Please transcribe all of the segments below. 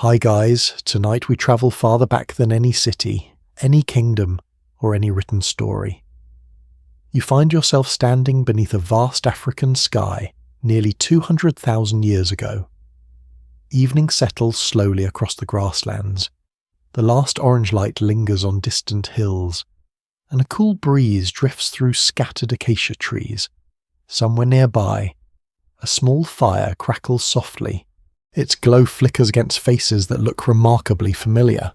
Hi guys, tonight we travel farther back than any city, any kingdom, or any written story. You find yourself standing beneath a vast African sky nearly 200,000 years ago. Evening settles slowly across the grasslands. The last orange light lingers on distant hills, and a cool breeze drifts through scattered acacia trees. Somewhere nearby, a small fire crackles softly. Its glow flickers against faces that look remarkably familiar.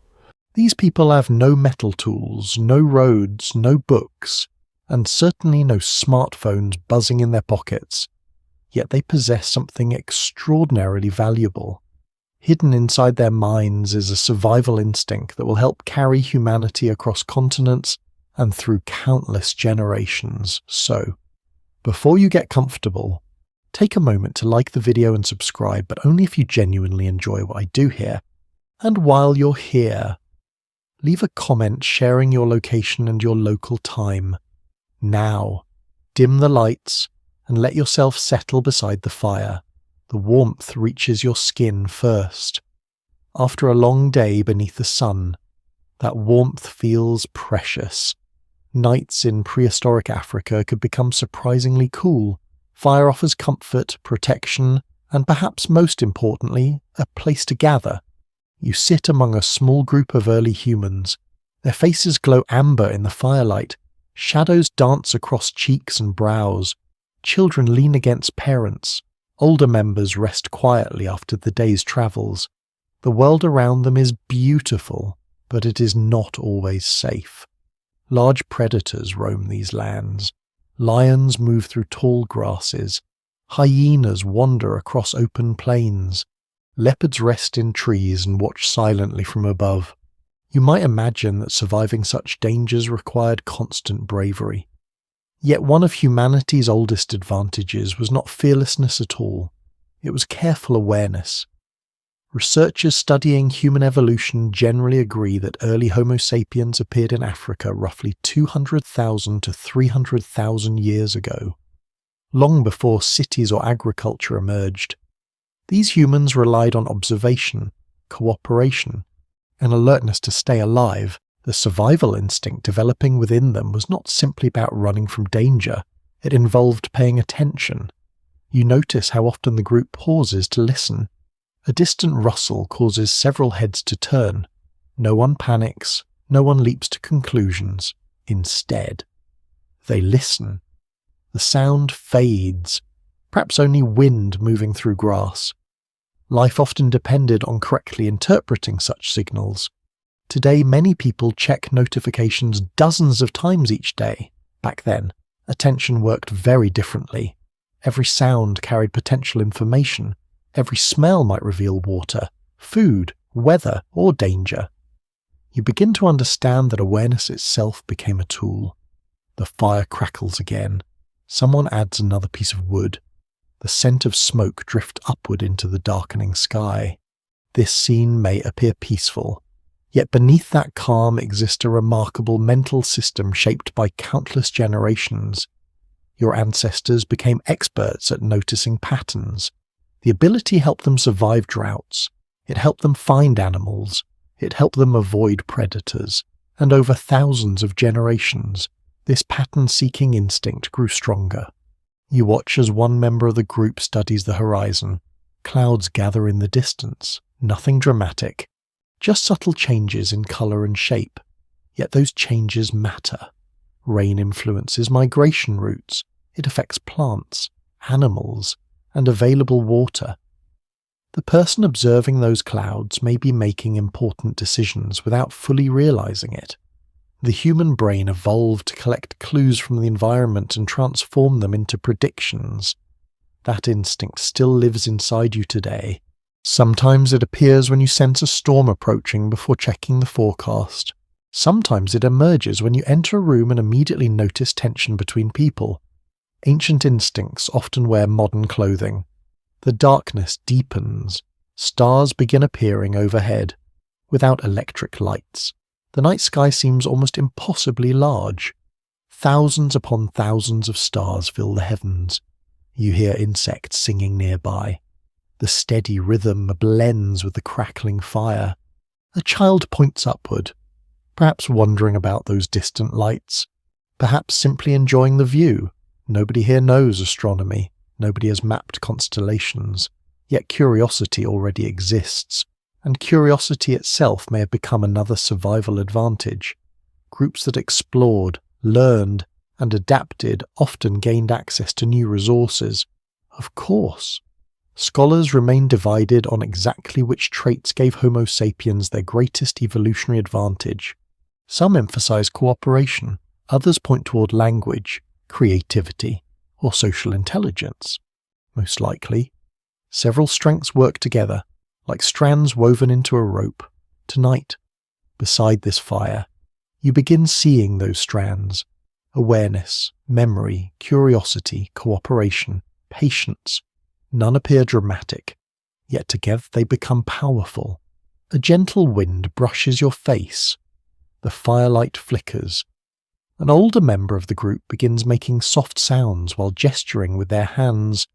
These people have no metal tools, no roads, no books, and certainly no smartphones buzzing in their pockets. Yet they possess something extraordinarily valuable. Hidden inside their minds is a survival instinct that will help carry humanity across continents and through countless generations. So, before you get comfortable, take a moment to like the video and subscribe, but only if you genuinely enjoy what I do here. And while you're here, leave a comment sharing your location and your local time. Now, dim the lights and let yourself settle beside the fire. The warmth reaches your skin first. After a long day beneath the sun, that warmth feels precious. Nights in prehistoric Africa could become surprisingly cool. Fire offers comfort, protection, and perhaps most importantly, a place to gather. You sit among a small group of early humans. Their faces glow amber in the firelight. Shadows dance across cheeks and brows. Children lean against parents. Older members rest quietly after the day's travels. The world around them is beautiful, but it is not always safe. Large predators roam these lands. Lions move through tall grasses. Hyenas wander across open plains. Leopards rest in trees and watch silently from above. You might imagine that surviving such dangers required constant bravery. Yet one of humanity's oldest advantages was not fearlessness at all. It was careful awareness. Researchers studying human evolution generally agree that early Homo sapiens appeared in Africa roughly 200,000 to 300,000 years ago, long before cities or agriculture emerged. These humans relied on observation, cooperation, and alertness to stay alive. The survival instinct developing within them was not simply about running from danger, it involved paying attention. You notice how often the group pauses to listen. A distant rustle causes several heads to turn. No one panics, no one leaps to conclusions. Instead, they listen. The sound fades, perhaps only wind moving through grass. Life often depended on correctly interpreting such signals. Today, many people check notifications dozens of times each day. Back then, attention worked very differently. Every sound carried potential information. Every smell might reveal water, food, weather, or danger. You begin to understand that awareness itself became a tool. The fire crackles again. Someone adds another piece of wood. The scent of smoke drifts upward into the darkening sky. This scene may appear peaceful, yet beneath that calm exists a remarkable mental system shaped by countless generations. Your ancestors became experts at noticing patterns. The ability helped them survive droughts. It helped them find animals. It helped them avoid predators. And over thousands of generations, this pattern-seeking instinct grew stronger. You watch as one member of the group studies the horizon. Clouds gather in the distance. Nothing dramatic. Just subtle changes in color and shape. Yet those changes matter. Rain influences migration routes. It affects plants, animals, and available water. The person observing those clouds may be making important decisions without fully realizing it. The human brain evolved to collect clues from the environment and transform them into predictions. That instinct still lives inside you today. Sometimes it appears when you sense a storm approaching before checking the forecast. Sometimes it emerges when you enter a room and immediately notice tension between people. Ancient instincts often wear modern clothing. The darkness deepens. Stars begin appearing overhead. Without electric lights, the night sky seems almost impossibly large. Thousands upon thousands of stars fill the heavens. You hear insects singing nearby. The steady rhythm blends with the crackling fire. A child points upward, perhaps wondering about those distant lights, perhaps simply enjoying the view. Nobody here knows astronomy, nobody has mapped constellations, yet curiosity already exists, and curiosity itself may have become another survival advantage. Groups that explored, learned, and adapted often gained access to new resources. Of course. Scholars remain divided on exactly which traits gave Homo sapiens their greatest evolutionary advantage. Some emphasize cooperation, others point toward language, creativity, or social intelligence. Most likely, several strengths work together, like strands woven into a rope. Tonight, beside this fire, you begin seeing those strands: awareness, memory, curiosity, cooperation, patience. None appear dramatic, yet together they become powerful. A gentle wind brushes your face. The firelight flickers. An older member of the group begins making soft sounds while gesturing with their hands,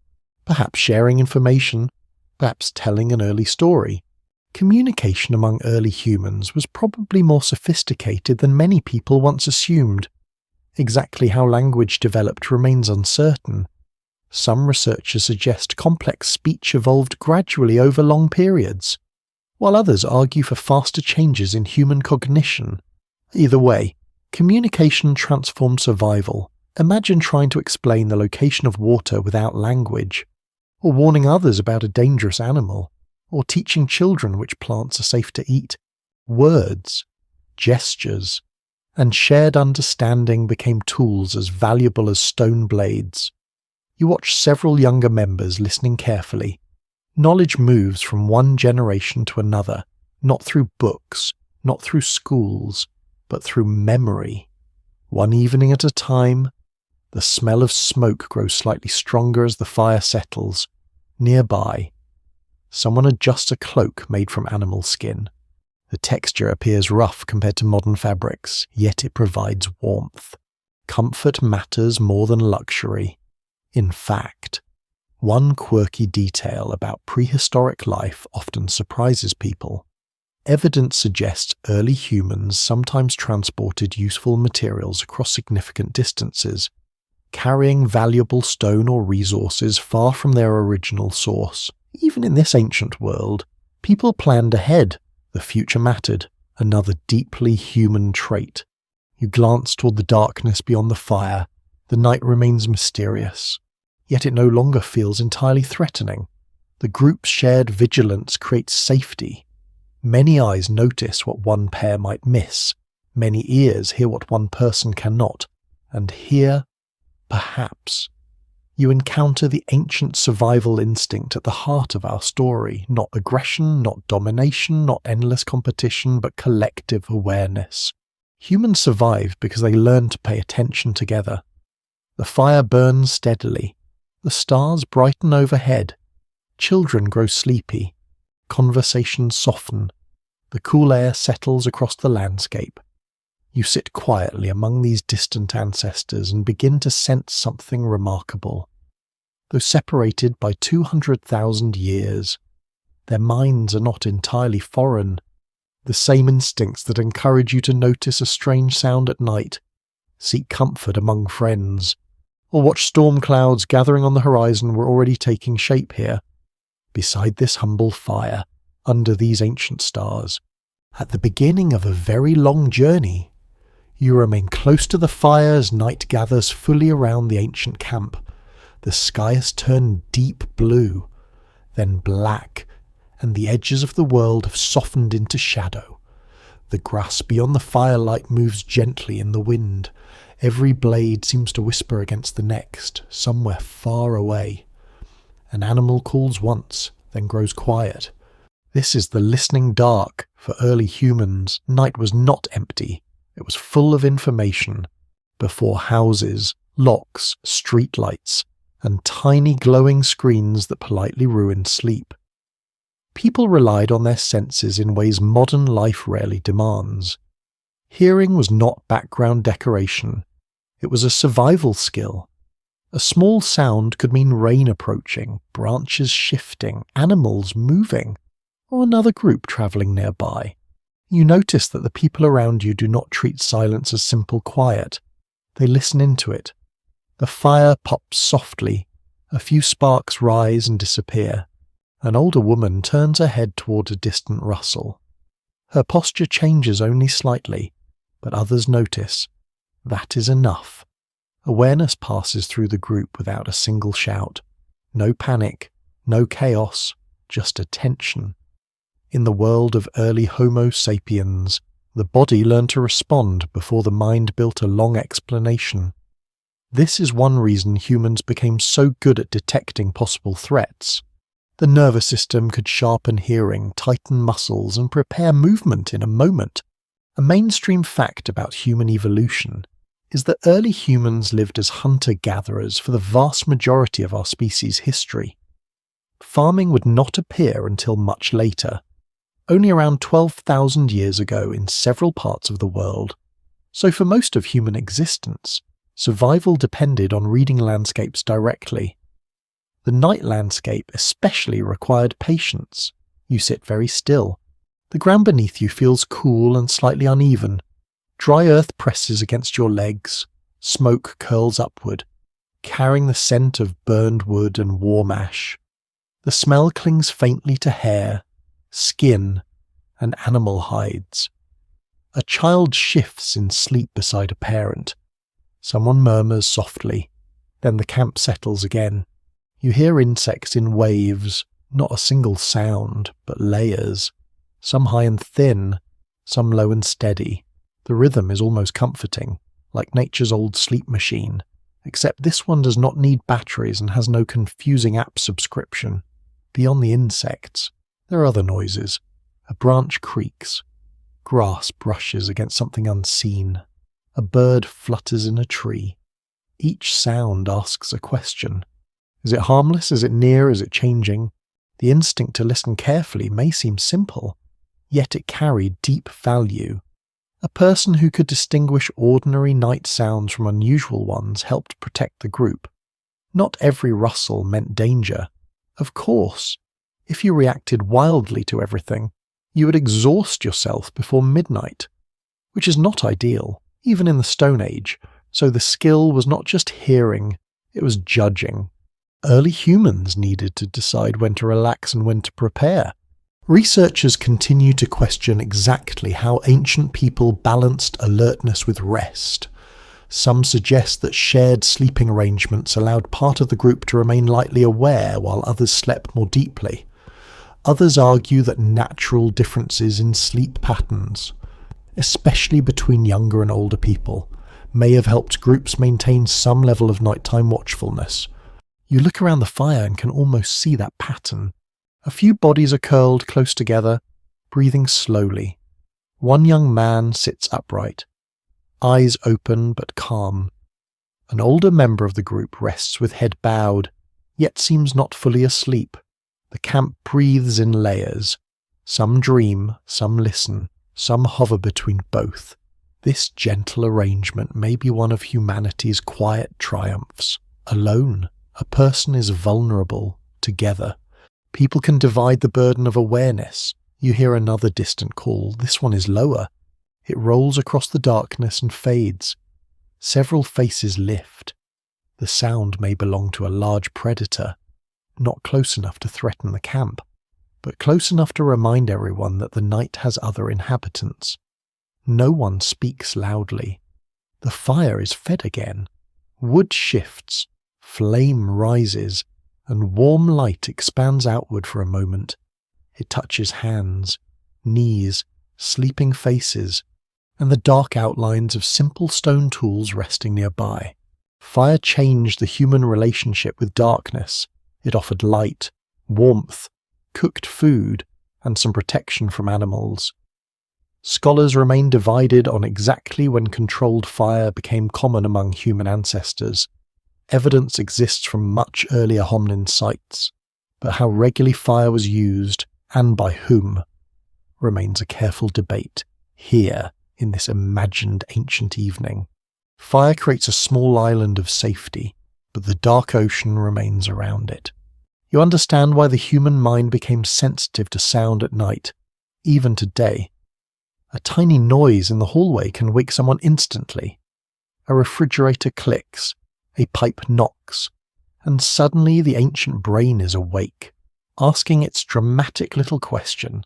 perhaps sharing information, perhaps telling an early story. Communication among early humans was probably more sophisticated than many people once assumed. Exactly how language developed remains uncertain. Some researchers suggest complex speech evolved gradually over long periods, while others argue for faster changes in human cognition. Either way, communication transformed survival. Imagine trying to explain the location of water without language, or warning others about a dangerous animal, or teaching children which plants are safe to eat. Words, gestures, and shared understanding became tools as valuable as stone blades. You watch several younger members listening carefully. Knowledge moves from one generation to another, not through books, not through schools, but through memory. One evening at a time, the smell of smoke grows slightly stronger as the fire settles. Nearby, someone adjusts a cloak made from animal skin. The texture appears rough compared to modern fabrics, yet it provides warmth. Comfort matters more than luxury. In fact, one quirky detail about prehistoric life often surprises people. Evidence suggests early humans sometimes transported useful materials across significant distances, carrying valuable stone or resources far from their original source. Even in this ancient world, people planned ahead. The future mattered, another deeply human trait. You glance toward the darkness beyond the fire. The night remains mysterious, yet it no longer feels entirely threatening. The group's shared vigilance creates safety. Many eyes notice what one pair might miss. Many ears hear what one person cannot. And here, perhaps, you encounter the ancient survival instinct at the heart of our story. Not aggression, not domination, not endless competition, but collective awareness. Humans survived because they learned to pay attention together. The fire burns steadily. The stars brighten overhead. Children grow sleepy. Conversations soften. The cool air settles across the landscape. You sit quietly among these distant ancestors and begin to sense something remarkable. Though separated by 200,000 years, their minds are not entirely foreign. The same instincts that encourage you to notice a strange sound at night, seek comfort among friends, or watch storm clouds gathering on the horizon were already taking shape here, beside this humble fire, under these ancient stars. At the beginning of a very long journey, you remain close to the fire as night gathers fully around the ancient camp. The sky has turned deep blue, then black, and the edges of the world have softened into shadow. The grass beyond the firelight moves gently in the wind. Every blade seems to whisper against the next, somewhere far away. An animal calls once, then grows quiet. This is the listening dark for early humans. Night was not empty. It was full of information. Before houses, locks, streetlights, and tiny glowing screens that politely ruined sleep. People relied on their senses in ways modern life rarely demands. Hearing was not background decoration. It was a survival skill. A small sound could mean rain approaching, branches shifting, animals moving, or another group travelling nearby. You notice that the people around you do not treat silence as simple quiet. They listen into it. The fire pops softly. A few sparks rise and disappear. An older woman turns her head toward a distant rustle. Her posture changes only slightly, but others notice. That is enough. Awareness passes through the group without a single shout. No panic, no chaos, just attention. In the world of early Homo sapiens, the body learned to respond before the mind built a long explanation. This is one reason humans became so good at detecting possible threats. The nervous system could sharpen hearing, tighten muscles, and prepare movement in a moment. A mainstream fact about human evolution is that early humans lived as hunter-gatherers for the vast majority of our species' history. Farming would not appear until much later, only around 12,000 years ago in several parts of the world. So for most of human existence, survival depended on reading landscapes directly. The night landscape especially required patience. You sit very still. The ground beneath you feels cool and slightly uneven. Dry earth presses against your legs. Smoke curls upward, carrying the scent of burned wood and warm ash. The smell clings faintly to hair, skin, and animal hides. A child shifts in sleep beside a parent. Someone murmurs softly. Then the camp settles again. You hear insects in waves, not a single sound, but layers. Some high and thin, some low and steady. The rhythm is almost comforting, like nature's old sleep machine, except this one does not need batteries and has no confusing app subscription. Beyond the insects, there are other noises. A branch creaks. Grass brushes against something unseen. A bird flutters in a tree. Each sound asks a question. Is it harmless? Is it near? Is it changing? The instinct to listen carefully may seem simple, yet it carried deep value. A person who could distinguish ordinary night sounds from unusual ones helped protect the group. Not every rustle meant danger. Of course, if you reacted wildly to everything, you would exhaust yourself before midnight, which is not ideal, even in the Stone Age, so the skill was not just hearing, it was judging. Early humans needed to decide when to relax and when to prepare. Researchers continue to question exactly how ancient people balanced alertness with rest. Some suggest that shared sleeping arrangements allowed part of the group to remain lightly aware while others slept more deeply. Others argue that natural differences in sleep patterns, especially between younger and older people, may have helped groups maintain some level of nighttime watchfulness. You look around the fire and can almost see that pattern. A few bodies are curled close together, breathing slowly. One young man sits upright, eyes open but calm. An older member of the group rests with head bowed, yet seems not fully asleep. The camp breathes in layers. Some dream, some listen, some hover between both. This gentle arrangement may be one of humanity's quiet triumphs. Alone, a person is vulnerable. Together, people can divide the burden of awareness. You hear another distant call. This one is lower. It rolls across the darkness and fades. Several faces lift. The sound may belong to a large predator, not close enough to threaten the camp, but close enough to remind everyone that the night has other inhabitants. No one speaks loudly. The fire is fed again. Wood shifts, flame rises, and warm light expands outward for a moment. It touches hands, knees, sleeping faces, and the dark outlines of simple stone tools resting nearby. Fire changed the human relationship with darkness. It offered light, warmth, cooked food, and some protection from animals. Scholars remain divided on exactly when controlled fire became common among human ancestors. Evidence exists from much earlier hominin sites, but how regularly fire was used, and by whom, remains a careful debate here in this imagined ancient evening. Fire creates a small island of safety. but the dark ocean remains around it. You understand why the human mind became sensitive to sound at night, even today. A tiny noise in the hallway can wake someone instantly. A refrigerator clicks, a pipe knocks, and suddenly the ancient brain is awake, asking its dramatic little question.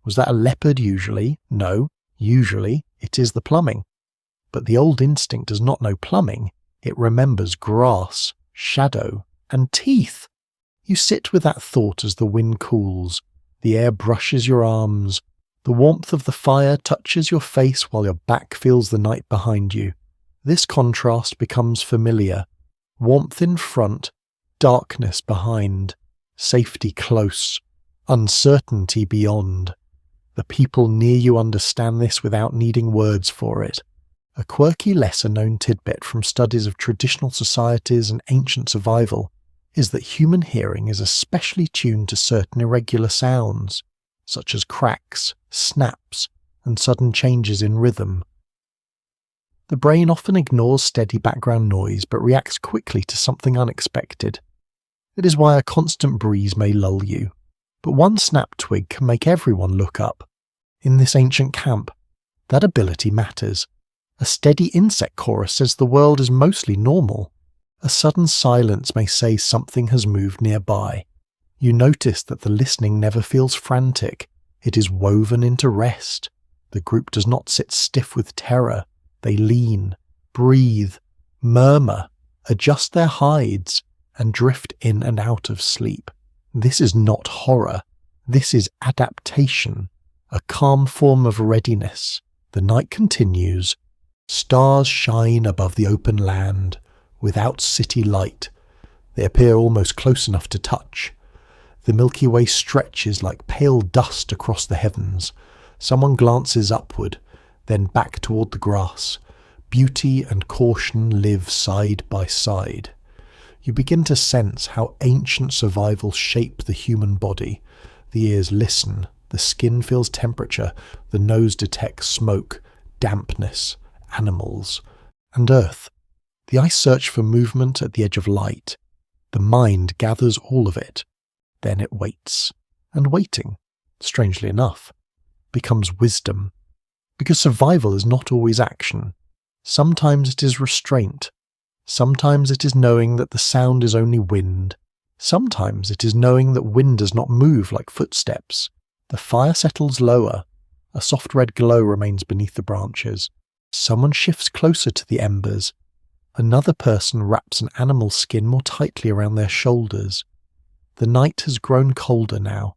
Was that a leopard usually? No, usually it is the plumbing. But the old instinct does not know plumbing, it remembers grass, shadow, and teeth. You sit with that thought as the wind cools, the air brushes your arms, the warmth of the fire touches your face while your back feels the night behind you. This contrast becomes familiar. Warmth in front, darkness behind, safety close, uncertainty beyond. The people near you understand this without needing words for it. A quirky lesser-known tidbit from studies of traditional societies and ancient survival is that human hearing is especially tuned to certain irregular sounds, such as cracks, snaps, and sudden changes in rhythm. The brain often ignores steady background noise but reacts quickly to something unexpected. It is why a constant breeze may lull you, but one snap twig can make everyone look up. In this ancient camp, that ability matters. A steady insect chorus says the world is mostly normal. A sudden silence may say something has moved nearby. You notice that the listening never feels frantic. It is woven into rest. The group does not sit stiff with terror. They lean, breathe, murmur, adjust their hides, and drift in and out of sleep. This is not horror. This is adaptation, a calm form of readiness. The night continues. Stars shine above the open land, without city light. They appear almost close enough to touch. The Milky Way stretches like pale dust across the heavens. Someone glances upward, then back toward the grass. Beauty and caution live side by side. You begin to sense how ancient survival shaped the human body. The ears listen, the skin feels temperature, the nose detects smoke, dampness, animals, and earth. The eye search for movement at the edge of light. The mind gathers all of it. Then it waits. And waiting, strangely enough, becomes wisdom. Because survival is not always action. Sometimes it is restraint. Sometimes it is knowing that the sound is only wind. Sometimes it is knowing that wind does not move like footsteps. The fire settles lower. A soft red glow remains beneath the branches. Someone shifts closer to the embers. Another person wraps an animal skin more tightly around their shoulders. The night has grown colder now,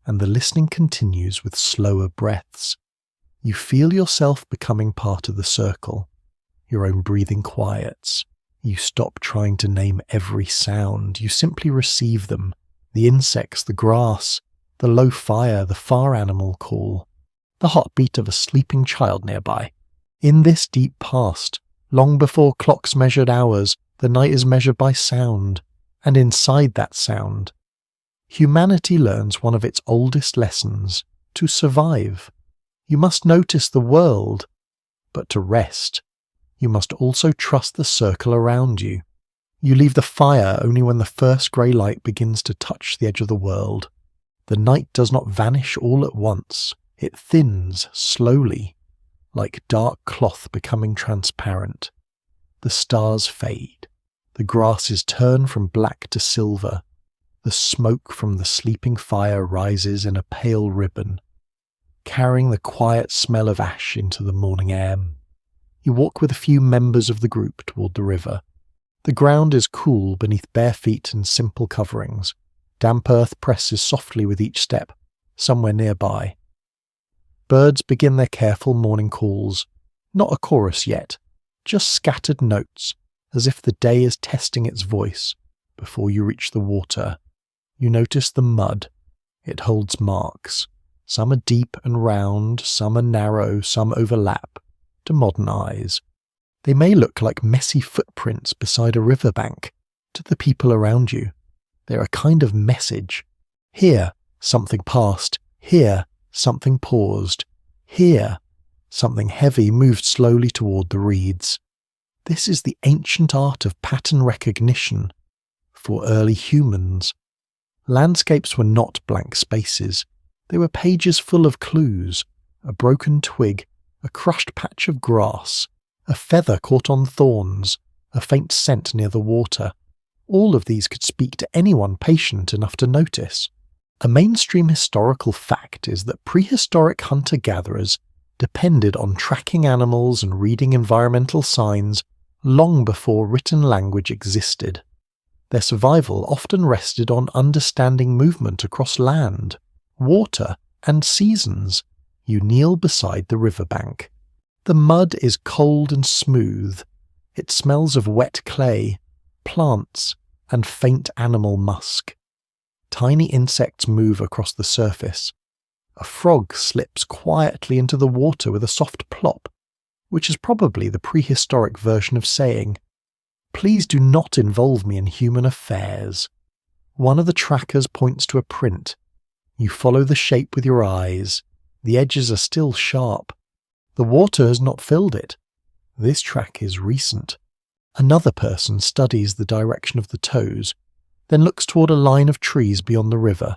and the listening continues with slower breaths. You feel yourself becoming part of the circle. Your own breathing quiets. You stop trying to name every sound. You simply receive them. The insects, the grass, the low fire, the far animal call, the heartbeat of a sleeping child nearby. In this deep past, long before clocks measured hours, the night is measured by sound, and inside that sound, humanity learns one of its oldest lessons, to survive. You must notice the world, but to rest, you must also trust the circle around you. You leave the fire only when the first grey light begins to touch the edge of the world. The night does not vanish all at once. It thins slowly, like dark cloth becoming transparent. The stars fade. The grasses turn from black to silver. The smoke from the sleeping fire rises in a pale ribbon, carrying the quiet smell of ash into the morning air. You walk with a few members of the group toward the river. The ground is cool beneath bare feet and simple coverings. Damp earth presses softly with each step, somewhere nearby. Birds begin their careful morning calls, not a chorus yet, just scattered notes, as if the day is testing its voice. Before you reach the water, you notice the mud. It holds marks. Some are deep and round, some are narrow, some overlap. To modern eyes, they may look like messy footprints beside a riverbank. To the people around you, they're a kind of message. Here, something passed. Here, something paused. Here, something heavy moved slowly toward the reeds. This is the ancient art of pattern recognition for early humans. Landscapes were not blank spaces. They were pages full of clues: a broken twig, a crushed patch of grass, a feather caught on thorns, a faint scent near the water. All of these could speak to anyone patient enough to notice. A mainstream historical fact is that prehistoric hunter-gatherers depended on tracking animals and reading environmental signs long before written language existed. Their survival often rested on understanding movement across land, water, and seasons. You kneel beside the riverbank. The mud is cold and smooth. It smells of wet clay, plants, and faint animal musk. Tiny insects move across the surface. A frog slips quietly into the water with a soft plop, which is probably the prehistoric version of saying, "Please do not involve me in human affairs." One of the trackers points to a print. You follow the shape with your eyes. The edges are still sharp. The water has not filled it. This track is recent. Another person studies the direction of the toes, then looks toward a line of trees beyond the river.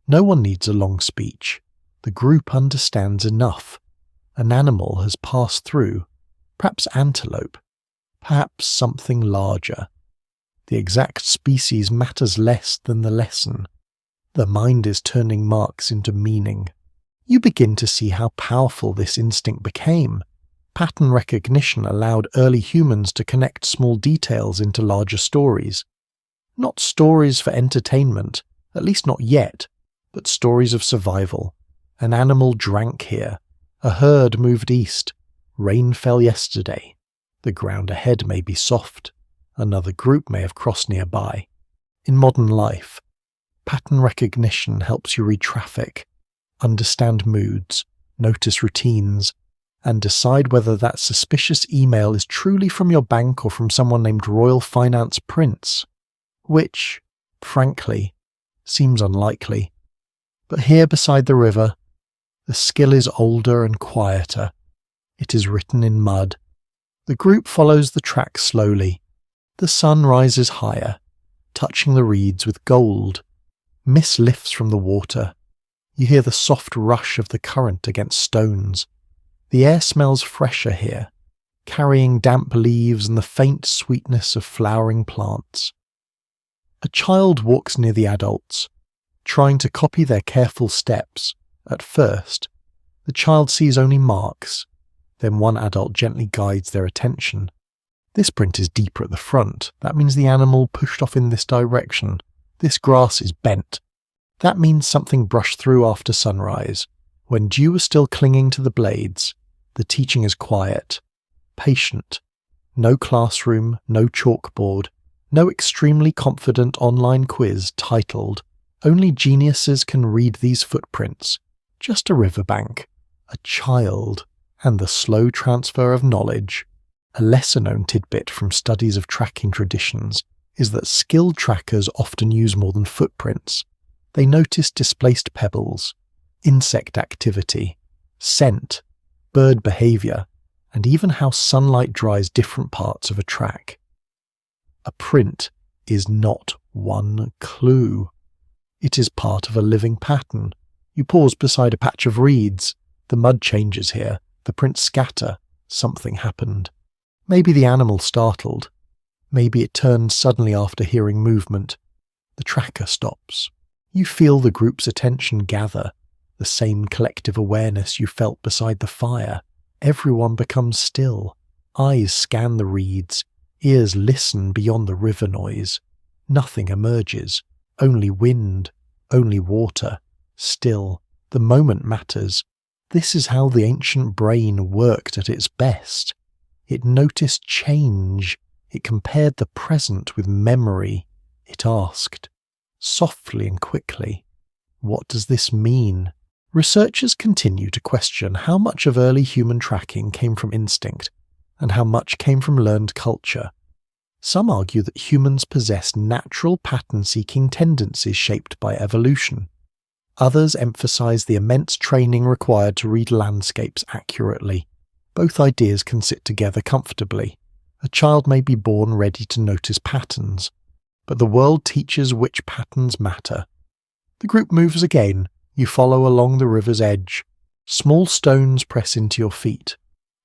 No one needs a long speech. The group understands enough. An animal has passed through, perhaps antelope, perhaps something larger. The exact species matters less than the lesson. The mind is turning marks into meaning. You begin to see how powerful this instinct became. Pattern recognition allowed early humans to connect small details into larger stories. Not stories for entertainment, at least not yet, but stories of survival. An animal drank here. A herd moved east. Rain fell yesterday. The ground ahead may be soft. Another group may have crossed nearby. In modern life, pattern recognition helps you read traffic, understand moods, notice routines, and decide whether that suspicious email is truly from your bank or from someone named Royal Finance Prince, which, frankly, seems unlikely. But here beside the river, the skill is older and quieter. It is written in mud. The group follows the track slowly. The sun rises higher, touching the reeds with gold. Mist lifts from the water. You hear the soft rush of the current against stones. The air smells fresher here, carrying damp leaves and the faint sweetness of flowering plants. A child walks near the adults, trying to copy their careful steps. At first, the child sees only marks. Then one adult gently guides their attention. This print is deeper at the front. That means the animal pushed off in this direction. This grass is bent. That means something brushed through after sunrise. When dew was still clinging to the blades, the teaching is quiet, patient. No classroom, no chalkboard, no extremely confident online quiz titled, "Only geniuses can read these footprints." Just a riverbank, a child, and the slow transfer of knowledge. A lesser-known tidbit from studies of tracking traditions is that skilled trackers often use more than footprints. They notice displaced pebbles, insect activity, scent, bird behavior, and even how sunlight dries different parts of a track. A print is not one clue. It is part of a living pattern. You pause beside a patch of reeds. The mud changes here. The prints scatter. Something happened. Maybe the animal startled. Maybe it turned suddenly after hearing movement. The tracker stops. You feel the group's attention gather, the same collective awareness you felt beside the fire. Everyone becomes still. Eyes scan the reeds. Ears listen beyond the river noise. Nothing emerges. Only wind. Only water. Still, the moment matters. This is how the ancient brain worked at its best. It noticed change. It compared the present with memory. It asked, softly and quickly, "What does this mean?" Researchers continue to question how much of early human tracking came from instinct and how much came from learned culture. Some argue that humans possess natural pattern-seeking tendencies shaped by evolution. Others emphasize the immense training required to read landscapes accurately. Both ideas can sit together comfortably. A child may be born ready to notice patterns, but the world teaches which patterns matter. The group moves again. You follow along the river's edge. Small stones press into your feet.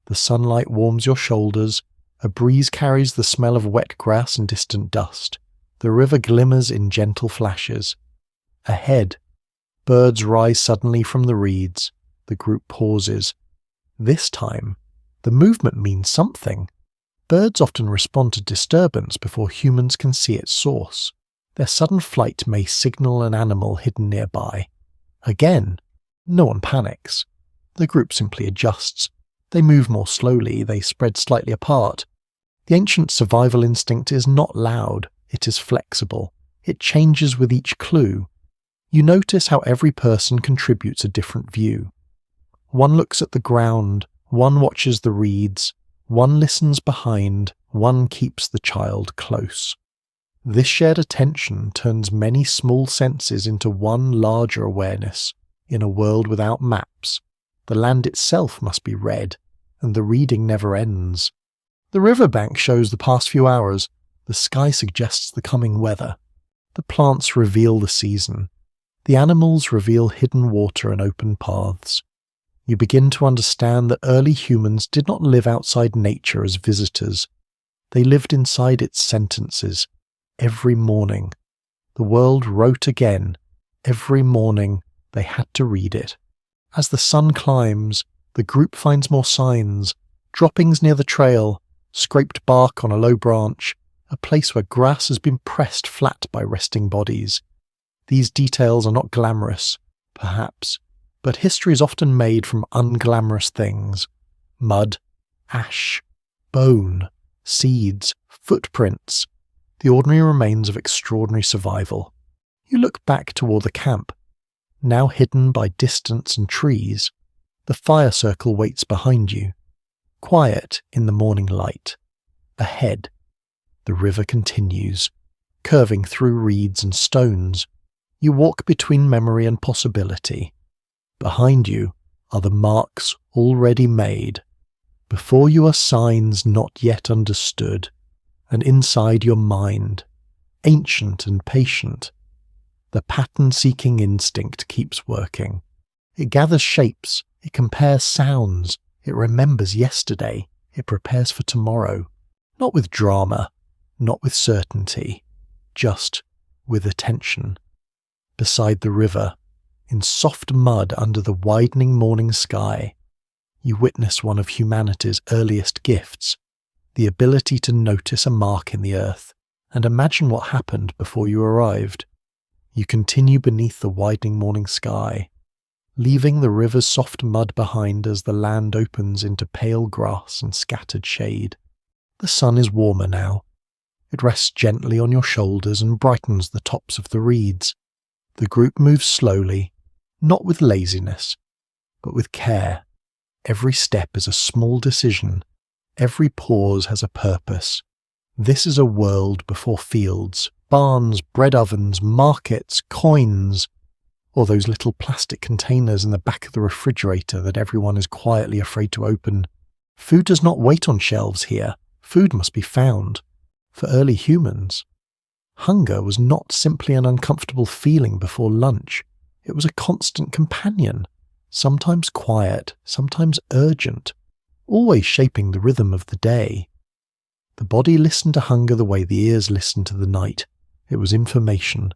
The sunlight warms your shoulders. A breeze carries the smell of wet grass and distant dust. The river glimmers in gentle flashes. Ahead, birds rise suddenly from the reeds. The group pauses. This time, the movement means something. Birds often respond to disturbance before humans can see its source. Their sudden flight may signal an animal hidden nearby. Again, no one panics. The group simply adjusts. They move more slowly, they spread slightly apart. The ancient survival instinct is not loud, it is flexible. It changes with each clue. You notice how every person contributes a different view. One looks at the ground, one watches the reeds, one listens behind, one keeps the child close. This shared attention turns many small senses into one larger awareness. In a world without maps, the land itself must be read, and the reading never ends. The riverbank shows the past few hours. The sky suggests the coming weather. The plants reveal the season. The animals reveal hidden water and open paths. You begin to understand that early humans did not live outside nature as visitors. They lived inside its sentences. Every morning, the world wrote again. Every morning, they had to read it. As the sun climbs, the group finds more signs, droppings near the trail, scraped bark on a low branch, a place where grass has been pressed flat by resting bodies. These details are not glamorous, perhaps, but history is often made from unglamorous things. Mud, ash, bone, seeds, footprints, the ordinary remains of extraordinary survival. You look back toward the camp. Now hidden by distance and trees, the fire circle waits behind you, quiet in the morning light. Ahead, the river continues, curving through reeds and stones. You walk between memory and possibility. Behind you are the marks already made. Before you are signs not yet understood, and inside your mind, ancient and patient, the pattern-seeking instinct keeps working. It gathers shapes, it compares sounds, it remembers yesterday, it prepares for tomorrow. Not with drama, not with certainty, just with attention. Beside the river, in soft mud under the widening morning sky, you witness one of humanity's earliest gifts, the ability to notice a mark in the earth and imagine what happened before you arrived. You continue beneath the widening morning sky, leaving the river's soft mud behind as the land opens into pale grass and scattered shade. The sun is warmer now. It rests gently on your shoulders and brightens the tops of the reeds. The group moves slowly, not with laziness, but with care. Every step is a small decision. Every pause has a purpose. This is a world before fields, barns, bread ovens, markets, coins, or those little plastic containers in the back of the refrigerator that everyone is quietly afraid to open. Food does not wait on shelves here. Food must be found. For early humans, hunger was not simply an uncomfortable feeling before lunch. It was a constant companion, sometimes quiet, sometimes urgent, always shaping the rhythm of the day. The body listened to hunger the way the ears listened to the night. It was information.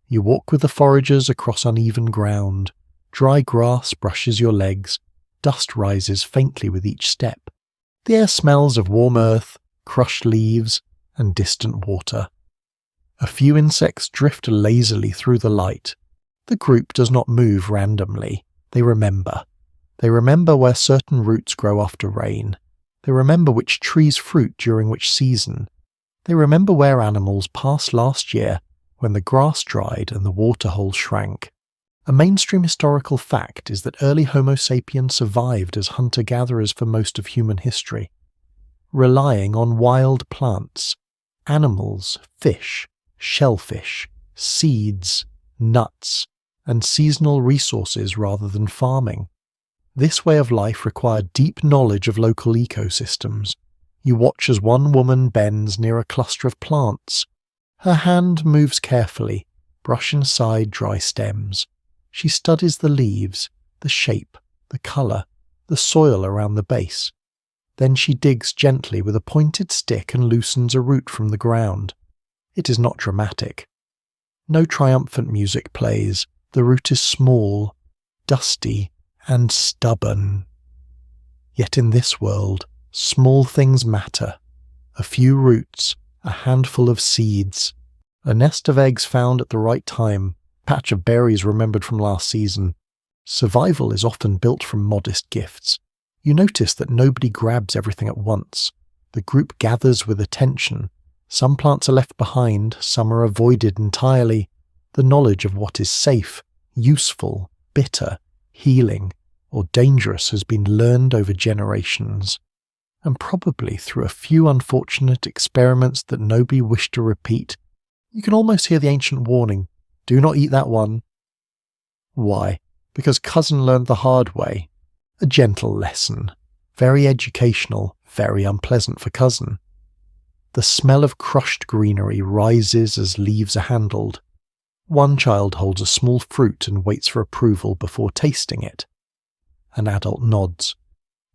You walk with the foragers across uneven ground. Dry grass brushes your legs. Dust rises faintly with each step. The air smells of warm earth, crushed leaves, and distant water. A few insects drift lazily through the light. The group does not move randomly. They remember. They remember where certain roots grow after rain. They remember which trees fruit during which season. They remember where animals passed last year when the grass dried and the waterhole shrank. A mainstream historical fact is that early Homo sapiens survived as hunter-gatherers for most of human history, relying on wild plants, animals, fish, shellfish, seeds, nuts, and seasonal resources rather than farming. This way of life required deep knowledge of local ecosystems. You watch as one woman bends near a cluster of plants. Her hand moves carefully, brushing aside dry stems. She studies the leaves, the shape, the colour, the soil around the base. Then she digs gently with a pointed stick and loosens a root from the ground. It is not dramatic. No triumphant music plays. The root is small, dusty, and stubborn. Yet in this world, small things matter. A few roots, a handful of seeds, a nest of eggs found at the right time, patch of berries remembered from last season. Survival is often built from modest gifts. You notice that nobody grabs everything at once. The group gathers with attention. Some plants are left behind, some are avoided entirely. The knowledge of what is safe, useful, bitter, healing, or dangerous has been learned over generations. And probably through a few unfortunate experiments that nobody wished to repeat, you can almost hear the ancient warning, "Do not eat that one." Why? Because Cousin learned the hard way. A gentle lesson. Very educational, very unpleasant for Cousin. The smell of crushed greenery rises as leaves are handled. One child holds a small fruit and waits for approval before tasting it. An adult nods.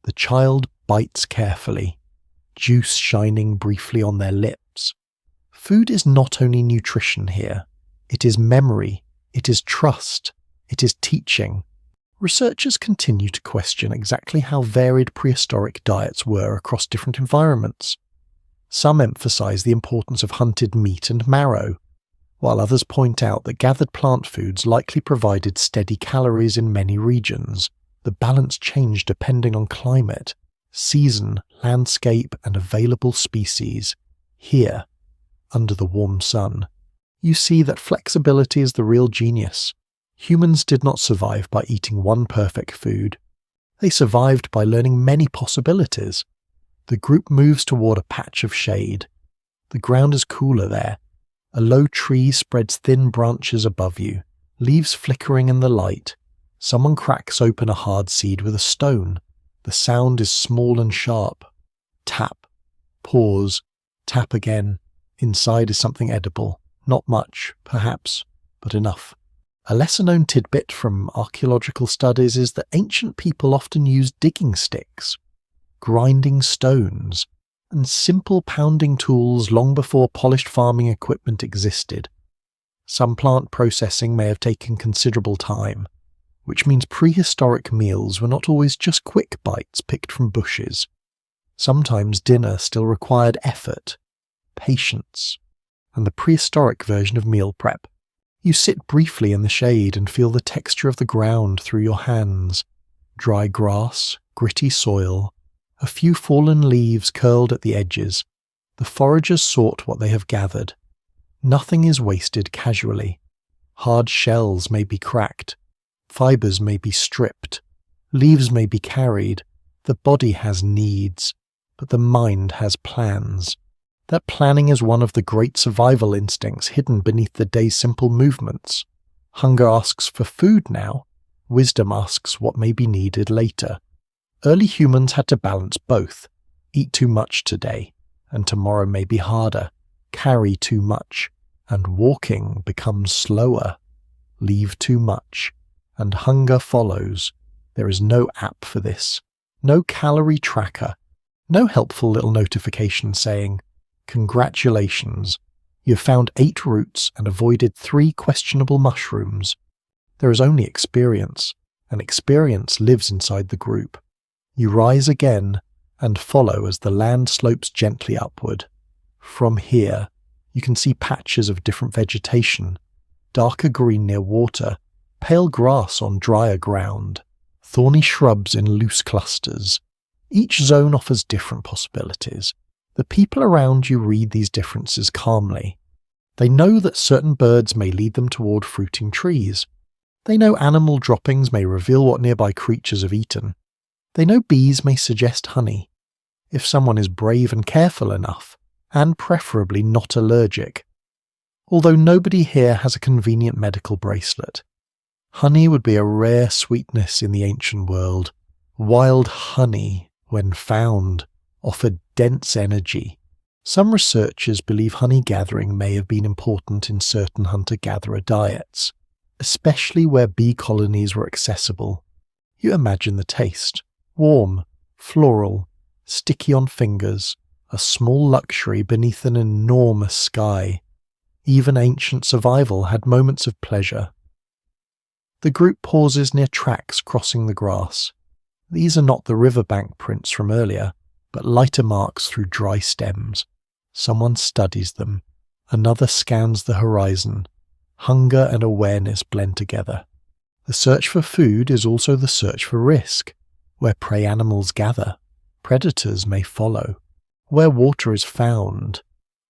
The child bites carefully, juice shining briefly on their lips. Food is not only nutrition here. It is memory, it is trust, it is teaching. Researchers continue to question exactly how varied prehistoric diets were across different environments. Some emphasize the importance of hunted meat and marrow, while others point out that gathered plant foods likely provided steady calories in many regions. The balance changed depending on climate, season, landscape, and available species. Here, under the warm sun, you see that flexibility is the real genius. Humans did not survive by eating one perfect food. They survived by learning many possibilities. The group moves toward a patch of shade. The ground is cooler there. A low tree spreads thin branches above you, leaves flickering in the light. Someone cracks open a hard seed with a stone. The sound is small and sharp. Tap. Pause. Tap again. Inside is something edible. Not much, perhaps, but enough. A lesser-known tidbit from archaeological studies is that ancient people often used digging sticks, grinding stones, and simple pounding tools long before polished farming equipment existed. Some plant processing may have taken considerable time, which means prehistoric meals were not always just quick bites picked from bushes. Sometimes dinner still required effort, patience, and the prehistoric version of meal prep. You sit briefly in the shade and feel the texture of the ground through your hands. Dry grass, gritty soil, a few fallen leaves curled at the edges. The foragers sort what they have gathered. Nothing is wasted casually. Hard shells may be cracked. Fibers may be stripped. Leaves may be carried. The body has needs, but the mind has plans. That planning is one of the great survival instincts hidden beneath the day's simple movements. Hunger asks for food now. Wisdom asks what may be needed later. Early humans had to balance both. Eat too much today, and tomorrow may be harder. Carry too much, and walking becomes slower. Leave too much, and hunger follows. There is no app for this. No calorie tracker. No helpful little notification saying, "Congratulations, you have found 8 roots and avoided 3 questionable mushrooms." There is only experience, and experience lives inside the group. You rise again and follow as the land slopes gently upward. From here, you can see patches of different vegetation, darker green near water, pale grass on drier ground, thorny shrubs in loose clusters. Each zone offers different possibilities. The people around you read these differences calmly. They know that certain birds may lead them toward fruiting trees. They know animal droppings may reveal what nearby creatures have eaten. They know bees may suggest honey, if someone is brave and careful enough, and preferably not allergic. Although nobody here has a convenient medical bracelet. Honey would be a rare sweetness in the ancient world. Wild honey, when found, offered dense energy. Some researchers believe honey gathering may have been important in certain hunter-gatherer diets, especially where bee colonies were accessible. You imagine the taste: warm, floral, sticky on fingers, a small luxury beneath an enormous sky. Even ancient survival had moments of pleasure. The group pauses near tracks crossing the grass. These are not the riverbank prints from earlier, but lighter marks through dry stems. Someone studies them. Another scans the horizon. Hunger and awareness blend together. The search for food is also the search for risk. Where prey animals gather, predators may follow. Where water is found,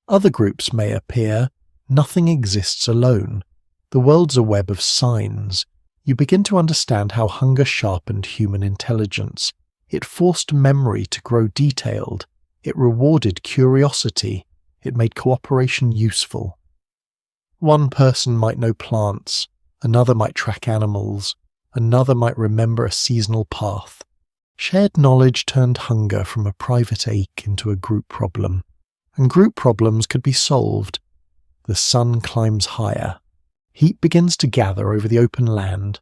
other groups may appear. Nothing exists alone. The world's a web of signs. You begin to understand how hunger sharpened human intelligence. It forced memory to grow detailed. It rewarded curiosity. It made cooperation useful. One person might know plants, another might track animals, another might remember a seasonal path. Shared knowledge turned hunger from a private ache into a group problem, and group problems could be solved. The sun climbs higher. Heat begins to gather over the open land.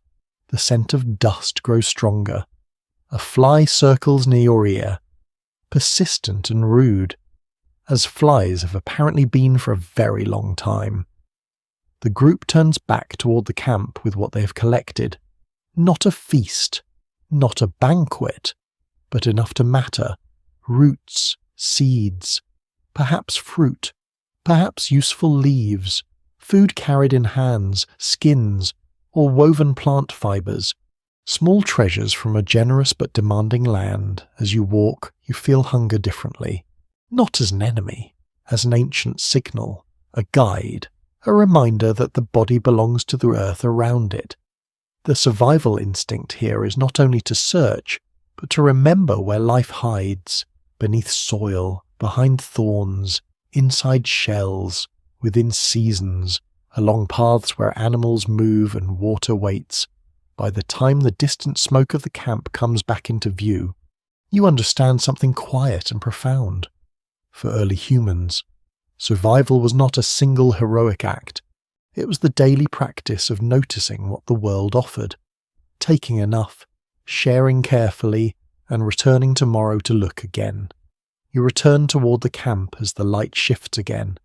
The scent of dust grows stronger. A fly circles near your ear, persistent and rude, as flies have apparently been for a very long time. The group turns back toward the camp with what they have collected. Not a feast, not a banquet, but enough to matter. Roots, seeds, perhaps fruit, perhaps useful leaves, food carried in hands, skins, or woven plant fibers. Small treasures from a generous but demanding land. As you walk, you feel hunger differently. Not as an enemy, as an ancient signal, a guide, a reminder that the body belongs to the earth around it. The survival instinct here is not only to search, but to remember where life hides, beneath soil, behind thorns, inside shells, within seasons, along paths where animals move and water waits. By the time the distant smoke of the camp comes back into view, you understand something quiet and profound. For early humans, survival was not a single heroic act. It was the daily practice of noticing what the world offered, taking enough, sharing carefully, and returning tomorrow to look again. You return toward the camp as the light shifts again,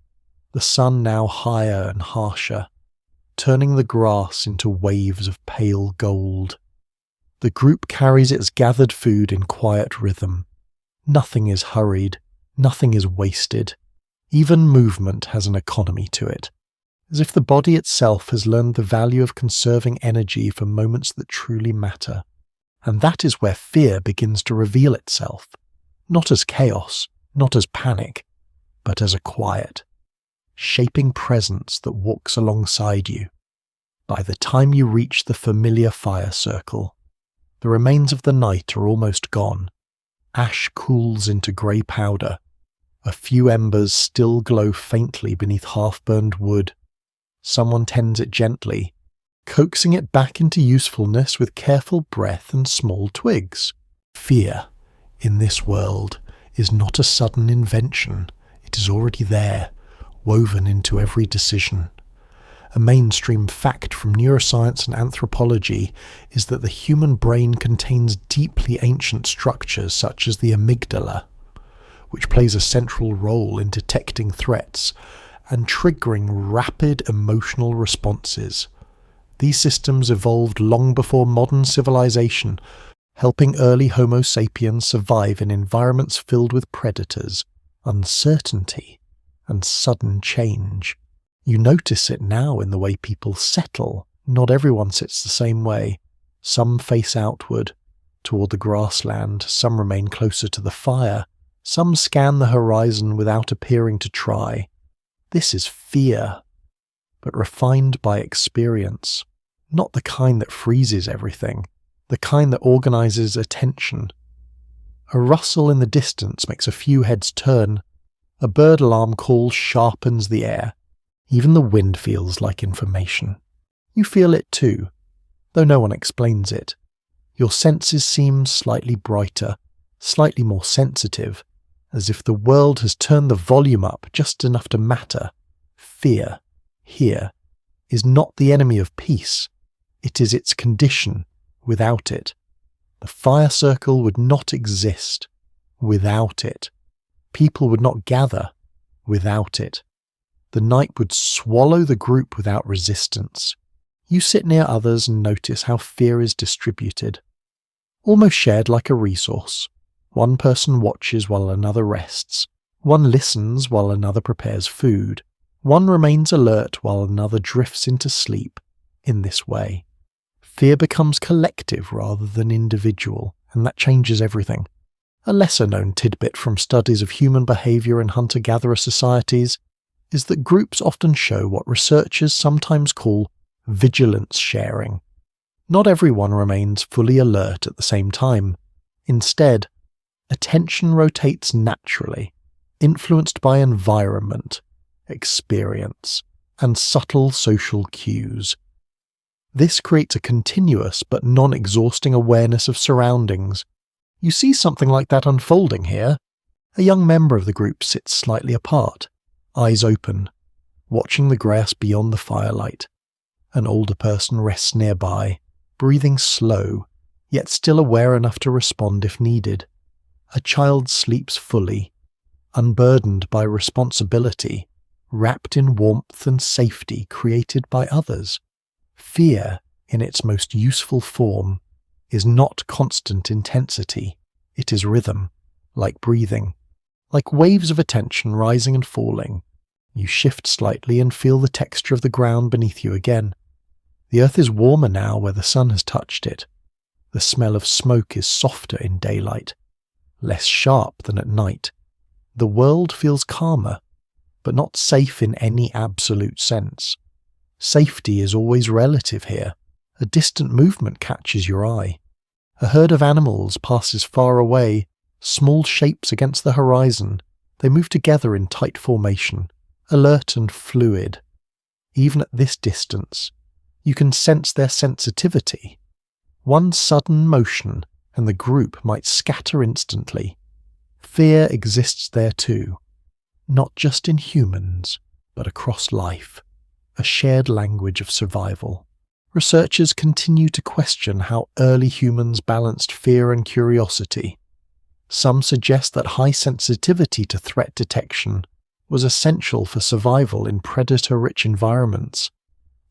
the sun now higher and harsher, turning the grass into waves of pale gold. The group carries its gathered food in quiet rhythm. Nothing is hurried, nothing is wasted. Even movement has an economy to it, as if the body itself has learned the value of conserving energy for moments that truly matter. And that is where fear begins to reveal itself, not as chaos, not as panic, but as a quiet, shaping presence that walks alongside you. By the time you reach the familiar fire circle, the remains of the night are almost gone. Ash cools into grey powder. A few embers still glow faintly beneath half-burned wood. Someone tends it gently, coaxing it back into usefulness with careful breath and small twigs. Fear, in this world, is not a sudden invention. It is already there, woven into every decision. A mainstream fact from neuroscience and anthropology is that the human brain contains deeply ancient structures such as the amygdala, which plays a central role in detecting threats and triggering rapid emotional responses. These systems evolved long before modern civilization, helping early Homo sapiens survive in environments filled with predators, uncertainty, and sudden change. You notice it now in the way people settle. Not everyone sits the same way. Some face outward, toward the grassland, some remain closer to the fire, some scan the horizon without appearing to try. This is fear, but refined by experience. Not the kind that freezes everything, the kind that organizes attention. A rustle in the distance makes a few heads turn. A bird alarm call sharpens the air. Even the wind feels like information. You feel it too, though no one explains it. Your senses seem slightly brighter, slightly more sensitive. as if the world has turned the volume up just enough to matter. Fear, here, is not the enemy of peace. It is its condition. Without it, the fire circle would not exist. Without it, people would not gather. Without it, the night would swallow the group without resistance. You sit near others and notice how fear is distributed, almost shared like a resource. One person watches while another rests. One listens while another prepares food. One remains alert while another drifts into sleep. In this way, fear becomes collective rather than individual, and that changes everything. A lesser-known tidbit from studies of human behaviour in hunter-gatherer societies is that groups often show what researchers sometimes call vigilance sharing. Not everyone remains fully alert at the same time. Instead, attention rotates naturally, influenced by environment, experience, and subtle social cues. This creates a continuous but non-exhausting awareness of surroundings. You see something like that unfolding here. A young member of the group sits slightly apart, eyes open, watching the grass beyond the firelight. An older person rests nearby, breathing slow, yet still aware enough to respond if needed. A child sleeps fully, unburdened by responsibility, wrapped in warmth and safety created by others. Fear, in its most useful form, is not constant intensity. It is rhythm, like breathing. Like waves of attention rising and falling, you shift slightly and feel the texture of the ground beneath you again. The earth is warmer now where the sun has touched it. The smell of smoke is softer in daylight, less sharp than at night. The world feels calmer, but not safe in any absolute sense. Safety is always relative here. A distant movement catches your eye. A herd of animals passes far away, small shapes against the horizon. They move together in tight formation, alert and fluid. Even at this distance, you can sense their sensitivity. One sudden motion, and the group might scatter instantly. Fear exists there too, not just in humans, but across life. A shared language of survival. Researchers continue to question how early humans balanced fear and curiosity. Some suggest that high sensitivity to threat detection was essential for survival in predator-rich environments.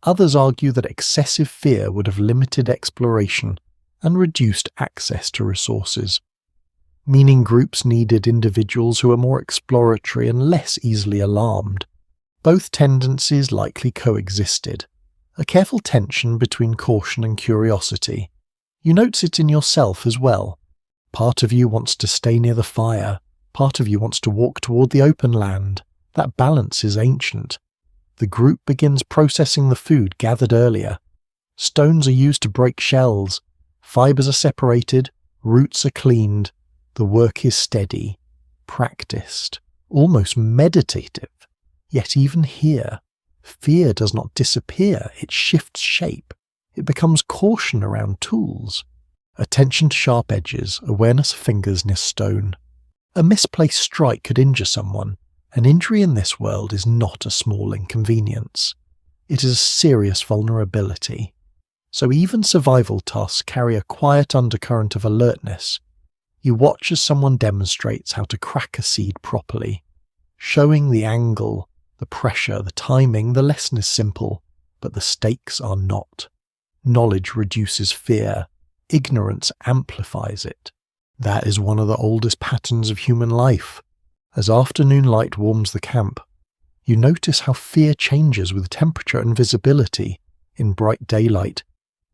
Others argue that excessive fear would have limited exploration and reduced access to resources, meaning groups needed individuals who are more exploratory and less easily alarmed. Both tendencies likely coexisted, a careful tension between caution and curiosity. You notice it in yourself as well. Part of you wants to stay near the fire, part of you wants to walk toward the open land. That balance is ancient. The group begins processing the food gathered earlier. Stones are used to break shells, fibers are separated, roots are cleaned. The work is steady, practiced, almost meditative. Yet even here, fear does not disappear, it shifts shape. It becomes caution around tools. Attention to sharp edges, awareness of fingers near stone. A misplaced strike could injure someone. An injury in this world is not a small inconvenience. It is a serious vulnerability. So even survival tasks carry a quiet undercurrent of alertness. You watch as someone demonstrates how to crack a seed properly, showing the angle, the pressure, the timing. The lesson is simple, but the stakes are not. Knowledge reduces fear. Ignorance amplifies it. That is one of the oldest patterns of human life. As afternoon light warms the camp, you notice how fear changes with temperature and visibility. In bright daylight,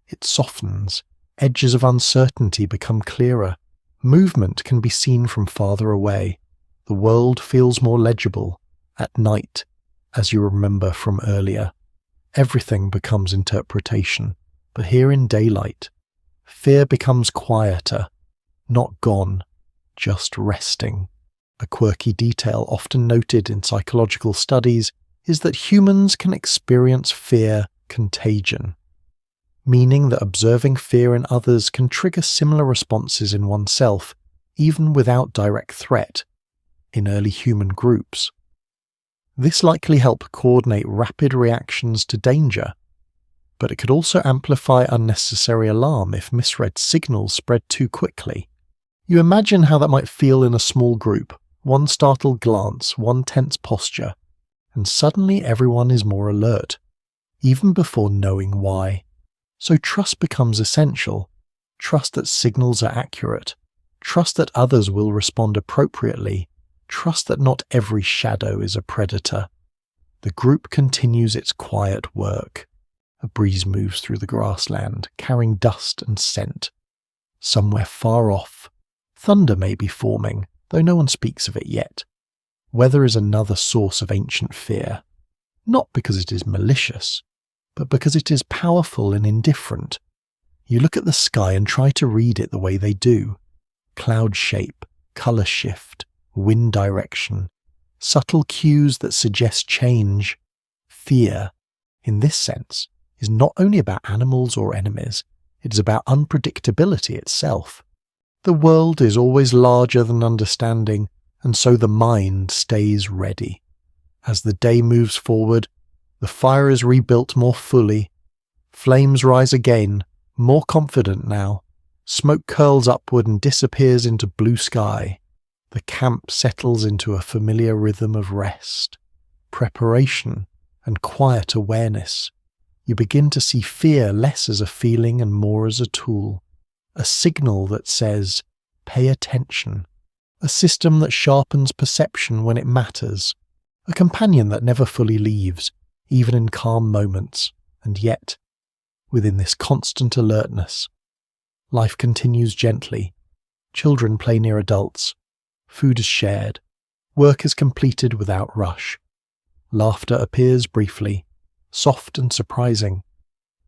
it softens. Edges of uncertainty become clearer. Movement can be seen from farther away. The world feels more legible. At night, as you remember from earlier, everything becomes interpretation. But here in daylight, fear becomes quieter, not gone, just resting. A quirky detail often noted in psychological studies is that humans can experience fear contagion, meaning that observing fear in others can trigger similar responses in oneself, even without direct threat. in early human groups. This likely helped coordinate rapid reactions to danger, but it could also amplify unnecessary alarm if misread signals spread too quickly. You imagine how that might feel in a small group, one startled glance, one tense posture, and suddenly everyone is more alert, even before knowing why. So trust becomes essential. Trust that signals are accurate. Trust that others will respond appropriately. Trust that not every shadow is a predator. The group continues its quiet work. A breeze moves through the grassland, carrying dust and scent. Somewhere far off, thunder may be forming, though no one speaks of it yet. Weather is another source of ancient fear, not because it is malicious, but because it is powerful and indifferent. You look at the sky and try to read it the way they do. Cloud shape, colour shift, wind direction, subtle cues that suggest change. Fear, in this sense, is not only about animals or enemies, it is about unpredictability itself. The world is always larger than understanding, and so the mind stays ready. As the day moves forward, the fire is rebuilt more fully. Flames rise again, more confident now. Smoke curls upward and disappears into blue sky. The camp settles into a familiar rhythm of rest, preparation, and quiet awareness. You begin to see fear less as a feeling and more as a tool, a signal that says, pay attention, a system that sharpens perception when it matters, a companion that never fully leaves, even in calm moments, and yet, within this constant alertness, life continues gently. Children play near adults, food is shared, work is completed without rush. Laughter appears briefly, soft and surprising,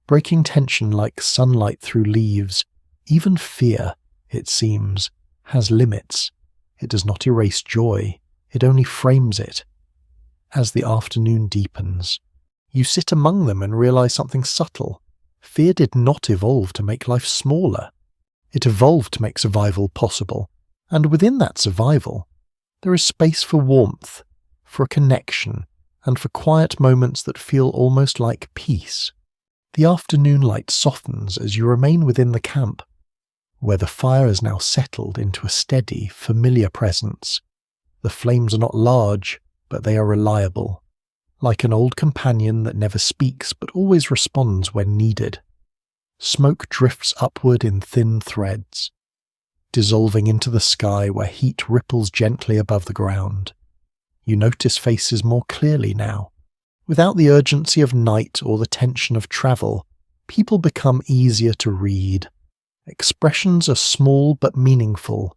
breaking tension like sunlight through leaves. Even fear, it seems, has limits. It does not erase joy, it only frames it. As the afternoon deepens, you sit among them and realize something subtle. Fear did not evolve to make life smaller. It evolved to make survival possible, and within that survival, there is space for warmth, for a connection, and for quiet moments that feel almost like peace. The afternoon light softens as you remain within the camp, where the fire has now settled into a steady, familiar presence. The flames are not large, but they are reliable, like an old companion that never speaks but always responds when needed. Smoke drifts upward in thin threads, dissolving into the sky where heat ripples gently above the ground. You notice faces more clearly now. Without the urgency of night or the tension of travel, people become easier to read. Expressions are small but meaningful,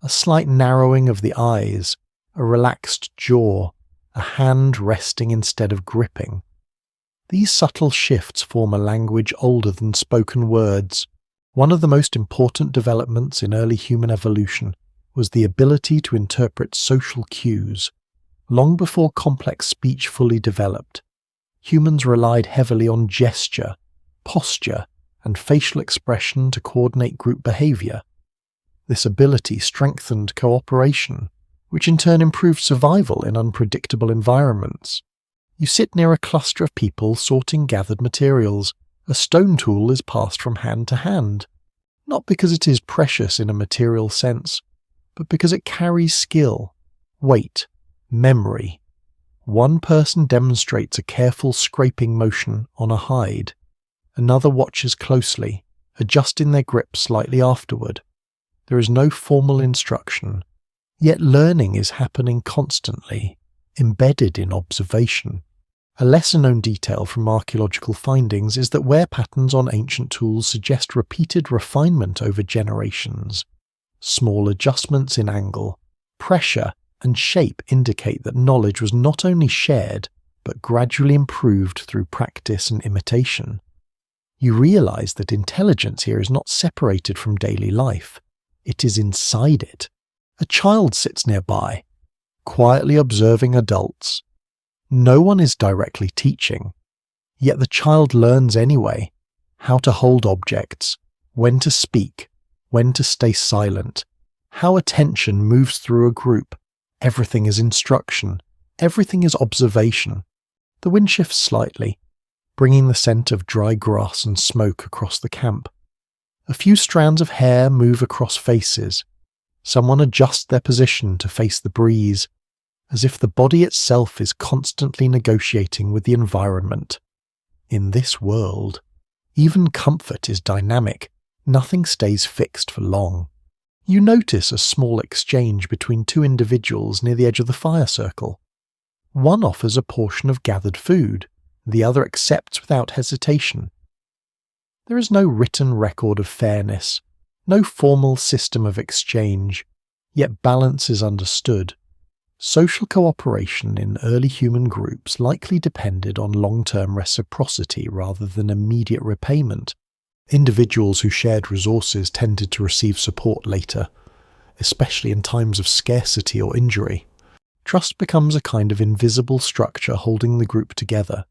a slight narrowing of the eyes, a relaxed jaw, a hand resting instead of gripping. These subtle shifts form a language older than spoken words. One of the most important developments in early human evolution was the ability to interpret social cues. Long before complex speech fully developed, humans relied heavily on gesture, posture, and facial expression to coordinate group behavior. This ability strengthened cooperation, which in turn improved survival in unpredictable environments. You sit near a cluster of people sorting gathered materials. A stone tool is passed from hand to hand, not because it is precious in a material sense, but because it carries skill, weight, memory. One person demonstrates a careful scraping motion on a hide. Another watches closely, adjusting their grip slightly afterward. There is no formal instruction, yet learning is happening constantly, embedded in observation. A lesser-known detail from archaeological findings is that wear patterns on ancient tools suggest repeated refinement over generations. Small adjustments in angle, pressure, and shape indicate that knowledge was not only shared, but gradually improved through practice and imitation. You realize that intelligence here is not separated from daily life. It is inside it. A child sits nearby, quietly observing adults. No one is directly teaching, yet the child learns anyway, how to hold objects, when to speak, when to stay silent, how attention moves through a group, Everything is instruction. Everything is observation. The wind shifts slightly, bringing the scent of dry grass and smoke across the camp. A few strands of hair move across faces. Someone adjusts their position to face the breeze, as if the body itself is constantly negotiating with the environment. In this world, even comfort is dynamic. Nothing stays fixed for long. You notice a small exchange between two individuals near the edge of the fire circle. One offers a portion of gathered food, the other accepts without hesitation. There is no written record of fairness, no formal system of exchange, yet balance is understood. Social cooperation in early human groups likely depended on long-term reciprocity rather than immediate repayment. Individuals who shared resources tended to receive support later, especially in times of scarcity or injury. Trust becomes a kind of invisible structure holding the group together.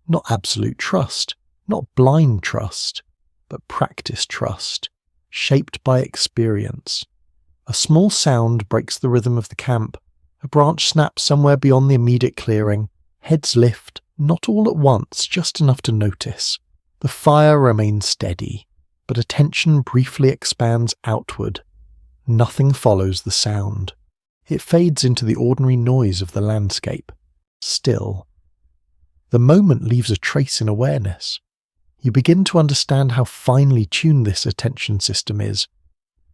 Not absolute trust, not blind trust, but practiced trust, shaped by experience. A small sound breaks the rhythm of the camp. A branch snaps somewhere beyond the immediate clearing. Heads lift, not all at once, just enough to notice. The fire remains steady, but attention briefly expands outward. Nothing follows the sound. It fades into the ordinary noise of the landscape. Still. The moment leaves a trace in awareness. You begin to understand how finely tuned this attention system is.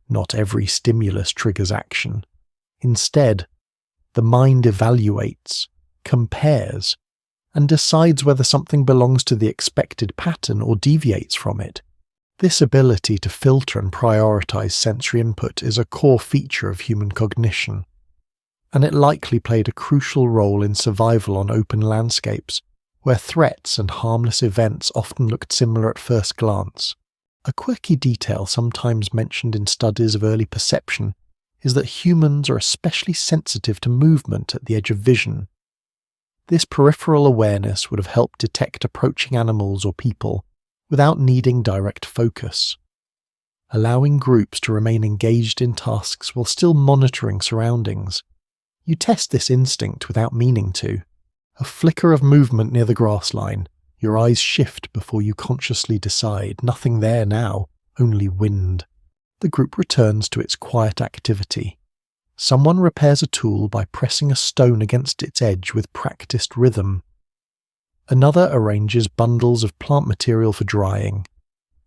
Not every stimulus triggers action. Instead, the mind evaluates, compares, and decides whether something belongs to the expected pattern or deviates from it. This ability to filter and prioritize sensory input is a core feature of human cognition, and it likely played a crucial role in survival on open landscapes, where threats and harmless events often looked similar at first glance. A quirky detail sometimes mentioned in studies of early perception is that humans are especially sensitive to movement at the edge of vision. This peripheral awareness would have helped detect approaching animals or people without needing direct focus, allowing groups to remain engaged in tasks while still monitoring surroundings. You test this instinct without meaning to. A flicker of movement near the grass line. Your eyes shift before you consciously decide. Nothing there now, only wind. The group returns to its quiet activity. Someone repairs a tool by pressing a stone against its edge with practiced rhythm. Another arranges bundles of plant material for drying.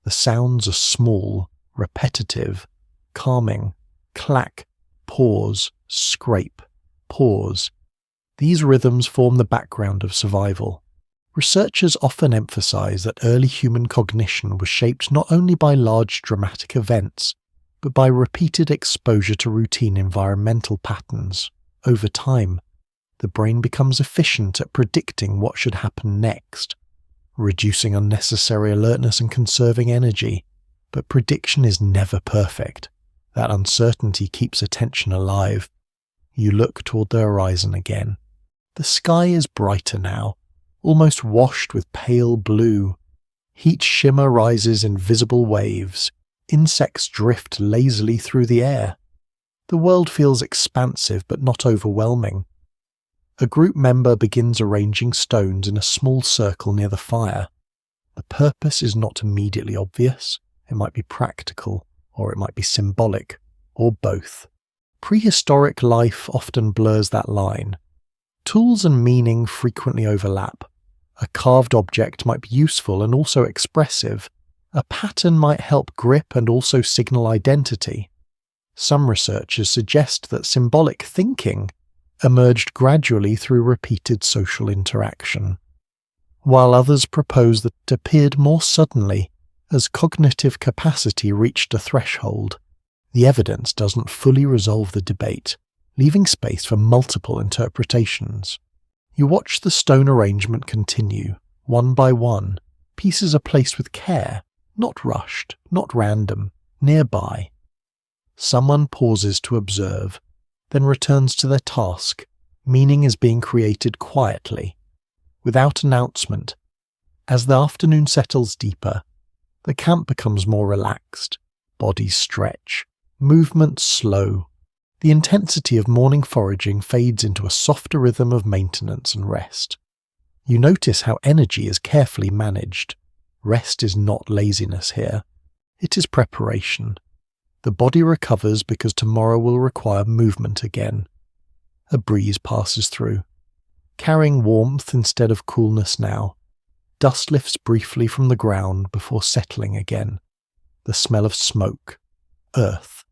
The sounds are small, repetitive, calming. Clack, pause, scrape, pause. These rhythms form the background of survival. Researchers often emphasize that early human cognition was shaped not only by large dramatic events, but by repeated exposure to routine environmental patterns. Over time, the brain becomes efficient at predicting what should happen next, reducing unnecessary alertness and conserving energy. But prediction is never perfect. That uncertainty keeps attention alive. You look toward the horizon again. The sky is brighter now, almost washed with pale blue. Heat shimmer rises in visible waves. Insects drift lazily through the air. The world feels expansive but not overwhelming. A group member begins arranging stones in a small circle near the fire. The purpose is not immediately obvious. It might be practical, or it might be symbolic, or both. Prehistoric life often blurs that line. Tools and meaning frequently overlap. A carved object might be useful and also expressive. A pattern might help grip and also signal identity. Some researchers suggest that symbolic thinking emerged gradually through repeated social interaction, while others propose that it appeared more suddenly as cognitive capacity reached a threshold. The evidence doesn't fully resolve the debate, leaving space for multiple interpretations. You watch the stone arrangement continue, one by one. Pieces are placed with care, not rushed, not random, nearby. Someone pauses to observe, then returns to their task. Meaning is being created quietly, without announcement. As the afternoon settles deeper, the camp becomes more relaxed. Bodies stretch, movement slow. The intensity of morning foraging fades into a softer rhythm of maintenance and rest. You notice how energy is carefully managed. Rest is not laziness here. It is preparation. The body recovers because tomorrow will require movement again. A breeze passes through, carrying warmth instead of coolness now. Dust lifts briefly from the ground before settling again. The smell of smoke, earth,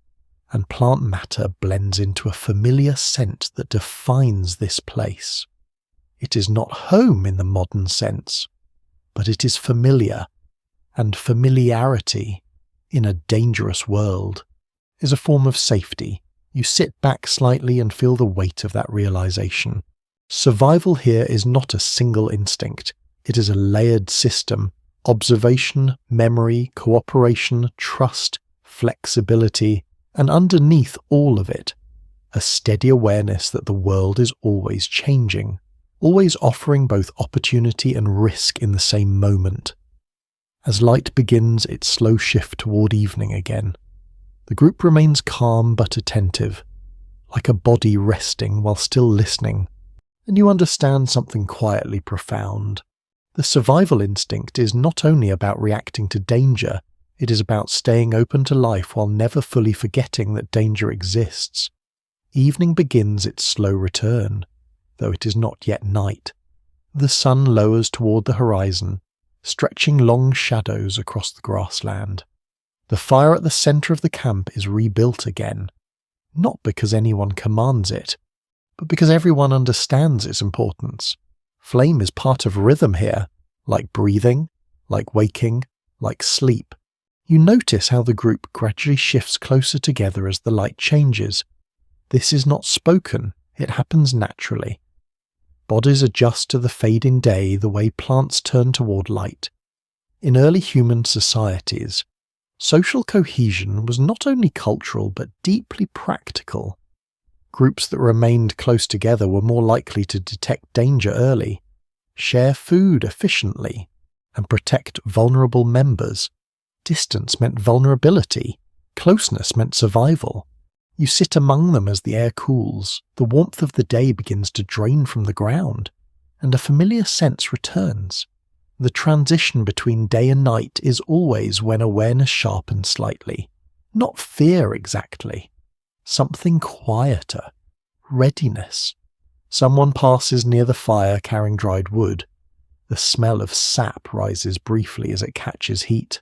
and plant matter blends into a familiar scent that defines this place. It is not home in the modern sense, but it is familiar, and familiarity, in a dangerous world, is a form of safety. You sit back slightly and feel the weight of that realization. Survival here is not a single instinct. It is a layered system. Observation, memory, cooperation, trust, flexibility, and underneath all of it, a steady awareness that the world is always changing, always offering both opportunity and risk in the same moment. As light begins its slow shift toward evening again, the group remains calm but attentive, like a body resting while still listening, and you understand something quietly profound. The survival instinct is not only about reacting to danger, it is about staying open to life while never fully forgetting that danger exists. Evening begins its slow return, though it is not yet night. The sun lowers toward the horizon, stretching long shadows across the grassland. The fire at the center of the camp is rebuilt again, not because anyone commands it, but because everyone understands its importance. Flame is part of rhythm here, like breathing, like waking, like sleep. You notice how the group gradually shifts closer together as the light changes. This is not spoken, it happens naturally. Bodies adjust to the fading day the way plants turn toward light. In early human societies, social cohesion was not only cultural but deeply practical. Groups that remained close together were more likely to detect danger early, share food efficiently, and protect vulnerable members. Distance meant vulnerability, closeness meant survival. You sit among them as the air cools, the warmth of the day begins to drain from the ground, and a familiar sense returns. The transition between day and night is always when awareness sharpens slightly. Not fear exactly. Something quieter. Readiness. Someone passes near the fire carrying dried wood. The smell of sap rises briefly as it catches heat.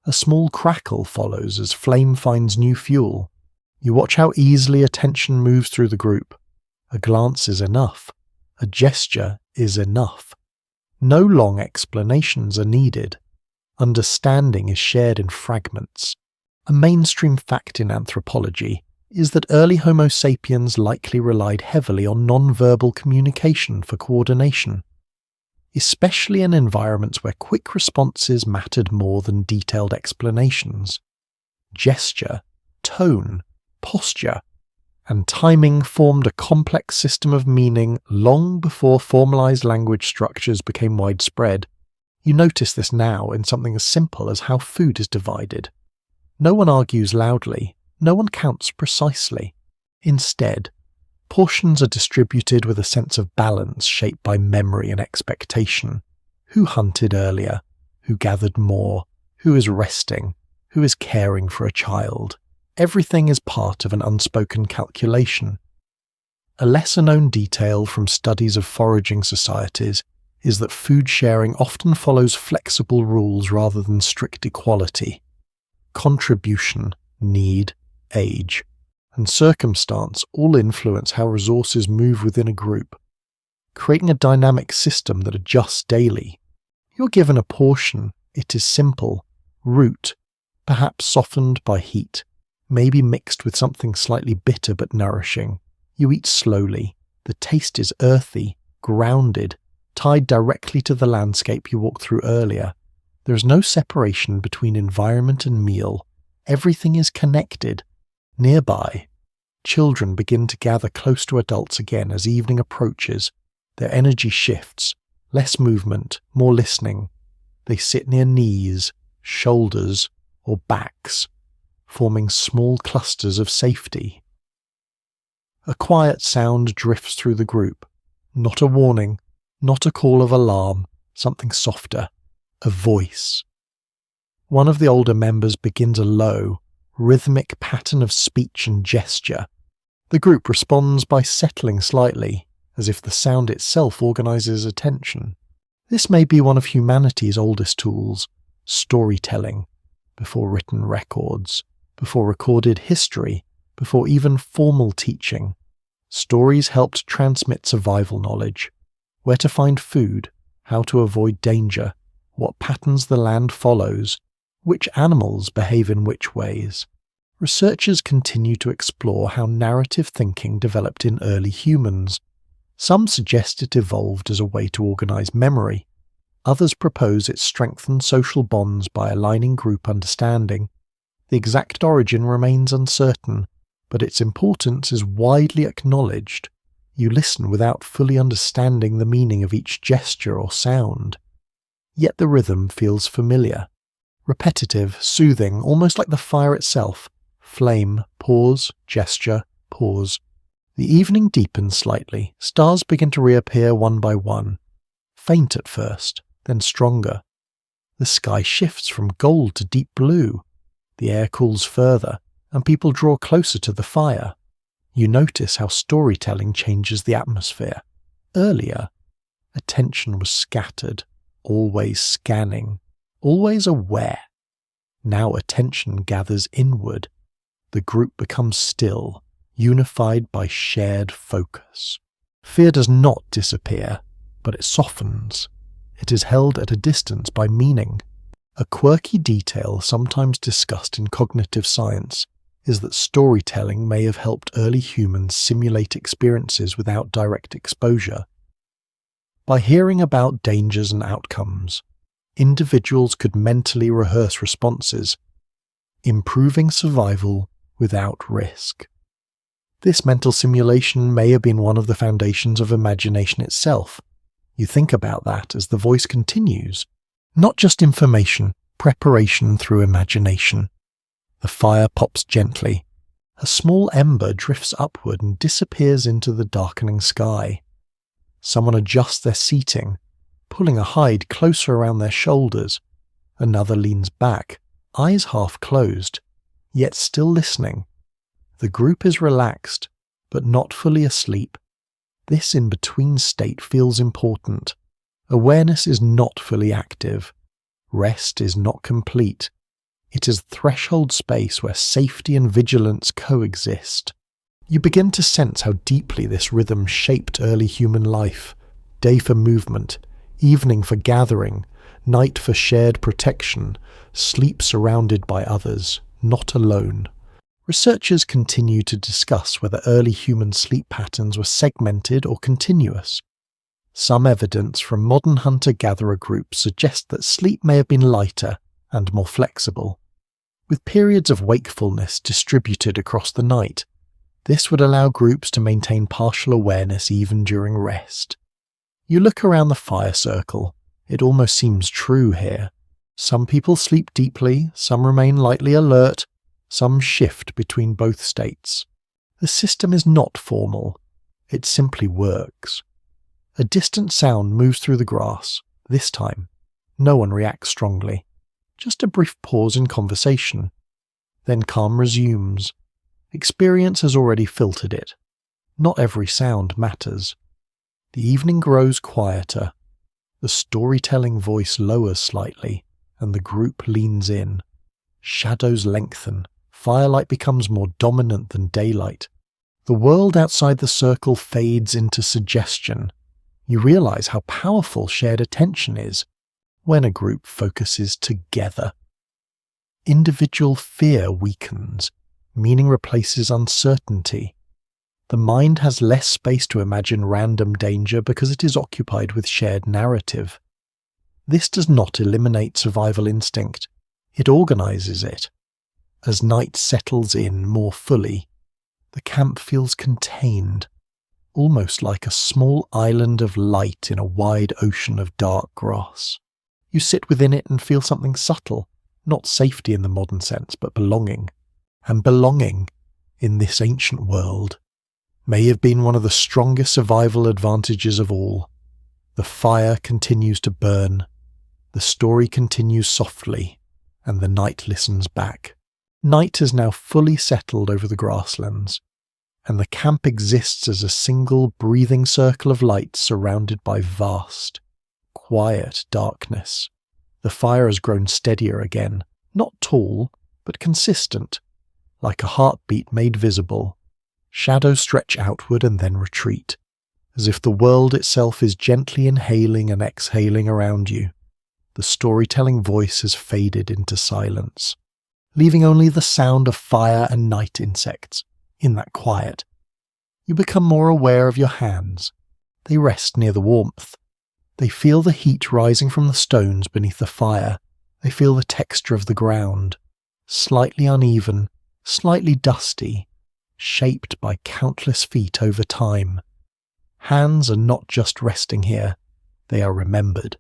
A small crackle follows as flame finds new fuel. You watch how easily attention moves through the group. A glance is enough. A gesture is enough. No long explanations are needed. Understanding is shared in fragments. A mainstream fact in anthropology is that early Homo sapiens likely relied heavily on non-verbal communication for coordination, especially in environments where quick responses mattered more than detailed explanations. Gesture, tone, posture, and timing formed a complex system of meaning long before formalized language structures became widespread. You notice this now in something as simple as how food is divided. No one argues loudly, no one counts precisely. Instead, portions are distributed with a sense of balance shaped by memory and expectation. Who hunted earlier? Who gathered more? Who is resting? Who is caring for a child? Everything is part of an unspoken calculation. A lesser-known detail from studies of foraging societies is that food sharing often follows flexible rules rather than strict equality. Contribution, need, age, and circumstance all influence how resources move within a group, creating a dynamic system that adjusts daily. You're given a portion, it is simple, root, perhaps softened by heat, maybe mixed with something slightly bitter but nourishing. You eat slowly. The taste is earthy, grounded, tied directly to the landscape you walked through earlier. There is no separation between environment and meal. Everything is connected. Nearby, children begin to gather close to adults again as evening approaches. Their energy shifts. Less movement, more listening. They sit near knees, shoulders, or backs, forming small clusters of safety. A quiet sound drifts through the group. Not a warning, not a call of alarm, something softer. A voice. One of the older members begins a low, rhythmic pattern of speech and gesture. The group responds by settling slightly, as if the sound itself organises attention. This may be one of humanity's oldest tools, storytelling, before written records, before recorded history, before even formal teaching. Stories helped transmit survival knowledge, where to find food, how to avoid danger, what patterns the land follows, which animals behave in which ways. Researchers continue to explore how narrative thinking developed in early humans. Some suggest it evolved as a way to organize memory. Others propose it strengthened social bonds by aligning group understanding. The exact origin remains uncertain, but its importance is widely acknowledged. You listen without fully understanding the meaning of each gesture or sound. Yet the rhythm feels familiar. Repetitive, soothing, almost like the fire itself. Flame, pause, gesture, pause. The evening deepens slightly. Stars begin to reappear one by one. Faint at first, then stronger. The sky shifts from gold to deep blue. The air cools further, and people draw closer to the fire. You notice how storytelling changes the atmosphere. Earlier, attention was scattered, always scanning, always aware. Now attention gathers inward. The group becomes still, unified by shared focus. Fear does not disappear, but it softens. It is held at a distance by meaning. A quirky detail sometimes discussed in cognitive science is that storytelling may have helped early humans simulate experiences without direct exposure. By hearing about dangers and outcomes, individuals could mentally rehearse responses, improving survival without risk. This mental simulation may have been one of the foundations of imagination itself. You think about that as the voice continues. Not just information, preparation through imagination. The fire pops gently. A small ember drifts upward and disappears into the darkening sky. Someone adjusts their seating, pulling a hide closer around their shoulders. Another leans back, eyes half closed, yet still listening. The group is relaxed, but not fully asleep. This in-between state feels important. Awareness is not fully active. Rest is not complete. It is a threshold space where safety and vigilance coexist. You begin to sense how deeply this rhythm shaped early human life. Day for movement, evening for gathering, night for shared protection, sleep surrounded by others, not alone. Researchers continue to discuss whether early human sleep patterns were segmented or continuous. Some evidence from modern hunter-gatherer groups suggests that sleep may have been lighter and more flexible, with periods of wakefulness distributed across the night. This would allow groups to maintain partial awareness even during rest. You look around the fire circle. It almost seems true here. Some people sleep deeply, some remain lightly alert, some shift between both states. The system is not formal. It simply works. A distant sound moves through the grass. This time, no one reacts strongly. Just a brief pause in conversation. Then calm resumes. Experience has already filtered it. Not every sound matters. The evening grows quieter. The storytelling voice lowers slightly, and the group leans in. Shadows lengthen. Firelight becomes more dominant than daylight. The world outside the circle fades into suggestion. You realize how powerful shared attention is when a group focuses together. Individual fear weakens. Meaning replaces uncertainty. The mind has less space to imagine random danger because it is occupied with shared narrative. This does not eliminate survival instinct. It organizes it. As night settles in more fully, the camp feels contained, almost like a small island of light in a wide ocean of dark grass. You sit within it and feel something subtle, not safety in the modern sense, but belonging. And belonging, in this ancient world, may have been one of the strongest survival advantages of all. The fire continues to burn, the story continues softly, and the night listens back. Night has now fully settled over the grasslands, and the camp exists as a single breathing circle of light surrounded by vast, quiet darkness. The fire has grown steadier again, not tall, but consistent, like a heartbeat made visible. Shadows stretch outward and then retreat, as if the world itself is gently inhaling and exhaling around you. The storytelling voice has faded into silence, leaving only the sound of fire and night insects. In that quiet, you become more aware of your hands. They rest near the warmth. They feel the heat rising from the stones beneath the fire. They feel the texture of the ground, slightly uneven, slightly dusty, shaped by countless feet over time. Hands are not just resting here, they are remembered.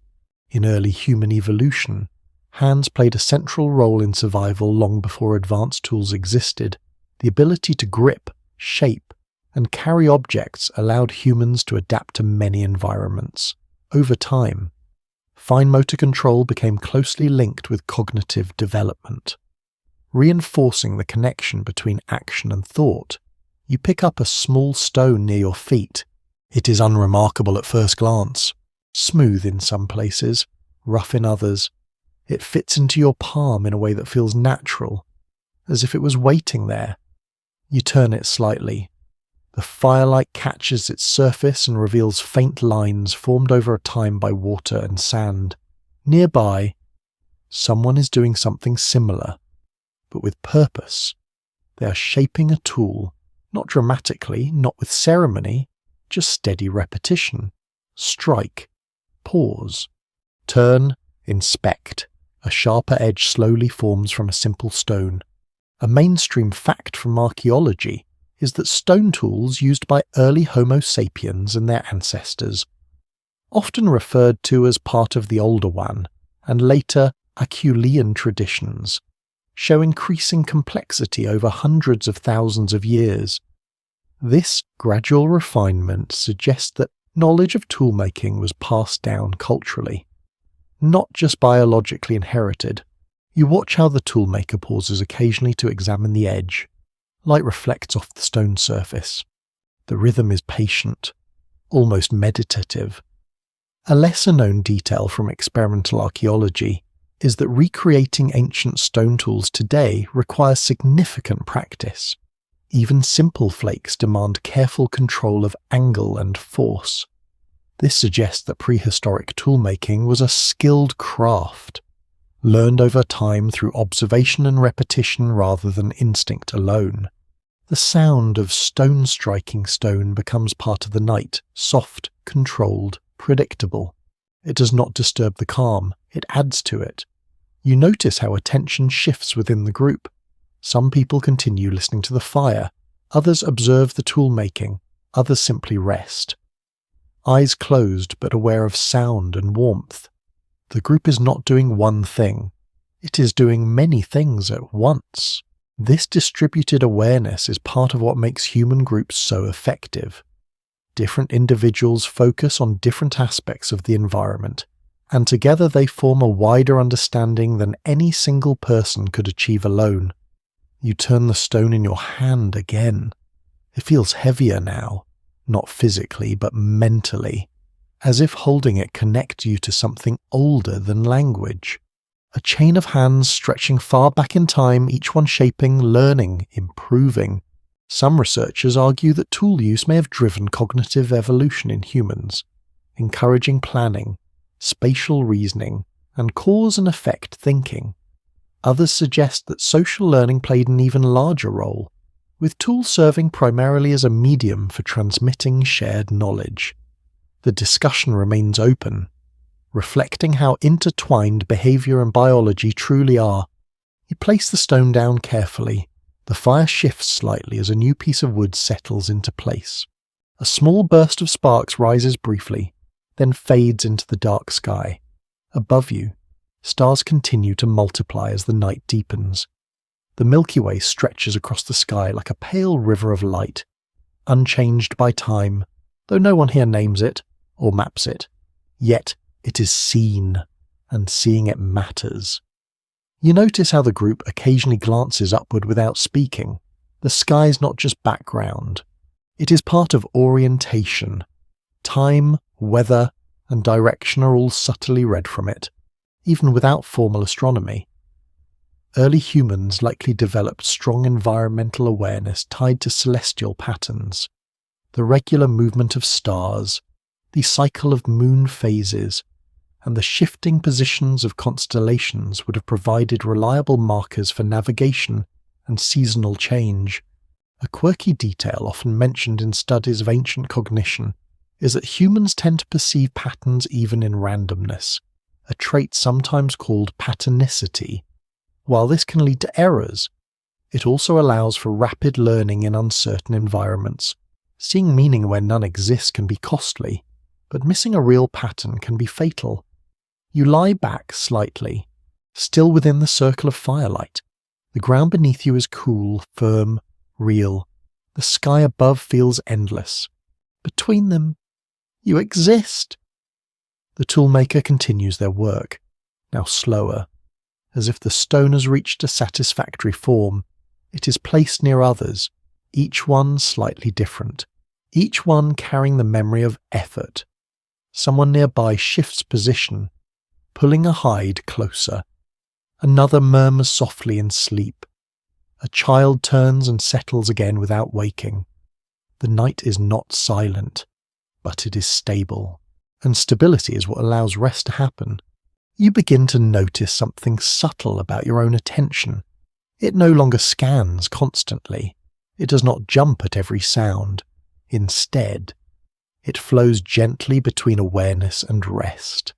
In early human evolution, hands played a central role in survival long before advanced tools existed. The ability to grip, shape, and carry objects allowed humans to adapt to many environments. Over time, fine motor control became closely linked with cognitive development. Reinforcing the connection between action and thought, you pick up a small stone near your feet. It is unremarkable at first glance, smooth in some places, rough in others. It fits into your palm in a way that feels natural, as if it was waiting there. You turn it slightly. The firelight catches its surface and reveals faint lines formed over time by water and sand. Nearby, someone is doing something similar, but with purpose. They are shaping a tool, not dramatically, not with ceremony, just steady repetition. Strike, pause, turn, inspect. A sharper edge slowly forms from a simple stone. A mainstream fact from archaeology is that stone tools used by early Homo sapiens and their ancestors, often referred to as part of the older one and later Acheulean traditions, show increasing complexity over hundreds of thousands of years. This gradual refinement suggests that knowledge of toolmaking was passed down culturally, not just biologically inherited. You watch how the toolmaker pauses occasionally to examine the edge. Light reflects off the stone surface. The rhythm is patient, almost meditative. A lesser-known detail from experimental archaeology is that recreating ancient stone tools today requires significant practice. Even simple flakes demand careful control of angle and force. This suggests that prehistoric toolmaking was a skilled craft, learned over time through observation and repetition rather than instinct alone. The sound of stone striking stone becomes part of the night, soft, controlled, predictable. It does not disturb the calm, it adds to it. You notice how attention shifts within the group. Some people continue listening to the fire, others observe the tool-making, others simply rest. Eyes closed but aware of sound and warmth. The group is not doing one thing, it is doing many things at once. This distributed awareness is part of what makes human groups so effective. Different individuals focus on different aspects of the environment, and together they form a wider understanding than any single person could achieve alone. You turn the stone in your hand again. It feels heavier now, not physically but mentally, as if holding it connects you to something older than language. A chain of hands stretching far back in time, each one shaping, learning, improving. Some researchers argue that tool use may have driven cognitive evolution in humans, encouraging planning, spatial reasoning, and cause and effect thinking. Others suggest that social learning played an even larger role, with tools serving primarily as a medium for transmitting shared knowledge. The discussion remains open, reflecting how intertwined behavior and biology truly are. You place the stone down carefully. The fire shifts slightly as a new piece of wood settles into place. A small burst of sparks rises briefly, then fades into the dark sky. Above you, stars continue to multiply as the night deepens. The Milky Way stretches across the sky like a pale river of light. unchanged by time, though no one here names it or maps it. Yet it is seen, and seeing it matters. You notice how the group occasionally glances upward without speaking. The sky is not just background. It is part of orientation. Time, weather, and direction are all subtly read from it, even without formal astronomy. Early humans likely developed strong environmental awareness tied to celestial patterns. The regular movement of stars, the cycle of moon phases, and the shifting positions of constellations would have provided reliable markers for navigation and seasonal change. A quirky detail often mentioned in studies of ancient cognition is that humans tend to perceive patterns even in randomness, a trait sometimes called patternicity. While this can lead to errors, it also allows for rapid learning in uncertain environments. Seeing meaning where none exists can be costly, but missing a real pattern can be fatal. You lie back slightly, still within the circle of firelight. The ground beneath you is cool, firm, real. The sky above feels endless. Between them, you exist. The toolmaker continues their work, now slower. As if the stone has reached a satisfactory form, it is placed near others, each one slightly different, each one carrying the memory of effort. Someone nearby shifts position, pulling a hide closer. Another murmurs softly in sleep. A child turns and settles again without waking. The night is not silent, but it is stable, and stability is what allows rest to happen. You begin to notice something subtle about your own attention. It no longer scans constantly. It does not jump at every sound. Instead, it flows gently between awareness and rest,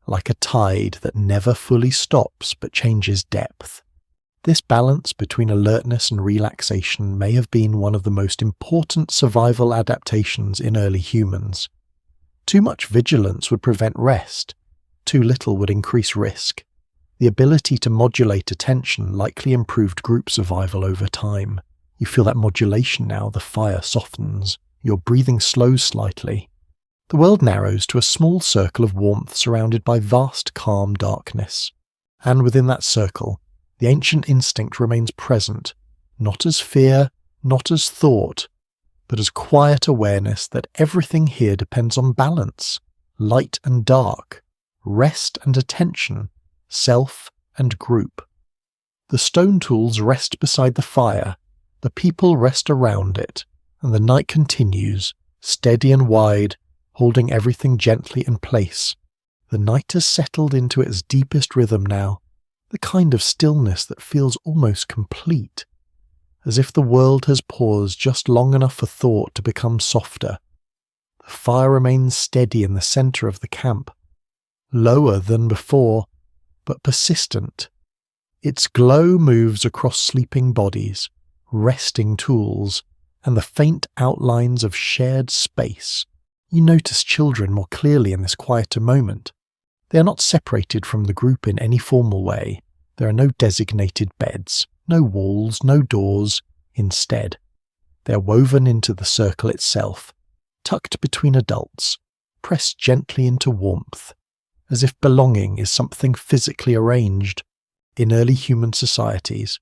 like a tide that never fully stops but changes depth. This balance between alertness and relaxation may have been one of the most important survival adaptations in early humans. Too much vigilance would prevent rest. Too little would increase risk. The ability to modulate attention likely improved group survival over time. You feel that modulation now, the fire softens. Your breathing slows slightly. The world narrows to a small circle of warmth surrounded by vast calm darkness. And within that circle, the ancient instinct remains present, not as fear, not as thought, but as quiet awareness that everything here depends on balance, light and dark, rest and attention, self and group. The stone tools rest beside the fire, the people rest around it, and the night continues, steady and wide, holding everything gently in place. The night has settled into its deepest rhythm now, the kind of stillness that feels almost complete, as if the world has paused just long enough for thought to become softer. The fire remains steady in the center of the camp, lower than before, but persistent. Its glow moves across sleeping bodies, resting tools, and the faint outlines of shared space. You notice children more clearly in this quieter moment. They are not separated from the group in any formal way. There are no designated beds, no walls, no doors. Instead, they are woven into the circle itself, tucked between adults, pressed gently into warmth, as if belonging is something physically arranged. In early human societies,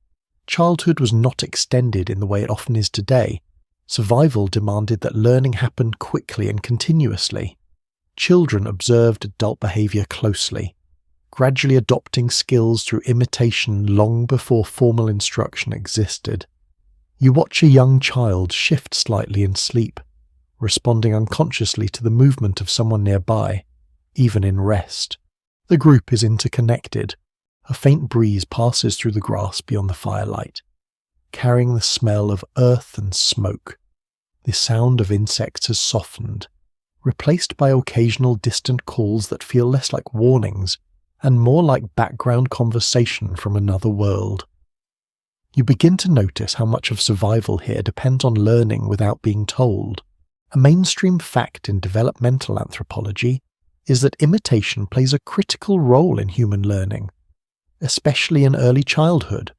childhood was not extended in the way it often is today. Survival demanded that learning happened quickly and continuously. Children observed adult behavior closely, gradually adopting skills through imitation long before formal instruction existed. You watch a young child shift slightly in sleep, responding unconsciously to the movement of someone nearby, even in rest. The group is interconnected. A faint breeze passes through the grass beyond the firelight, carrying the smell of earth and smoke. The sound of insects has softened, replaced by occasional distant calls that feel less like warnings and more like background conversation from another world. You begin to notice how much of survival here depends on learning without being told. A mainstream fact in developmental anthropology is that imitation plays a critical role in human learning, especially in early childhood.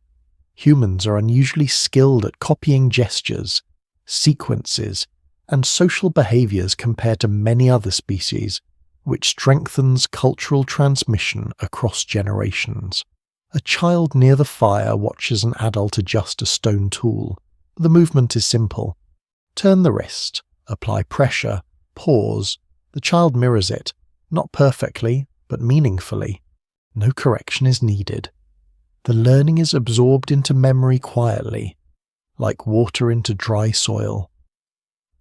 Humans are unusually skilled at copying gestures, sequences, and social behaviours compared to many other species, which strengthens cultural transmission across generations. A child near the fire watches an adult adjust a stone tool. The movement is simple. Turn the wrist, apply pressure, pause. The child mirrors it, not perfectly, but meaningfully. No correction is needed. The learning is absorbed into memory quietly, like water into dry soil.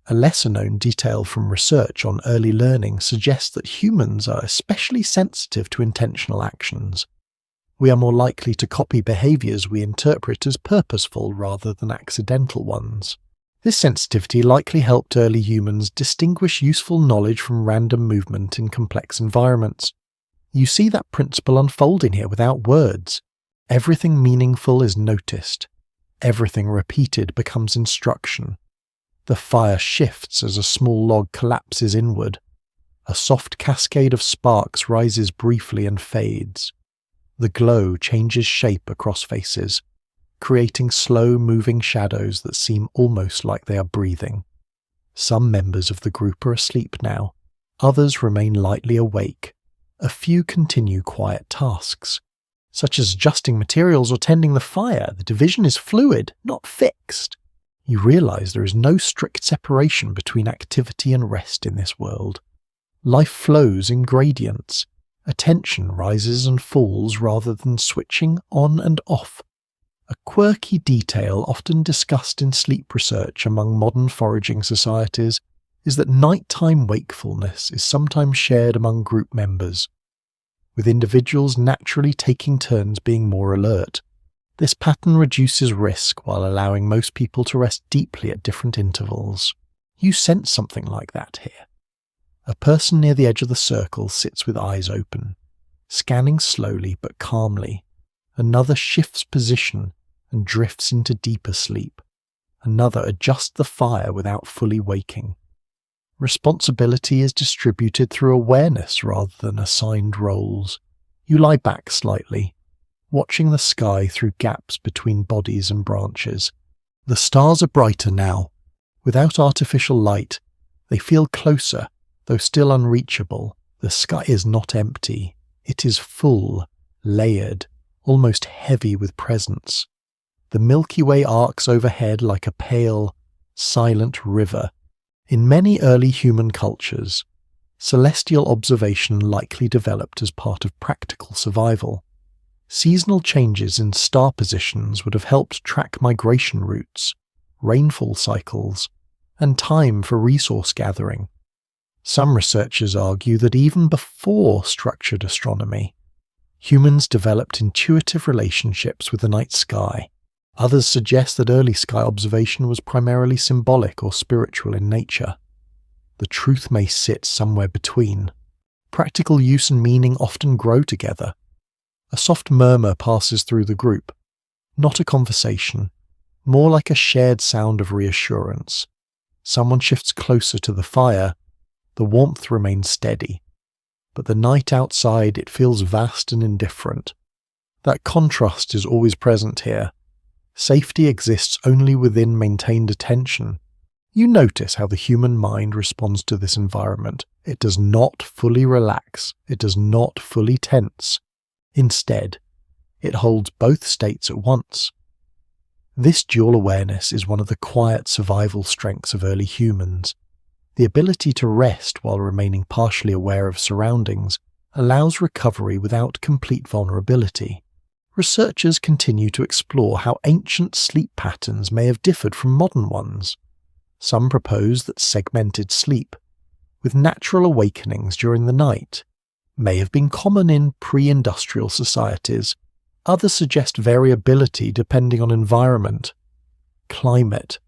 A lesser-known detail from research on early learning suggests that humans are especially sensitive to intentional actions. We are more likely to copy behaviours we interpret as purposeful rather than accidental ones. This sensitivity likely helped early humans distinguish useful knowledge from random movement in complex environments. You see that principle unfolding here without words. Everything meaningful is noticed. Everything repeated becomes instruction. The fire shifts as a small log collapses inward. A soft cascade of sparks rises briefly and fades. The glow changes shape across faces, creating slow-moving shadows that seem almost like they are breathing. Some members of the group are asleep now. Others remain lightly awake. A few continue quiet tasks, such as adjusting materials or tending the fire. The division is fluid, not fixed. You realize there is no strict separation between activity and rest in this world. Life flows in gradients. Attention rises and falls rather than switching on and off. A quirky detail often discussed in sleep research among modern foraging societies is that nighttime wakefulness is sometimes shared among group members, with individuals naturally taking turns being more alert. This pattern reduces risk while allowing most people to rest deeply at different intervals. You sense something like that here. A person near the edge of the circle sits with eyes open, scanning slowly but calmly. Another shifts position and drifts into deeper sleep. Another adjusts the fire without fully waking. Responsibility is distributed through awareness rather than assigned roles. You lie back slightly, watching the sky through gaps between bodies and branches. The stars are brighter now. Without artificial light, they feel closer, though still unreachable. The sky is not empty. It is full, layered, almost heavy with presence. The Milky Way arcs overhead like a pale, silent river. In many early human cultures, celestial observation likely developed as part of practical survival. Seasonal changes in star positions would have helped track migration routes, rainfall cycles, and time for resource gathering. Some researchers argue that even before structured astronomy, humans developed intuitive relationships with the night sky. Others suggest that early sky observation was primarily symbolic or spiritual in nature. The truth may sit somewhere between. Practical use and meaning often grow together. A soft murmur passes through the group, not a conversation, more like a shared sound of reassurance. Someone shifts closer to the fire. The warmth remains steady, but the night outside, it feels vast and indifferent. That contrast is always present here. Safety exists only within maintained attention. You notice how the human mind responds to this environment. It does not fully relax. It does not fully tense. Instead, it holds both states at once. This dual awareness is one of the quiet survival strengths of early humans. The ability to rest while remaining partially aware of surroundings allows recovery without complete vulnerability. Researchers continue to explore how ancient sleep patterns may have differed from modern ones. Some propose that segmented sleep, with natural awakenings during the night, may have been common in pre-industrial societies. Others suggest variability depending on environment, climate,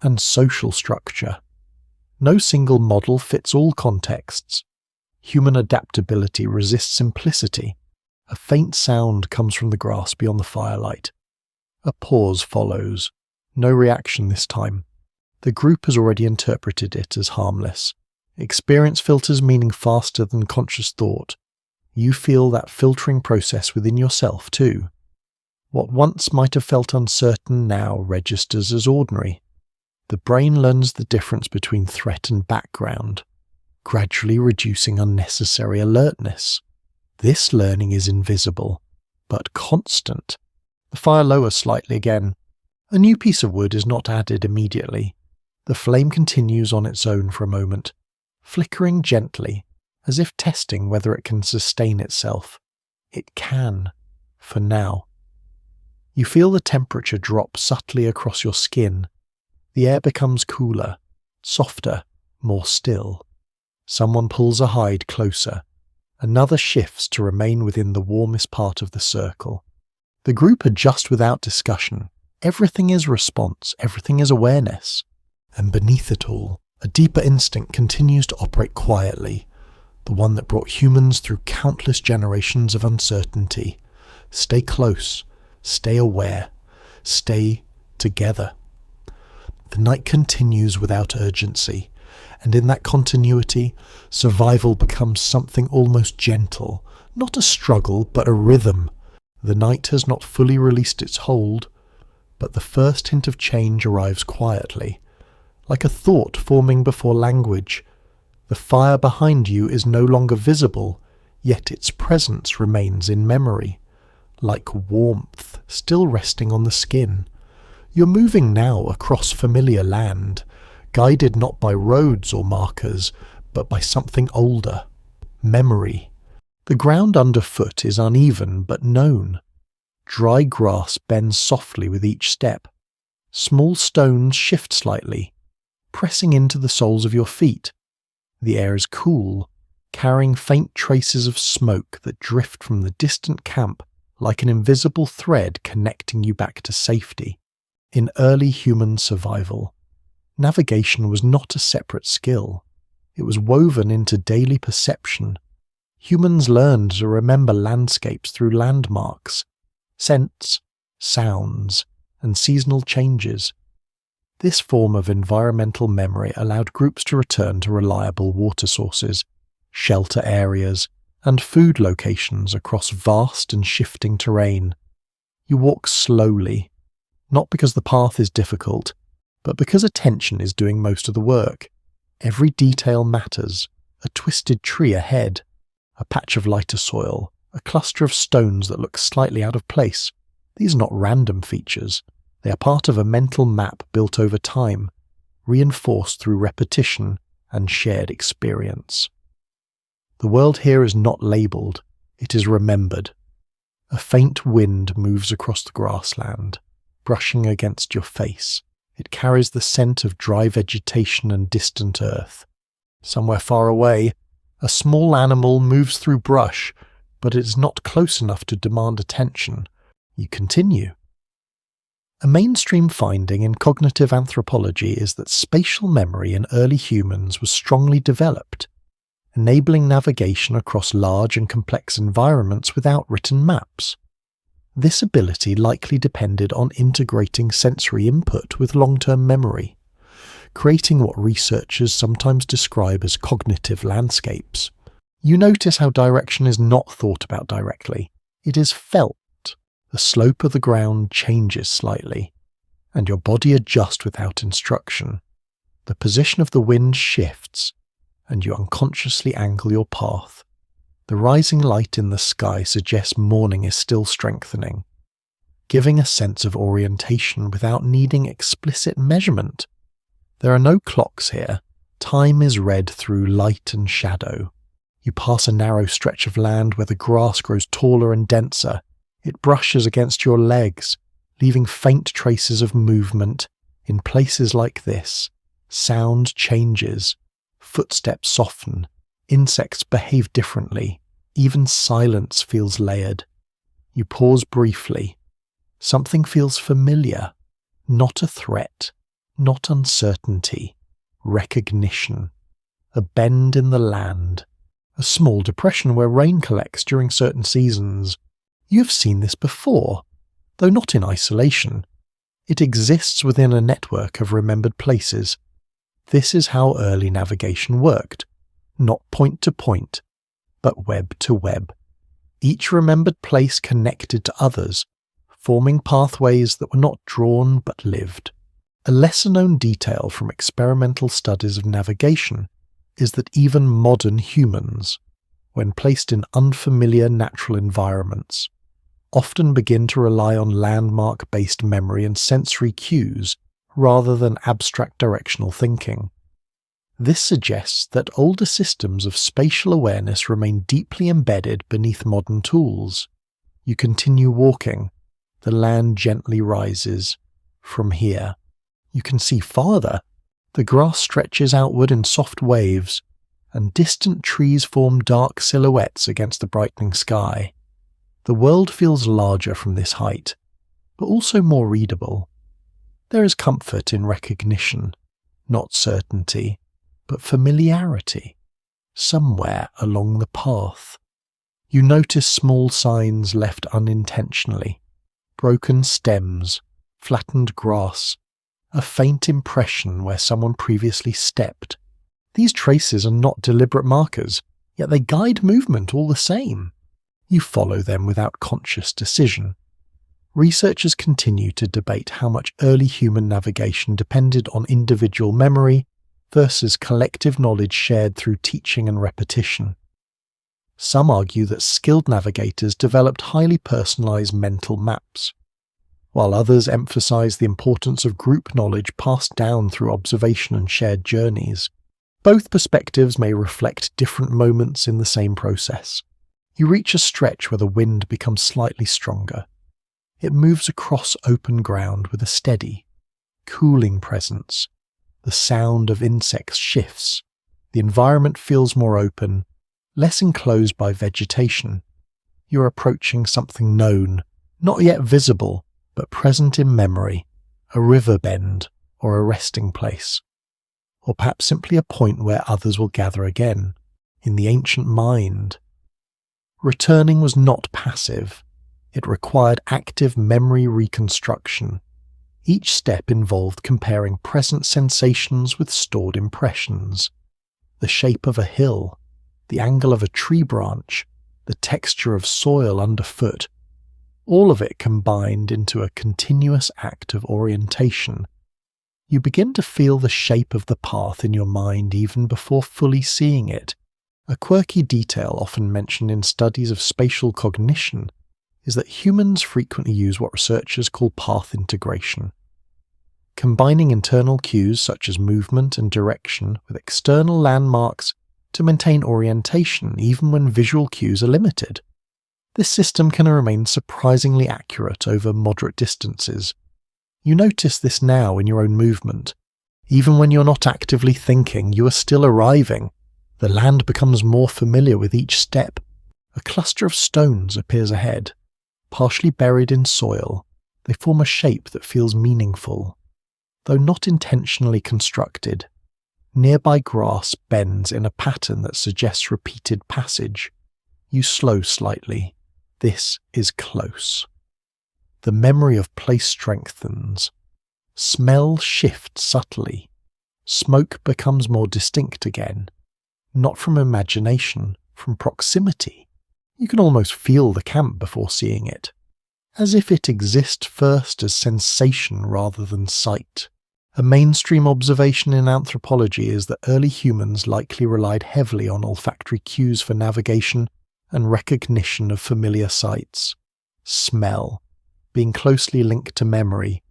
and social structure. No single model fits all contexts. Human adaptability resists simplicity. A faint sound comes from the grass beyond the firelight. A pause follows. No reaction this time. The group has already interpreted it as harmless. Experience filters meaning faster than conscious thought. You feel that filtering process within yourself too. What once might have felt uncertain now registers as ordinary. The brain learns the difference between threat and background, gradually reducing unnecessary alertness. This learning is invisible, but constant. The fire lowers slightly again. A new piece of wood is not added immediately. The flame continues on its own for a moment, flickering gently, as if testing whether it can sustain itself. It can, for now. You feel the temperature drop subtly across your skin. The air becomes cooler, softer, more still. Someone pulls a hide closer. Another shifts to remain within the warmest part of the circle. The group adjusts without discussion. Everything is response, everything is awareness. And beneath it all, a deeper instinct continues to operate quietly, the one that brought humans through countless generations of uncertainty. Stay close, stay aware, stay together. The night continues without urgency, and in that continuity, survival becomes something almost gentle, not a struggle, but a rhythm. The night has not fully released its hold, but the first hint of change arrives quietly, like a thought forming before language. The fire behind you is no longer visible, yet its presence remains in memory, like warmth still resting on the skin. You're moving now across familiar land, guided not by roads or markers, but by something older, memory. The ground underfoot is uneven but known. Dry grass bends softly with each step. Small stones shift slightly, pressing into the soles of your feet. The air is cool, carrying faint traces of smoke that drift from the distant camp like an invisible thread connecting you back to safety. In early human survival, navigation was not a separate skill. It was woven into daily perception. Humans learned to remember landscapes through landmarks, scents, sounds, and seasonal changes. This form of environmental memory allowed groups to return to reliable water sources, shelter areas, and food locations across vast and shifting terrain. You walk slowly, not because the path is difficult, but because attention is doing most of the work. Every detail matters: a twisted tree ahead, a patch of lighter soil, a cluster of stones that look slightly out of place. These are not random features. They are part of a mental map built over time, reinforced through repetition and shared experience. The world here is not labelled, it is remembered. A faint wind moves across the grassland, brushing against your face. It carries the scent of dry vegetation and distant earth. Somewhere far away, a small animal moves through brush, but it is not close enough to demand attention. You continue. A mainstream finding in cognitive anthropology is that spatial memory in early humans was strongly developed, enabling navigation across large and complex environments without written maps. This ability likely depended on integrating sensory input with long-term memory, creating what researchers sometimes describe as cognitive landscapes. You notice how direction is not thought about directly. It is felt. The slope of the ground changes slightly, and your body adjusts without instruction. The position of the wind shifts, and you unconsciously angle your path. The rising light in the sky suggests morning is still strengthening, giving a sense of orientation without needing explicit measurement. There are no clocks here. Time is read through light and shadow. You pass a narrow stretch of land where the grass grows taller and denser. It brushes against your legs, leaving faint traces of movement. In places like this, sound changes, footsteps soften, insects behave differently, even silence feels layered. You pause briefly. Something feels familiar, not a threat, not uncertainty, recognition. A bend in the land, a small depression where rain collects during certain seasons. You have seen this before, though not in isolation. It exists within a network of remembered places. This is how early navigation worked, not point to point, but web to web. Each remembered place connected to others, forming pathways that were not drawn but lived. A lesser-known detail from experimental studies of navigation is that even modern humans, when placed in unfamiliar natural environments, often begin to rely on landmark-based memory and sensory cues rather than abstract directional thinking. This suggests that older systems of spatial awareness remain deeply embedded beneath modern tools. You continue walking. The land gently rises. From here, you can see farther. The grass stretches outward in soft waves, and distant trees form dark silhouettes against the brightening sky. The world feels larger from this height, but also more readable. There is comfort in recognition, not certainty, but familiarity, somewhere along the path. You notice small signs left unintentionally, broken stems, flattened grass, a faint impression where someone previously stepped. These traces are not deliberate markers, yet they guide movement all the same. You follow them without conscious decision. Researchers continue to debate how much early human navigation depended on individual memory versus collective knowledge shared through teaching and repetition. Some argue that skilled navigators developed highly personalized mental maps, while others emphasize the importance of group knowledge passed down through observation and shared journeys. Both perspectives may reflect different moments in the same process. You reach a stretch where the wind becomes slightly stronger. It moves across open ground with a steady, cooling presence. The sound of insects shifts. The environment feels more open, less enclosed by vegetation. You're approaching something known, not yet visible, but present in memory, a river bend or a resting place, or perhaps simply a point where others will gather again, in the ancient mind. Returning was not passive. It required active memory reconstruction. Each step involved comparing present sensations with stored impressions. The shape of a hill, the angle of a tree branch, the texture of soil underfoot, all of it combined into a continuous act of orientation. You begin to feel the shape of the path in your mind even before fully seeing it. A quirky detail often mentioned in studies of spatial cognition is that humans frequently use what researchers call path integration, combining internal cues such as movement and direction with external landmarks to maintain orientation even when visual cues are limited. This system can remain surprisingly accurate over moderate distances. You notice this now in your own movement. Even when you're not actively thinking, you are still arriving. The land becomes more familiar with each step. A cluster of stones appears ahead. Partially buried in soil, they form a shape that feels meaningful, though not intentionally constructed. Nearby grass bends in a pattern that suggests repeated passage. You slow slightly. This is close. The memory of place strengthens. Smell shifts subtly. Smoke becomes more distinct again, not from imagination, from proximity. You can almost feel the camp before seeing it, as if it exists first as sensation rather than sight. A mainstream observation in anthropology is that early humans likely relied heavily on olfactory cues for navigation and recognition of familiar sights. Smell, being closely linked to memory,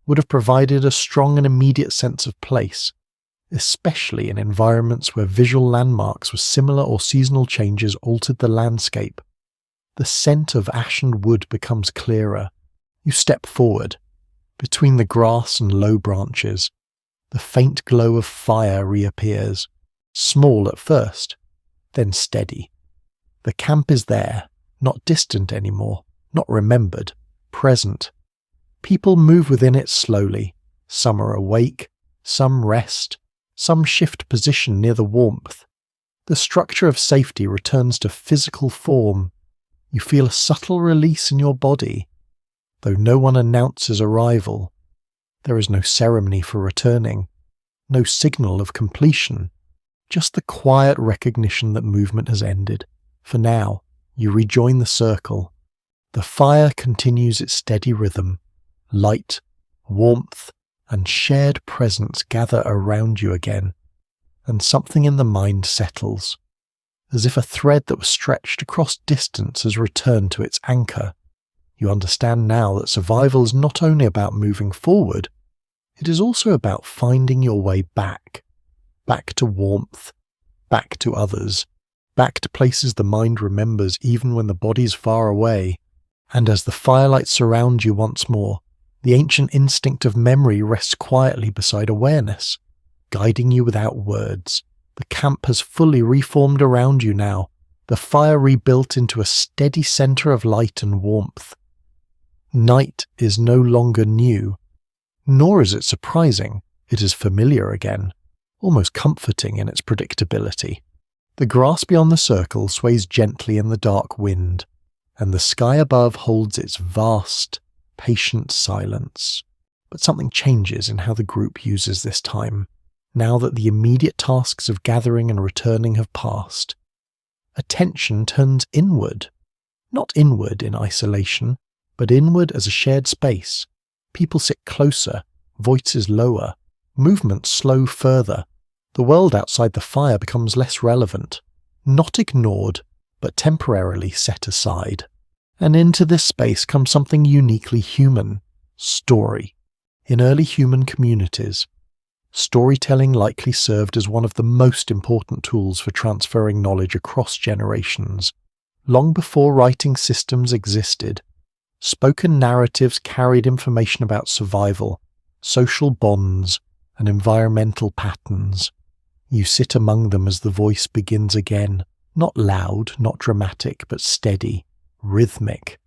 would have provided a strong and immediate sense of place, especially in environments where visual landmarks with similar or seasonal changes altered the landscape. The scent of ashen wood becomes clearer. You step forward. Between the grass and low branches, the faint glow of fire reappears, small at first, then steady. The camp is there, not distant anymore, not remembered, present. People move within it slowly. Some are awake, some rest, some shift position near the warmth. The structure of safety returns to physical form. You feel a subtle release in your body. Though no one announces arrival, there is no ceremony for returning, no signal of completion, just the quiet recognition that movement has ended. For now, you rejoin the circle. The fire continues its steady rhythm, light, warmth, and shared presence gather around you again, and something in the mind settles, as if a thread that was stretched across distance has returned to its anchor. You understand now that survival is not only about moving forward, it is also about finding your way back to warmth, back to others, back to places the mind remembers even when the body's far away. And as the firelight surrounds you once more, the ancient instinct of memory rests quietly beside awareness, guiding you without words. The camp has fully reformed around you now, the fire rebuilt into a steady centre of light and warmth. Night is no longer new, nor is it surprising. It is familiar again, almost comforting in its predictability. The grass beyond the circle sways gently in the dark wind, and the sky above holds its vast, patient silence. But something changes in how the group uses this time, now that the immediate tasks of gathering and returning have passed. Attention turns inward, not inward in isolation, but inward as a shared space. People sit closer, voices lower, movements slow further. The world outside the fire becomes less relevant, not ignored, but temporarily set aside. And into this space comes something uniquely human: story. In early human communities, storytelling likely served as one of the most important tools for transferring knowledge across generations. Long before writing systems existed, spoken narratives carried information about survival, social bonds, and environmental patterns. You sit among them as the voice begins again, not loud, not dramatic, but steady, rhythmic,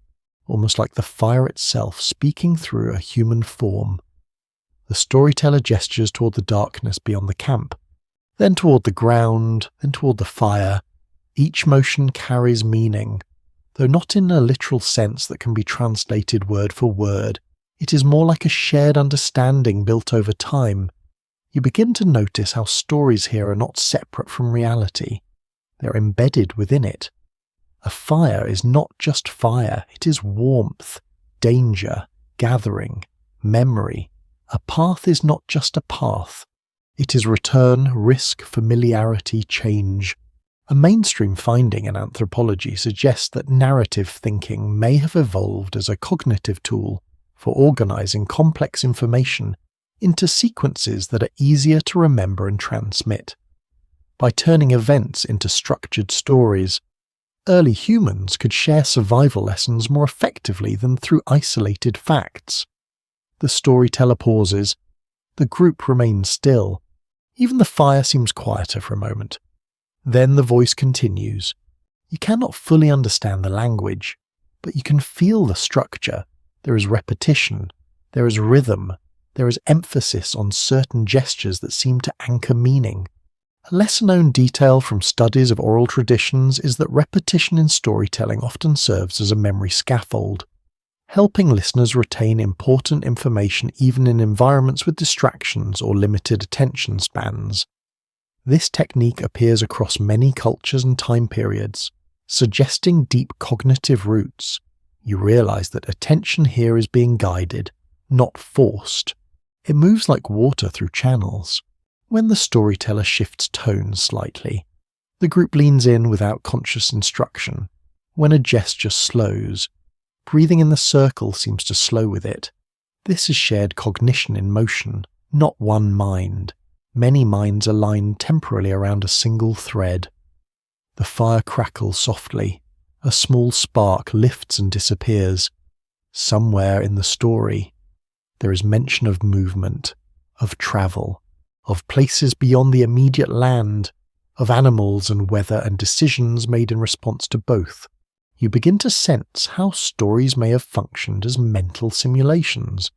almost like the fire itself speaking through a human form. The storyteller gestures toward the darkness beyond the camp, then toward the ground, then toward the fire. Each motion carries meaning, though not in a literal sense that can be translated word for word. It is more like a shared understanding built over time. You begin to notice how stories here are not separate from reality. They're embedded within it. A fire is not just fire, it is warmth, danger, gathering, memory. A path is not just a path. It is return, risk, familiarity, change. A mainstream finding in anthropology suggests that narrative thinking may have evolved as a cognitive tool for organizing complex information into sequences that are easier to remember and transmit. By turning events into structured stories, early humans could share survival lessons more effectively than through isolated facts. The storyteller pauses. The group remains still. Even the fire seems quieter for a moment. Then the voice continues. You cannot fully understand the language, but you can feel the structure. There is repetition. There is rhythm. There is emphasis on certain gestures that seem to anchor meaning. A lesser-known detail from studies of oral traditions is that repetition in storytelling often serves as a memory scaffold, helping listeners retain important information even in environments with distractions or limited attention spans. This technique appears across many cultures and time periods, suggesting deep cognitive roots. You realize that attention here is being guided, not forced. It moves like water through channels. When the storyteller shifts tone slightly, the group leans in without conscious instruction. When a gesture slows, breathing in the circle seems to slow with it. This is shared cognition in motion, not one mind. Many minds align temporarily around a single thread. The fire crackles softly. A small spark lifts and disappears. Somewhere in the story, there is mention of movement, of travel, of places beyond the immediate land, of animals and weather and decisions made in response to both. You begin to sense how stories may have functioned as mental simulations,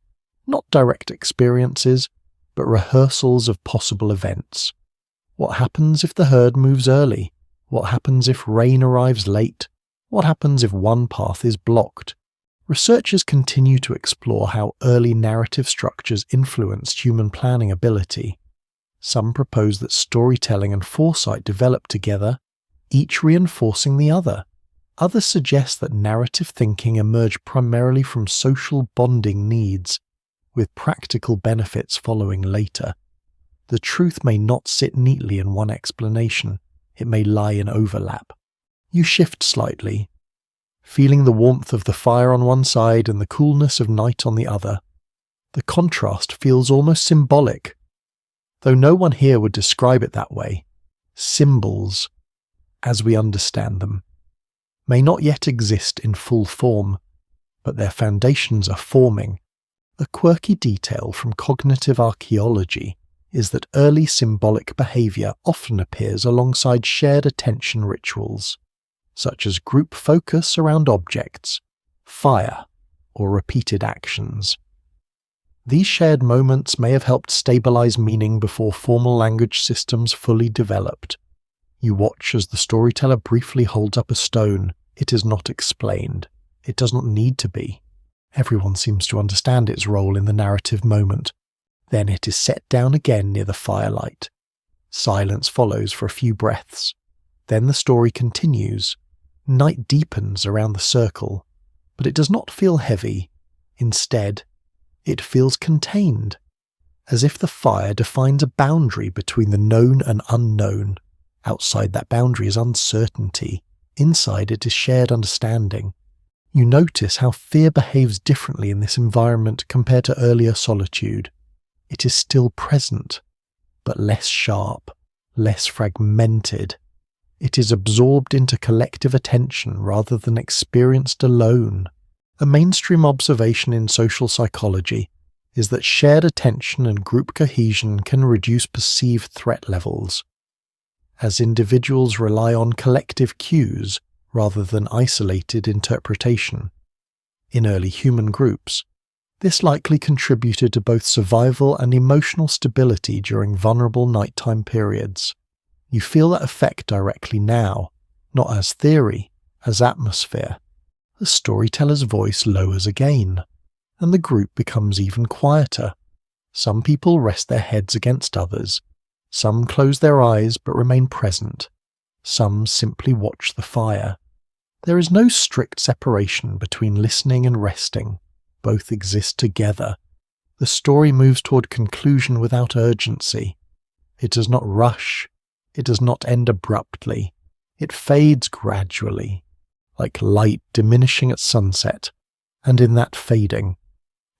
not direct experiences, but rehearsals of possible events. What happens if the herd moves early? What happens if rain arrives late? What happens if one path is blocked? Researchers continue to explore how early narrative structures influenced human planning ability. Some propose that storytelling and foresight developed together, each reinforcing the other. Others suggest that narrative thinking emerged primarily from social bonding needs. with practical benefits following later. The truth may not sit neatly in one explanation, it may lie in overlap. You shift slightly, feeling the warmth of the fire on one side and the coolness of night on the other. The contrast feels almost symbolic. Though no one here would describe it that way, symbols, as we understand them, may not yet exist in full form, but their foundations are forming. A quirky detail from cognitive archaeology is that early symbolic behavior often appears alongside shared attention rituals, such as group focus around objects, fire, or repeated actions. These shared moments may have helped stabilize meaning before formal language systems fully developed. You watch as the storyteller briefly holds up a stone. It is not explained. It does not need to be. Everyone seems to understand its role in the narrative moment. Then it is set down again near the firelight. Silence follows for a few breaths. Then the story continues. Night deepens around the circle, but it does not feel heavy. Instead, it feels contained, as if the fire defines a boundary between the known and unknown. Outside that boundary is uncertainty. Inside it is shared understanding. You notice how fear behaves differently in this environment compared to earlier solitude. It is still present, but less sharp, less fragmented. It is absorbed into collective attention rather than experienced alone. A mainstream observation in social psychology is that shared attention and group cohesion can reduce perceived threat levels, as individuals rely on collective cues rather than isolated interpretation. In early human groups, this likely contributed to both survival and emotional stability during vulnerable nighttime periods. You feel that effect directly now, not as theory, as atmosphere. The storyteller's voice lowers again, and the group becomes even quieter. Some people rest their heads against others. Some close their eyes but remain present. Some simply watch the fire. There is no strict separation between listening and resting. Both exist together. The story moves toward conclusion without urgency. It does not rush. It does not end abruptly. It fades gradually, like light diminishing at sunset. And in that fading,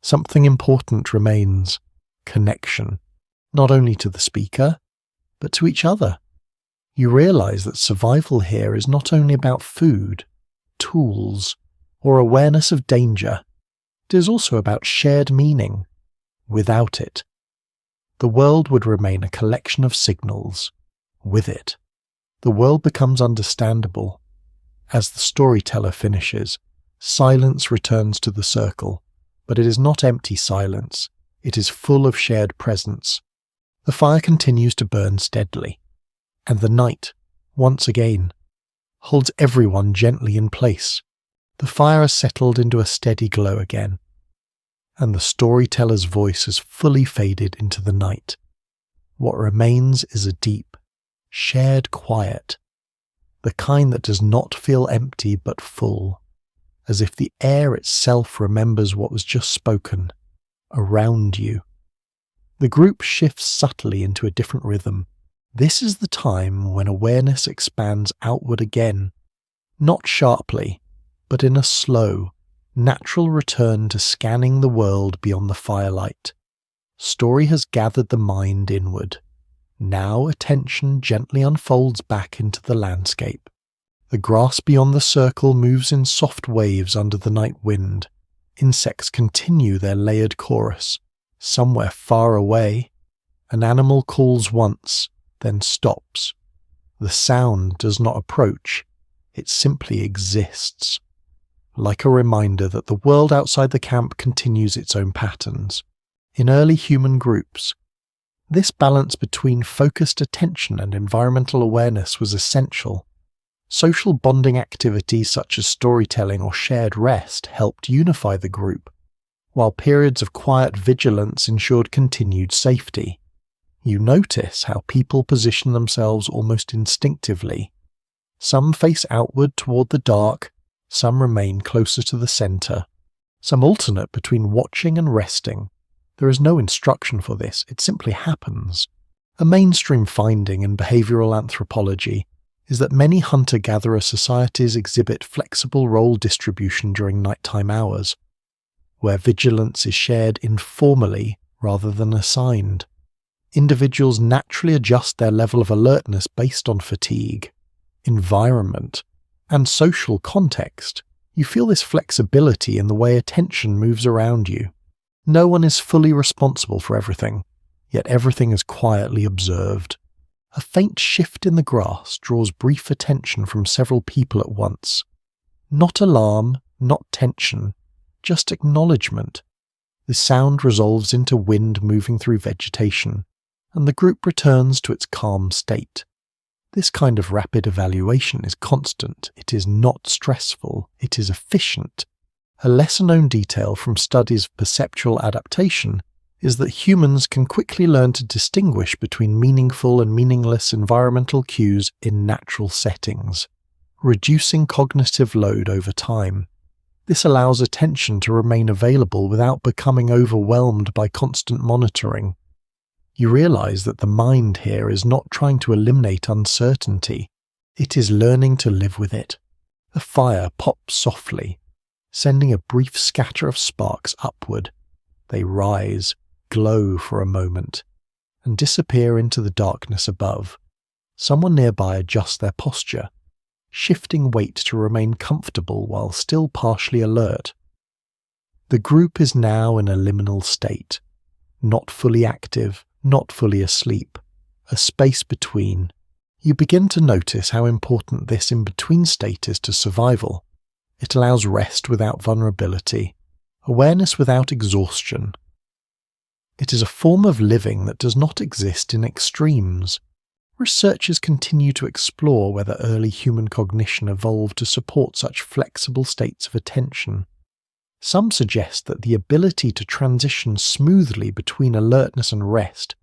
something important remains: connection, not only to the speaker, but to each other. You realize that survival here is not only about food, tools, or awareness of danger. It is also about shared meaning. Without it, the world would remain a collection of signals. With it, the world becomes understandable. As the storyteller finishes, silence returns to the circle, but it is not empty silence. It is full of shared presence. The fire continues to burn steadily, and the night, once again, holds everyone gently in place. The fire has settled into a steady glow again, and the storyteller's voice has fully faded into the night. What remains is a deep, shared quiet, the kind that does not feel empty but full, as if the air itself remembers what was just spoken, around you. The group shifts subtly into a different rhythm. This is the time when awareness expands outward again, not sharply, but in a slow, natural return to scanning the world beyond the firelight. Story has gathered the mind inward. Now attention gently unfolds back into the landscape. The grass beyond the circle moves in soft waves under the night wind. Insects continue their layered chorus. Somewhere far away, an animal calls once, then stops. The sound does not approach, it simply exists, like a reminder that the world outside the camp continues its own patterns. In early human groups, this balance between focused attention and environmental awareness was essential. Social bonding activities such as storytelling or shared rest helped unify the group, while periods of quiet vigilance ensured continued safety. You notice how people position themselves almost instinctively. Some face outward toward the dark, some remain closer to the center. Some alternate between watching and resting, There is no instruction for this, it simply happens. A mainstream finding in behavioral anthropology is that many hunter-gatherer societies exhibit flexible role distribution during nighttime hours, where vigilance is shared informally rather than assigned. Individuals naturally adjust their level of alertness based on fatigue, environment, and social context. You feel this flexibility in the way attention moves around you. No one is fully responsible for everything, yet everything is quietly observed. A faint shift in the grass draws brief attention from several people at once. Not alarm, not tension, just acknowledgement. The sound resolves into wind moving through vegetation, and the group returns to its calm state. This kind of rapid evaluation is constant, it is not stressful, it is efficient. A lesser-known detail from studies of perceptual adaptation is that humans can quickly learn to distinguish between meaningful and meaningless environmental cues in natural settings, reducing cognitive load over time. This allows attention to remain available without becoming overwhelmed by constant monitoring. You realize that the mind here is not trying to eliminate uncertainty, it is learning to live with it. The fire pops softly, sending a brief scatter of sparks upward. They rise, glow for a moment, and disappear into the darkness above. Someone nearby adjusts their posture, shifting weight to remain comfortable while still partially alert. The group is now in a liminal state, not fully active, not fully asleep, a space between. You begin to notice how important this in-between state is to survival. It allows rest without vulnerability, awareness without exhaustion. It is a form of living that does not exist in extremes. Researchers continue to explore whether early human cognition evolved to support such flexible states of attention. Some suggest that the ability to transition smoothly between alertness and rest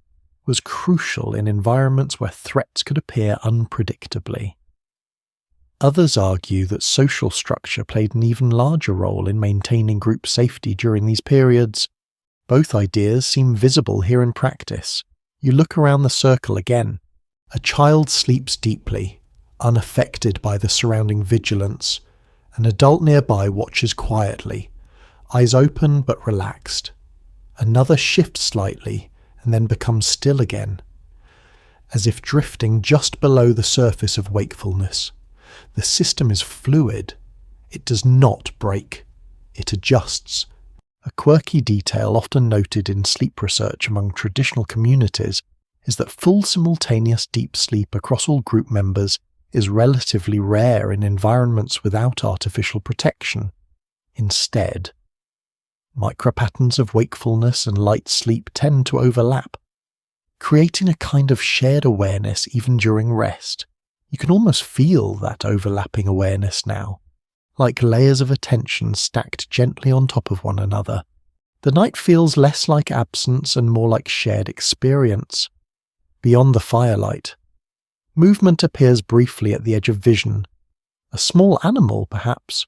was crucial in environments where threats could appear unpredictably. Others argue that social structure played an even larger role in maintaining group safety during these periods. Both ideas seem visible here in practice. You look around the circle again. A child sleeps deeply, unaffected by the surrounding vigilance. An adult nearby watches quietly, eyes open but relaxed. Another shifts slightly and then becomes still again, as if drifting just below the surface of wakefulness. The system is fluid. It does not break. It adjusts. A quirky detail often noted in sleep research among traditional communities is that full simultaneous deep sleep across all group members is relatively rare in environments without artificial protection. Instead, micropatterns of wakefulness and light sleep tend to overlap, creating a kind of shared awareness even during rest. You can almost feel that overlapping awareness now, like layers of attention stacked gently on top of one another. The night feels less like absence and more like shared experience. Beyond the firelight, movement appears briefly at the edge of vision. A small animal, perhaps,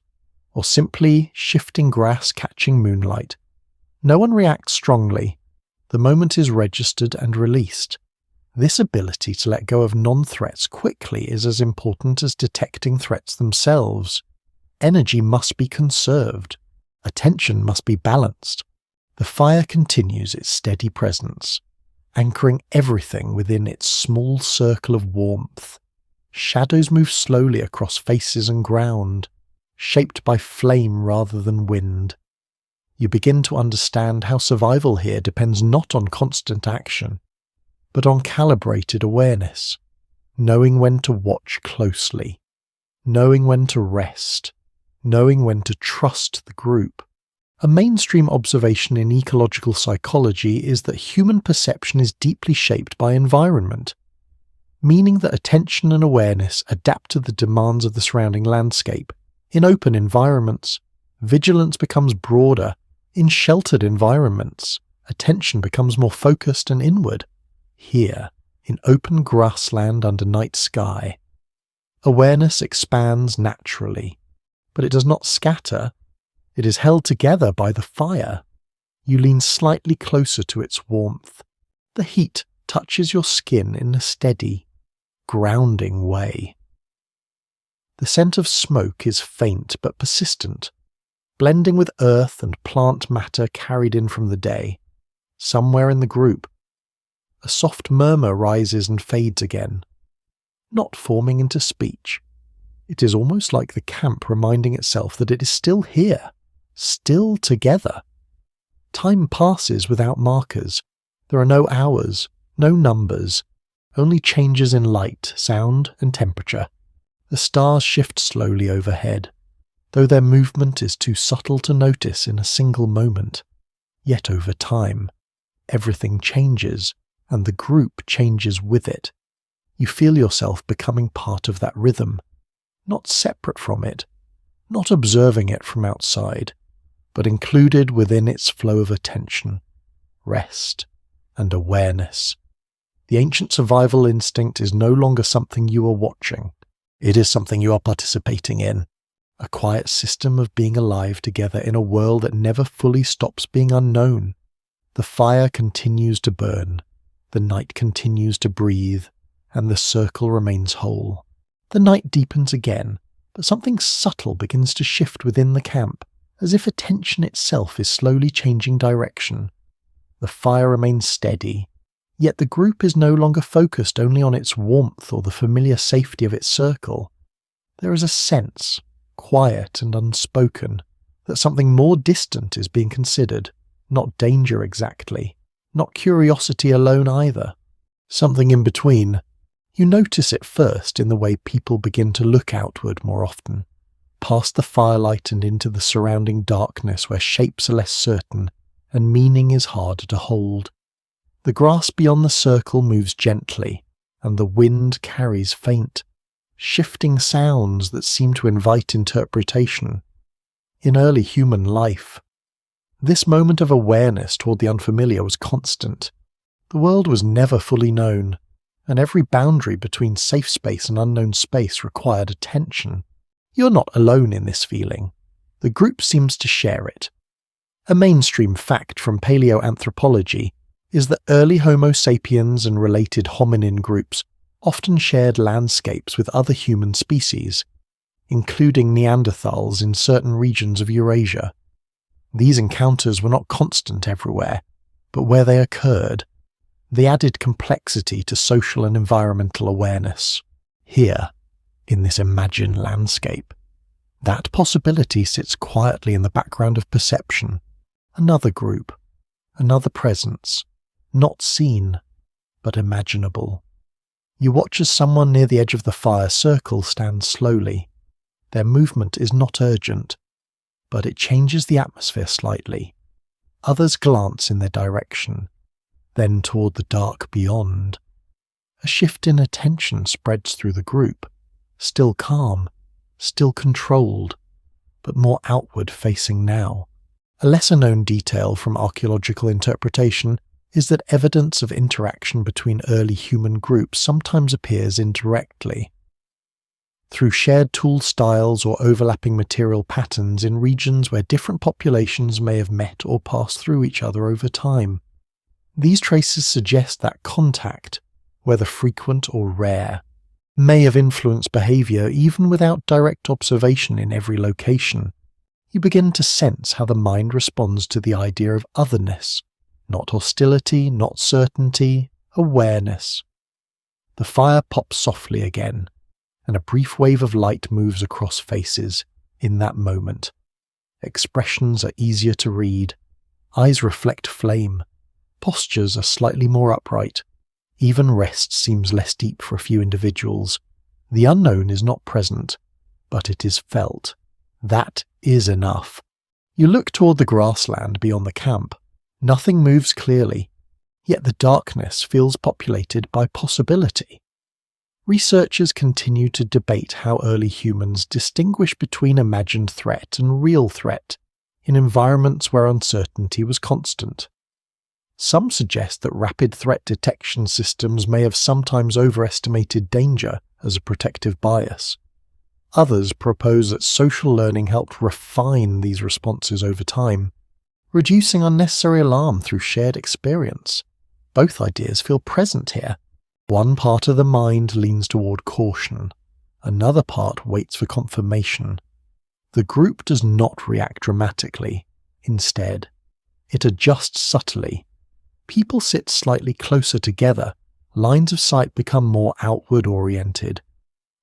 or simply shifting grass catching moonlight. No one reacts strongly. The moment is registered and released. This ability to let go of non-threats quickly is as important as detecting threats themselves. Energy must be conserved. Attention must be balanced. The fire continues its steady presence, anchoring everything within its small circle of warmth. Shadows move slowly across faces and ground, shaped by flame rather than wind. You begin to understand how survival here depends not on constant action, but on calibrated awareness, knowing when to watch closely, knowing when to rest, knowing when to trust the group. A mainstream observation in ecological psychology is that human perception is deeply shaped by environment, meaning that attention and awareness adapt to the demands of the surrounding landscape. In open environments, vigilance becomes broader. In sheltered environments, attention becomes more focused and inward. Here, in open grassland under night sky, awareness expands naturally, but it does not scatter. It is held together by the fire. You lean slightly closer to its warmth. The heat touches your skin in a steady, grounding way. The scent of smoke is faint but persistent, blending with earth and plant matter carried in from the day. Somewhere in the group, a soft murmur rises and fades again, not forming into speech. It is almost like the camp reminding itself that it is still here, still together. Time passes without markers. There are no hours, no numbers, only changes in light, sound, and temperature. The stars shift slowly overhead, though their movement is too subtle to notice in a single moment. Yet over time, everything changes, and the group changes with it. You feel yourself becoming part of that rhythm, not separate from it, not observing it from outside, but included within its flow of attention, rest, and awareness. The ancient survival instinct is no longer something you are watching. It is something you are participating in, a quiet system of being alive together in a world that never fully stops being unknown. The fire continues to burn, the night continues to breathe, and the circle remains whole. The night deepens again, but something subtle begins to shift within the camp, as if attention itself is slowly changing direction. The fire remains steady, yet the group is no longer focused only on its warmth or the familiar safety of its circle. There is a sense, quiet and unspoken, that something more distant is being considered, not danger exactly, not curiosity alone either. Something in between. You notice it first in the way people begin to look outward more often, past the firelight and into the surrounding darkness where shapes are less certain and meaning is harder to hold. The grass beyond the circle moves gently, and the wind carries faint, shifting sounds that seem to invite interpretation. In early human life, this moment of awareness toward the unfamiliar was constant. The world was never fully known, and every boundary between safe space and unknown space required attention. You're not alone in this feeling. The group seems to share it. A mainstream fact from paleoanthropology is that early Homo sapiens and related hominin groups often shared landscapes with other human species, including Neanderthals in certain regions of Eurasia. These encounters were not constant everywhere, but where they occurred, they added complexity to social and environmental awareness. Here, in this imagined landscape, that possibility sits quietly in the background of perception. Another group, another presence, not seen, but imaginable. You watch as someone near the edge of the fire circle stands slowly. Their movement is not urgent, but it changes the atmosphere slightly. Others glance in their direction, then toward the dark beyond. A shift in attention spreads through the group, still calm, still controlled, but more outward facing now. A lesser-known detail from archaeological interpretation is that evidence of interaction between early human groups sometimes appears indirectly, through shared tool styles or overlapping material patterns in regions where different populations may have met or passed through each other over time. These traces suggest that contact, whether frequent or rare, may have influenced behavior even without direct observation in every location. You begin to sense how the mind responds to the idea of otherness, not hostility, not certainty, awareness. The fire pops softly again, and a brief wave of light moves across faces in that moment. Expressions are easier to read, eyes reflect flame, postures are slightly more upright, even rest seems less deep for a few individuals. The unknown is not present, but it is felt. That is enough. You look toward the grassland beyond the camp. Nothing moves clearly, yet the darkness feels populated by possibility. Researchers continue to debate how early humans distinguish between imagined threat and real threat in environments where uncertainty was constant. Some suggest that rapid threat detection systems may have sometimes overestimated danger as a protective bias. Others propose that social learning helped refine these responses over time. reducing unnecessary alarm through shared experience. Both ideas feel present here. One part of the mind leans toward caution, another part waits for confirmation. The group does not react dramatically. Instead, it adjusts subtly. People sit slightly closer together. Lines of sight become more outward-oriented.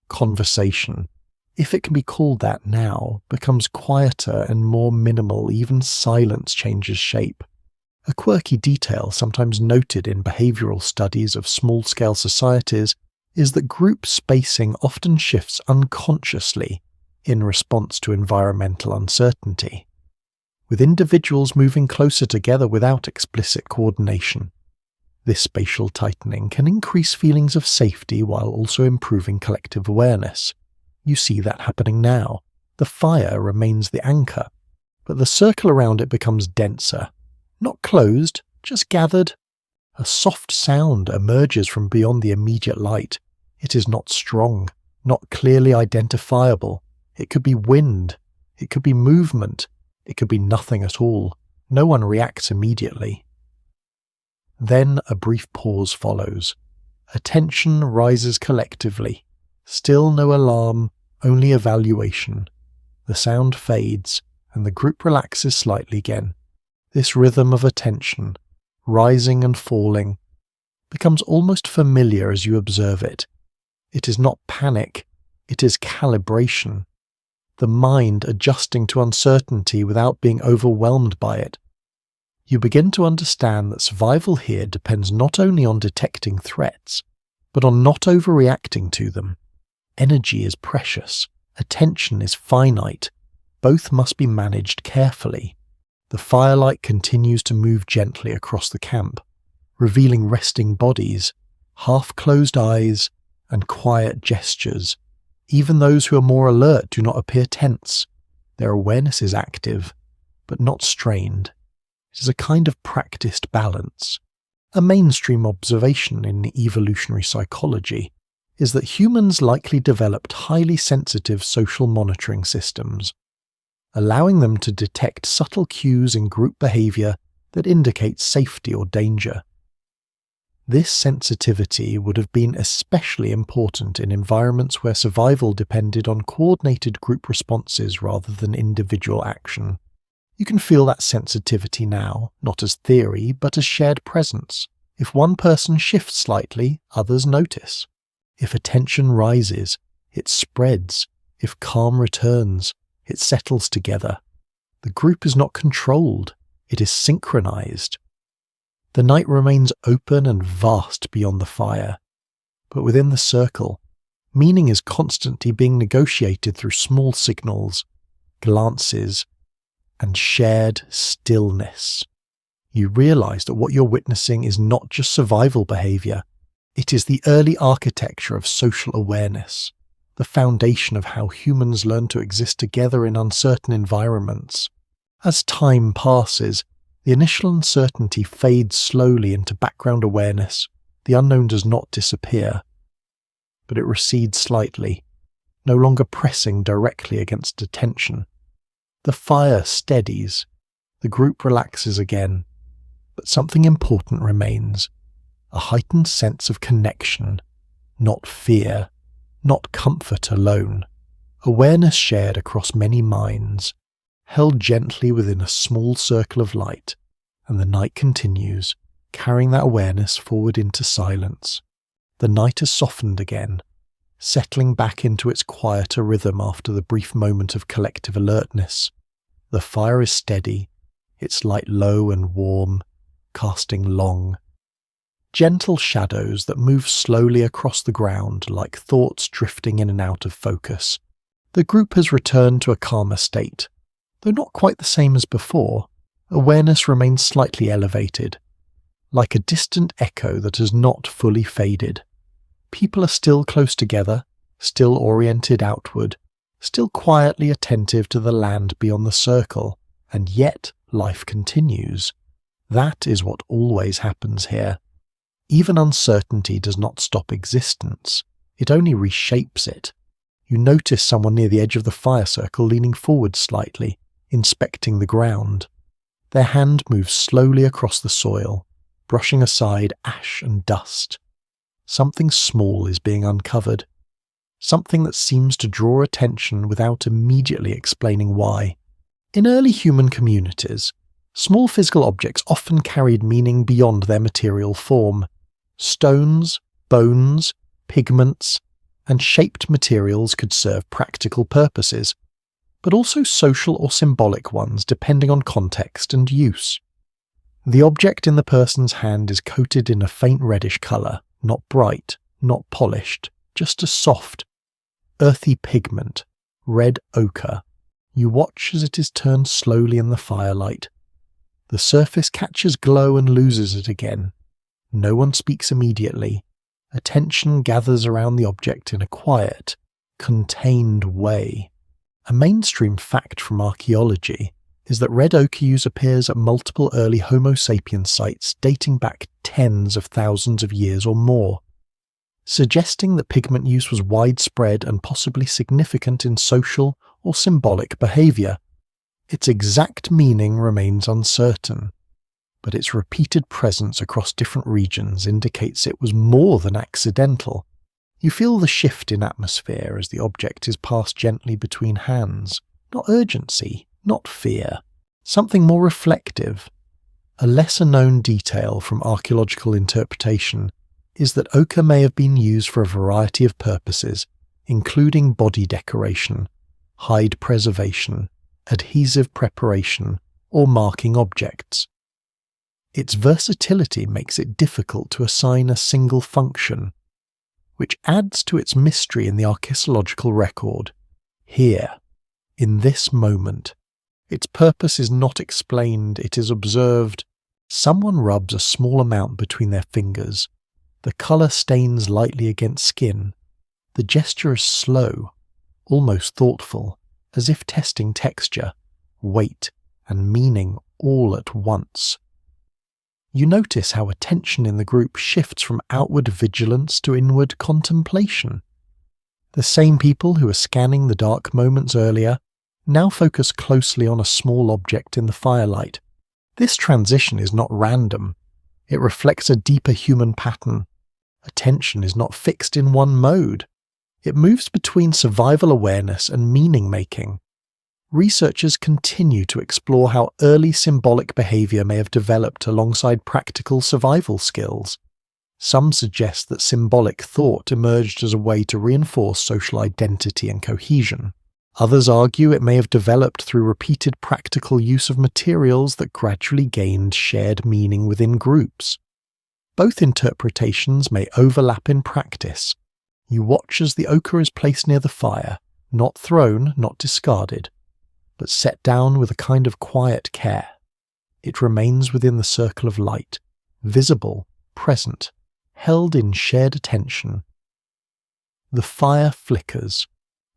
Conversation, if it can be called that now, becomes quieter and more minimal. Even silence changes shape. A quirky detail sometimes noted in behavioral studies of small-scale societies is that group spacing often shifts unconsciously in response to environmental uncertainty, with individuals moving closer together without explicit coordination. This spatial tightening can increase feelings of safety while also improving collective awareness. You see that happening now. The fire remains the anchor, but the circle around it becomes denser. Not closed, just gathered. A soft sound emerges from beyond the immediate light. It is not strong, not clearly identifiable. It could be wind, it could be movement, it could be nothing at all. No one reacts immediately. Then a brief pause follows. Attention rises collectively. Still no alarm, only evaluation. The sound fades, and the group relaxes slightly again. This rhythm of attention, rising and falling, becomes almost familiar as you observe it. It is not panic, it is calibration. The mind adjusting to uncertainty without being overwhelmed by it. You begin to understand that survival here depends not only on detecting threats, but on not overreacting to them. Energy is precious, attention is finite, both must be managed carefully. The firelight continues to move gently across the camp, revealing resting bodies, half-closed eyes, and quiet gestures. Even those who are more alert do not appear tense. Their awareness is active, but not strained. It is a kind of practiced balance. A mainstream observation in evolutionary psychology is that humans likely developed highly sensitive social monitoring systems, allowing them to detect subtle cues in group behavior that indicate safety or danger. This sensitivity would have been especially important in environments where survival depended on coordinated group responses rather than individual action. You can feel that sensitivity now, not as theory, but as shared presence. If one person shifts slightly, others notice. If attention rises, it spreads. If calm returns, it settles together. The group is not controlled, it is synchronized. The night remains open and vast beyond the fire, but within the circle, meaning is constantly being negotiated through small signals, glances, and shared stillness. You realize that what you're witnessing is not just survival behavior, it is the early architecture of social awareness, the foundation of how humans learn to exist together in uncertain environments. As time passes, the initial uncertainty fades slowly into background awareness. The unknown does not disappear, but it recedes slightly, no longer pressing directly against attention. The fire steadies, the group relaxes again, but something important remains, a heightened sense of connection, not fear, not comfort alone, awareness shared across many minds, held gently within a small circle of light, and the night continues, carrying that awareness forward into silence. The night has softened again, settling back into its quieter rhythm after the brief moment of collective alertness. The fire is steady, its light low and warm, casting long, gentle shadows that move slowly across the ground like thoughts drifting in and out of focus. The group has returned to a calmer state. Though not quite the same as before, awareness remains slightly elevated, like a distant echo that has not fully faded. People are still close together, still oriented outward, still quietly attentive to the land beyond the circle, and yet life continues. That is what always happens here. Even uncertainty does not stop existence, it only reshapes it. You notice someone near the edge of the fire circle leaning forward slightly, inspecting the ground. Their hand moves slowly across the soil, brushing aside ash and dust. Something small is being uncovered. Something that seems to draw attention without immediately explaining why. In early human communities, small physical objects often carried meaning beyond their material form. Stones, bones, pigments, and shaped materials could serve practical purposes, but also social or symbolic ones depending on context and use. The object in the person's hand is coated in a faint reddish colour, not bright, not polished, just a soft, earthy pigment, red ochre. You watch as it is turned slowly in the firelight. The surface catches glow and loses it again. No one speaks immediately. Attention gathers around the object in a quiet, contained way. A mainstream fact from archaeology is that red ochre use appears at multiple early Homo sapiens sites dating back tens of thousands of years or more, suggesting that pigment use was widespread and possibly significant in social or symbolic behaviour. Its exact meaning remains uncertain, but its repeated presence across different regions indicates it was more than accidental. You feel the shift in atmosphere as the object is passed gently between hands. Not urgency, not fear. Something more reflective. A lesser-known detail from archaeological interpretation is that ochre may have been used for a variety of purposes, including body decoration, hide preservation, adhesive preparation, or marking objects. Its versatility makes it difficult to assign a single function, which adds to its mystery in the archaeological record. Here, in this moment, its purpose is not explained, it is observed. Someone rubs a small amount between their fingers. The colour stains lightly against skin. The gesture is slow, almost thoughtful, as if testing texture, weight, and meaning all at once. You notice how attention in the group shifts from outward vigilance to inward contemplation. The same people who were scanning the dark moments earlier now focus closely on a small object in the firelight. This transition is not random. It reflects a deeper human pattern. Attention is not fixed in one mode. It moves between survival awareness and meaning-making. Researchers continue to explore how early symbolic behaviour may have developed alongside practical survival skills. Some suggest that symbolic thought emerged as a way to reinforce social identity and cohesion. Others argue it may have developed through repeated practical use of materials that gradually gained shared meaning within groups. Both interpretations may overlap in practice. You watch as the ochre is placed near the fire, not thrown, not discarded, but set down with a kind of quiet care. It remains within the circle of light, visible, present, held in shared attention. The fire flickers,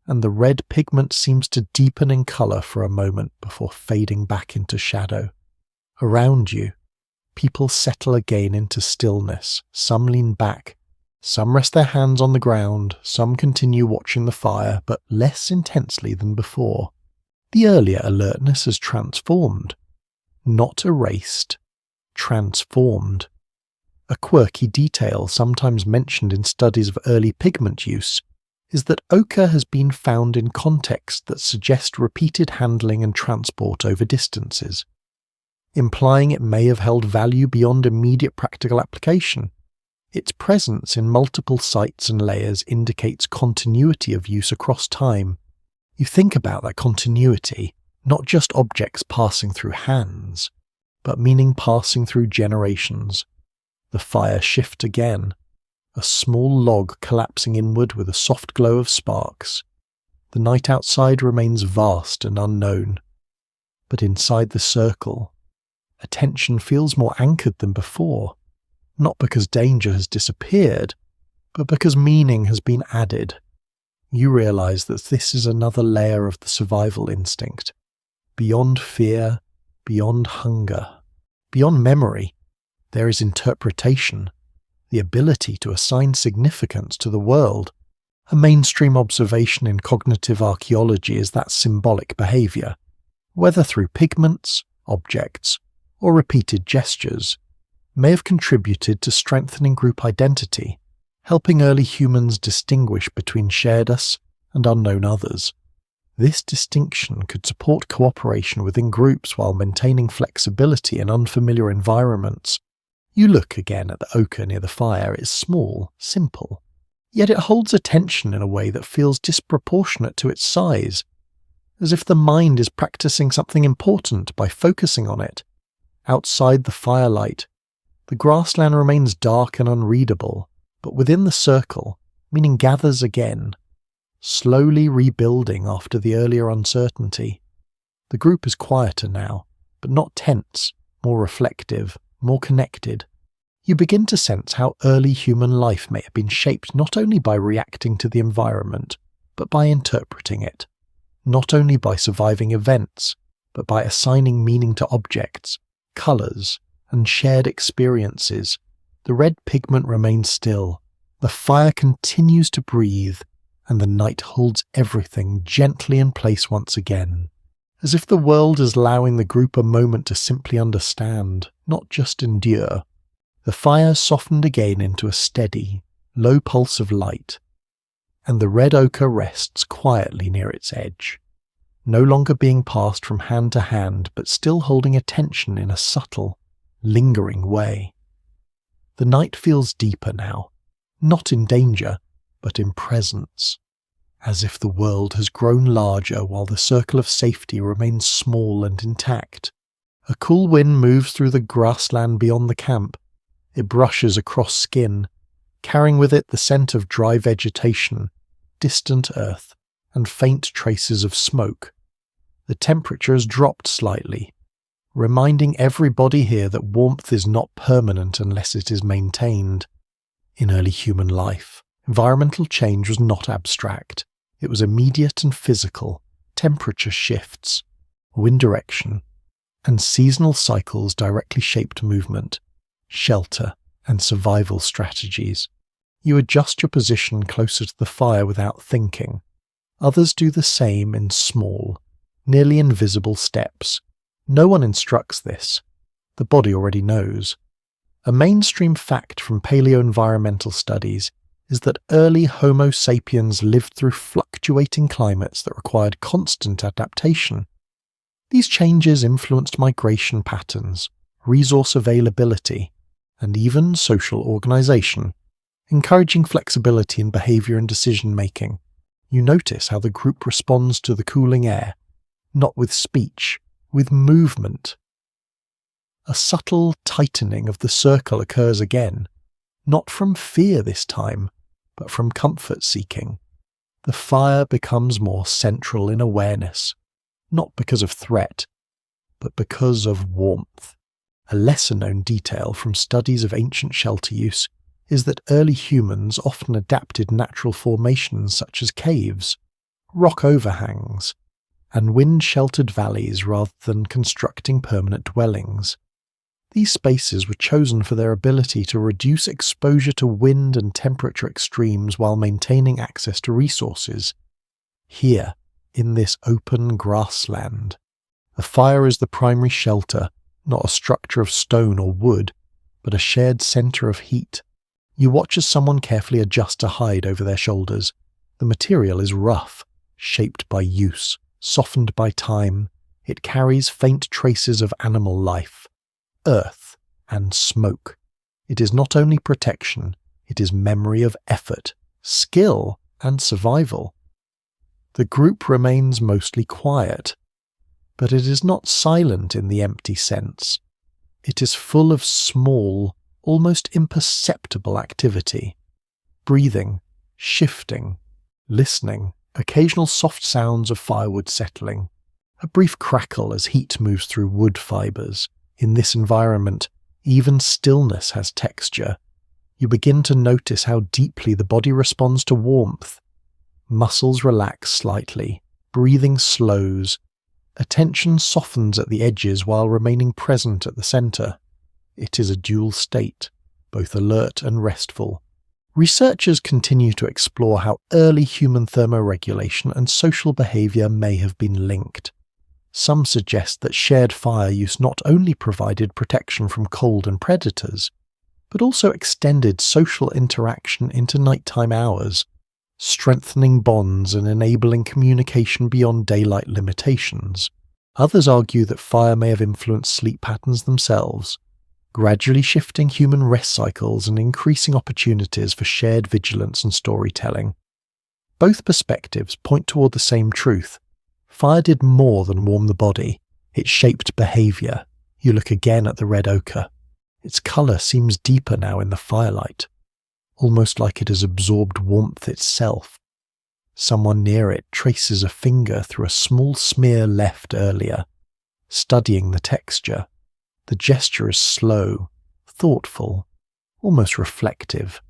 and the red pigment seems to deepen in colour for a moment before fading back into shadow. Around you, people settle again into stillness. Some lean back, some rest their hands on the ground, some continue watching the fire, but less intensely than before. The earlier alertness has transformed. Not erased, transformed. A quirky detail sometimes mentioned in studies of early pigment use is that ochre has been found in contexts that suggest repeated handling and transport over distances, implying it may have held value beyond immediate practical application. Its presence in multiple sites and layers indicates continuity of use across time. You think about that continuity, not just objects passing through hands, but meaning passing through generations. The fire shifts again, a small log collapsing inward with a soft glow of sparks. The night outside remains vast and unknown, but inside the circle, attention feels more anchored than before, not because danger has disappeared, but because meaning has been added. You realize that this is another layer of the survival instinct. Beyond fear, beyond hunger, beyond memory, there is interpretation, the ability to assign significance to the world. A mainstream observation in cognitive archaeology is that symbolic behaviour, whether through pigments, objects, or repeated gestures, may have contributed to strengthening group identity, helping early humans distinguish between shared us and unknown others. This distinction could support cooperation within groups while maintaining flexibility in unfamiliar environments. You look again at the ochre near the fire. It's small, simple, yet it holds attention in a way that feels disproportionate to its size, as if the mind is practicing something important by focusing on it. Outside the firelight, the grassland remains dark and unreadable, but within the circle, meaning gathers again, slowly rebuilding after the earlier uncertainty. The group is quieter now, but not tense, more reflective, more connected. You begin to sense how early human life may have been shaped not only by reacting to the environment, but by interpreting it. Not only by surviving events, but by assigning meaning to objects, colours, and shared experiences. The red pigment remains still, the fire continues to breathe, and the night holds everything gently in place once again, as if the world is allowing the group a moment to simply understand, not just endure. The fire softened again into a steady, low pulse of light, and the red ochre rests quietly near its edge, no longer being passed from hand to hand, but still holding attention in a subtle, lingering way. The night feels deeper now, not in danger, but in presence, as if the world has grown larger while the circle of safety remains small and intact. A cool wind moves through the grassland beyond the camp. It brushes across skin, carrying with it the scent of dry vegetation, distant earth, and faint traces of smoke. The temperature has dropped slightly, reminding everybody here that warmth is not permanent unless it is maintained. In early human life, environmental change was not abstract. It was immediate and physical. Temperature shifts, wind direction, and seasonal cycles directly shaped movement, shelter, and survival strategies. You adjust your position closer to the fire without thinking. Others do the same in small, nearly invisible steps. No one instructs this. The body already knows. A mainstream fact from paleoenvironmental studies is that early Homo sapiens lived through fluctuating climates that required constant adaptation. These changes influenced migration patterns, resource availability, and even social organization, encouraging flexibility in behavior and decision-making. You notice how the group responds to the cooling air, not with speech, with movement. A subtle tightening of the circle occurs again, not from fear this time, but from comfort-seeking. The fire becomes more central in awareness, not because of threat, but because of warmth. A lesser-known detail from studies of ancient shelter use is that early humans often adapted natural formations such as caves, rock overhangs, and wind-sheltered valleys rather than constructing permanent dwellings. These spaces were chosen for their ability to reduce exposure to wind and temperature extremes while maintaining access to resources. Here, in this open grassland, the fire is the primary shelter, not a structure of stone or wood, but a shared centre of heat. You watch as someone carefully adjusts a hide over their shoulders. The material is rough, shaped by use, softened by time. It carries faint traces of animal life, earth, and smoke. It is not only protection, it is memory of effort, skill, and survival. The group remains mostly quiet, but it is not silent in the empty sense. It is full of small, almost imperceptible activity. Breathing, shifting, listening, occasional soft sounds of firewood settling, a brief crackle as heat moves through wood fibres. In this environment, even stillness has texture. You begin to notice how deeply the body responds to warmth. Muscles relax slightly, breathing slows, attention softens at the edges while remaining present at the centre. It is a dual state, both alert and restful. Researchers continue to explore how early human thermoregulation and social behaviour may have been linked. Some suggest that shared fire use not only provided protection from cold and predators, but also extended social interaction into nighttime hours, strengthening bonds and enabling communication beyond daylight limitations. Others argue that fire may have influenced sleep patterns themselves, gradually shifting human rest cycles and increasing opportunities for shared vigilance and storytelling. Both perspectives point toward the same truth. Fire did more than warm the body. It shaped behaviour. You look again at the red ochre. Its colour seems deeper now in the firelight, almost like it has absorbed warmth itself. Someone near it traces a finger through a small smear left earlier, studying the texture. The gesture is slow, thoughtful, almost reflective.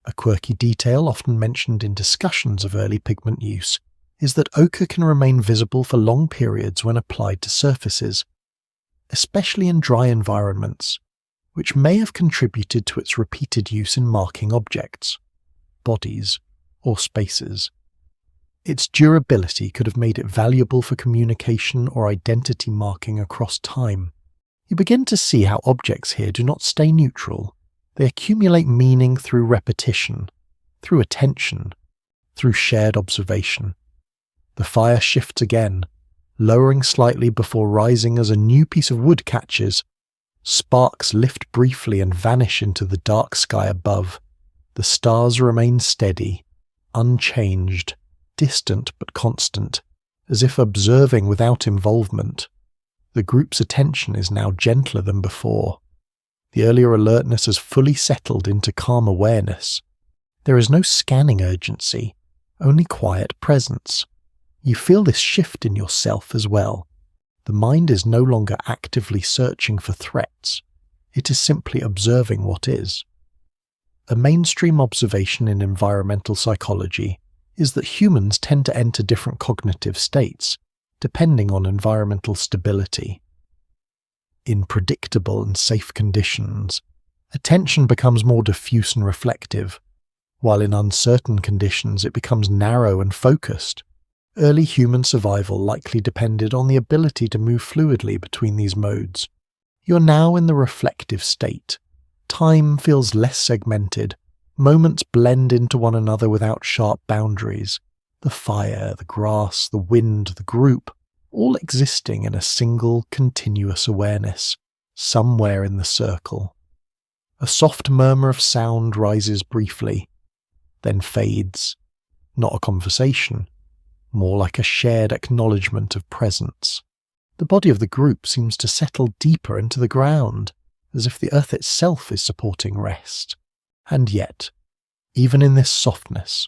A quirky detail often mentioned in discussions of early pigment use is that ochre can remain visible for long periods when applied to surfaces, especially in dry environments, which may have contributed to its repeated use in marking objects, bodies, or spaces. Its durability could have made it valuable for communication or identity marking across time. You begin to see how objects here do not stay neutral. They accumulate meaning through repetition, through attention, through shared observation. The fire shifts again, lowering slightly before rising as a new piece of wood catches. Sparks lift briefly and vanish into the dark sky above. The stars remain steady, unchanged, distant but constant, as if observing without involvement. The group's attention is now gentler than before. The earlier alertness has fully settled into calm awareness. There is no scanning urgency, only quiet presence. You feel this shift in yourself as well. The mind is no longer actively searching for threats. It is simply observing what is. A mainstream observation in environmental psychology is that humans tend to enter different cognitive states, depending on environmental stability. In predictable and safe conditions, attention becomes more diffuse and reflective, while in uncertain conditions it becomes narrow and focused. Early human survival likely depended on the ability to move fluidly between these modes. You're now in the reflective state. Time feels less segmented. Moments blend into one another without sharp boundaries. The fire, the grass, the wind, the group, all existing in a single, continuous awareness, somewhere in the circle. A soft murmur of sound rises briefly, then fades. Not a conversation, more like a shared acknowledgement of presence. The body of the group seems to settle deeper into the ground, as if the earth itself is supporting rest. And yet, even in this softness,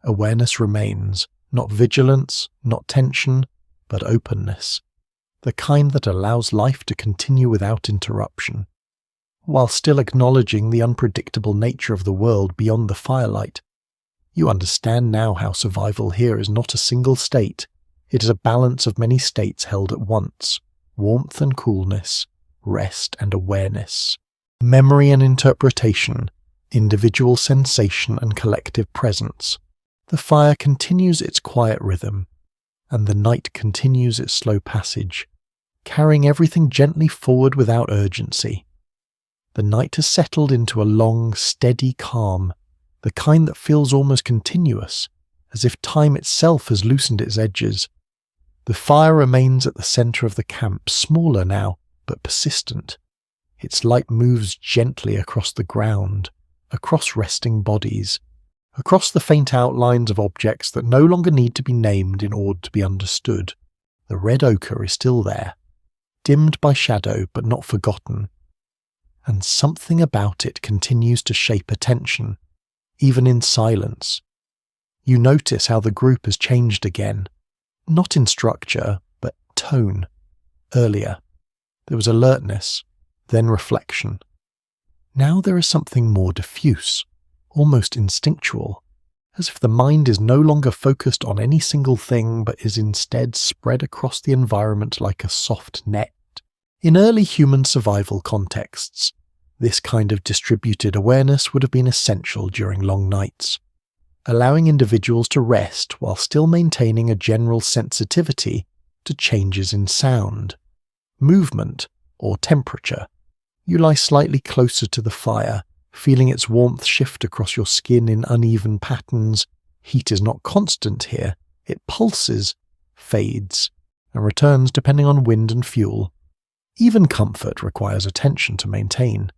awareness remains, not vigilance, not tension, but openness, the kind that allows life to continue without interruption. While still acknowledging the unpredictable nature of the world beyond the firelight, you understand now how survival here is not a single state. It is a balance of many states held at once, warmth and coolness, rest and awareness, memory and interpretation, individual sensation and collective presence. The fire continues its quiet rhythm, and the night continues its slow passage, carrying everything gently forward without urgency. The night has settled into a long, steady calm, the kind that feels almost continuous, as if time itself has loosened its edges. The fire remains at the centre of the camp, smaller now, but persistent. Its light moves gently across the ground, across resting bodies, across the faint outlines of objects that no longer need to be named in order to be understood. The red ochre is still there, dimmed by shadow but not forgotten, and something about it continues to shape attention, even in silence. You notice how the group has changed again, not in structure, but tone. Earlier, there was alertness, then reflection. Now there is something more diffuse, almost instinctual, as if the mind is no longer focused on any single thing but is instead spread across the environment like a soft net. In early human survival contexts, this kind of distributed awareness would have been essential during long nights, allowing individuals to rest while still maintaining a general sensitivity to changes in sound, movement, or temperature. You lie slightly closer to the fire, feeling its warmth shift across your skin in uneven patterns. Heat is not constant here. It pulses, fades, and returns depending on wind and fuel. Even comfort requires attention to maintain.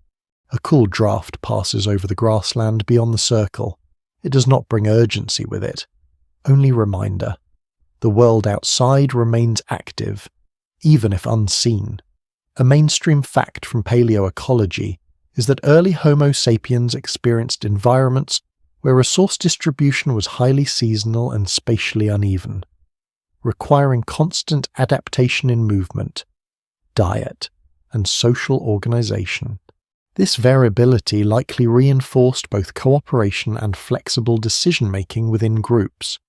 A cool draft passes over the grassland beyond the circle. It does not bring urgency with it, only reminder. The world outside remains active, even if unseen. A mainstream fact from paleoecology is that early Homo sapiens experienced environments where resource distribution was highly seasonal and spatially uneven, requiring constant adaptation in movement, diet, and social organization. This variability likely reinforced both cooperation and flexible decision-making within groups.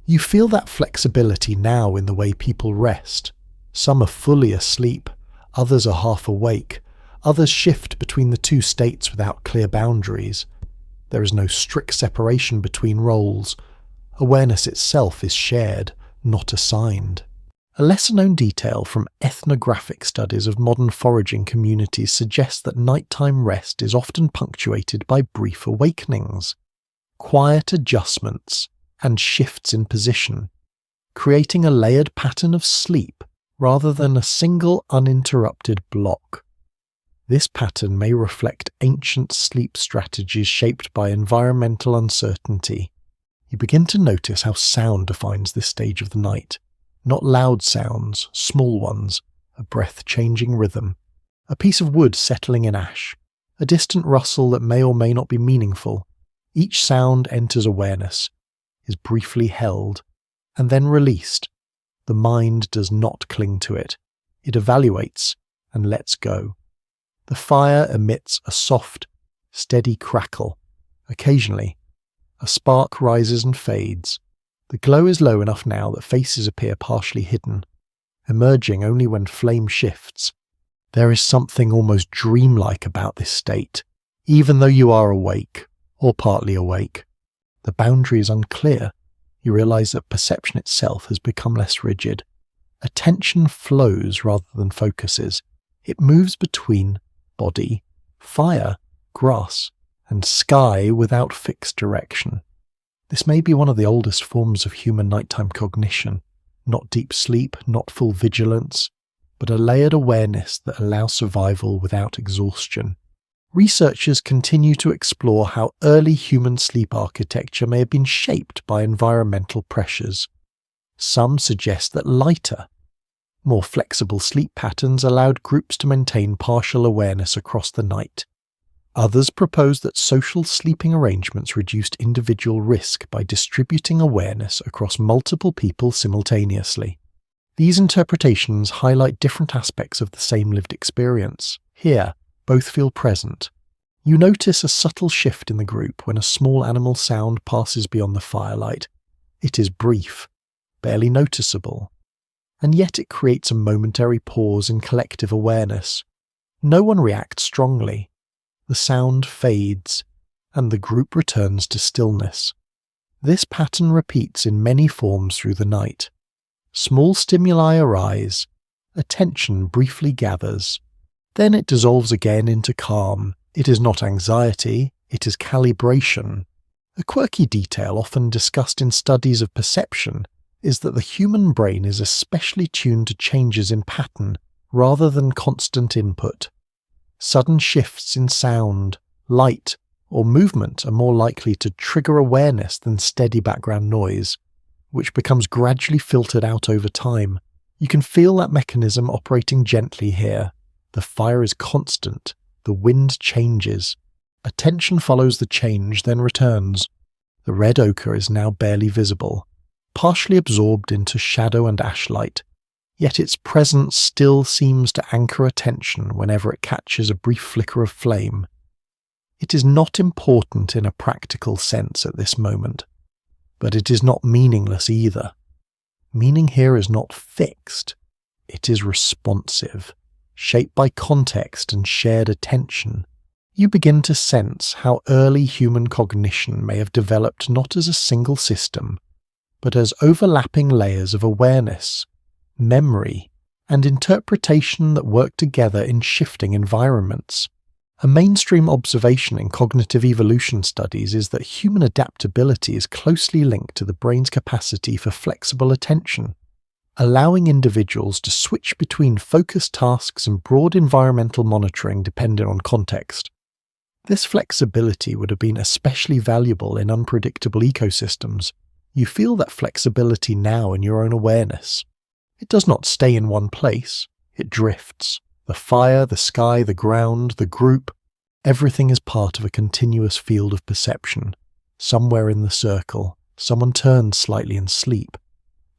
You feel that flexibility now in the way people rest. Some are fully asleep, others are half awake, others shift between the two states without clear boundaries. There is no strict separation between roles. Awareness itself is shared, not assigned. A lesser-known detail from ethnographic studies of modern foraging communities suggests that nighttime rest is often punctuated by brief awakenings, quiet adjustments, and shifts in position, creating a layered pattern of sleep rather than a single uninterrupted block. This pattern may reflect ancient sleep strategies shaped by environmental uncertainty. You begin to notice how sound defines this stage of the night. Not loud sounds, small ones, a breath-changing rhythm, a piece of wood settling in ash, a distant rustle that may or may not be meaningful. Each sound enters awareness, is briefly held, and then released. The mind does not cling to it. It evaluates and lets go. The fire emits a soft, steady crackle. Occasionally, a spark rises and fades. The glow is low enough now that faces appear partially hidden, emerging only when flame shifts. There is something almost dreamlike about this state, even though you are awake, or partly awake. The boundary is unclear. You realize that perception itself has become less rigid. Attention flows rather than focuses. It moves between body, fire, grass, and sky without fixed direction. This may be one of the oldest forms of human nighttime cognition, not deep sleep, not full vigilance, but a layered awareness that allows survival without exhaustion. Researchers continue to explore how early human sleep architecture may have been shaped by environmental pressures. Some suggest that lighter, more flexible sleep patterns allowed groups to maintain partial awareness across the night. Others propose that social sleeping arrangements reduced individual risk by distributing awareness across multiple people simultaneously. These interpretations highlight different aspects of the same lived experience. Here, both feel present. You notice a subtle shift in the group when a small animal sound passes beyond the firelight. It is brief, barely noticeable, and yet it creates a momentary pause in collective awareness. No one reacts strongly. The sound fades, and the group returns to stillness. This pattern repeats in many forms through the night. Small stimuli arise, attention briefly gathers, then it dissolves again into calm. It is not anxiety, it is calibration. A quirky detail often discussed in studies of perception is that the human brain is especially tuned to changes in pattern rather than constant input. Sudden shifts in sound, light, or movement are more likely to trigger awareness than steady background noise, which becomes gradually filtered out over time. You can feel that mechanism operating gently here. The fire is constant, the wind changes. Attention follows the change, then returns. The red ochre is now barely visible, partially absorbed into shadow and ashlight. Yet its presence still seems to anchor attention whenever it catches a brief flicker of flame. It is not important in a practical sense at this moment, but it is not meaningless either. Meaning here is not fixed, it is responsive, shaped by context and shared attention. You begin to sense how early human cognition may have developed not as a single system, but as overlapping layers of awareness, memory, and interpretation that work together in shifting environments. A mainstream observation in cognitive evolution studies is that human adaptability is closely linked to the brain's capacity for flexible attention, allowing individuals to switch between focused tasks and broad environmental monitoring depending on context. This flexibility would have been especially valuable in unpredictable ecosystems. You feel that flexibility now in your own awareness. It does not stay in one place, it drifts. The fire, the sky, the ground, the group, everything is part of a continuous field of perception. Somewhere in the circle, someone turns slightly in sleep.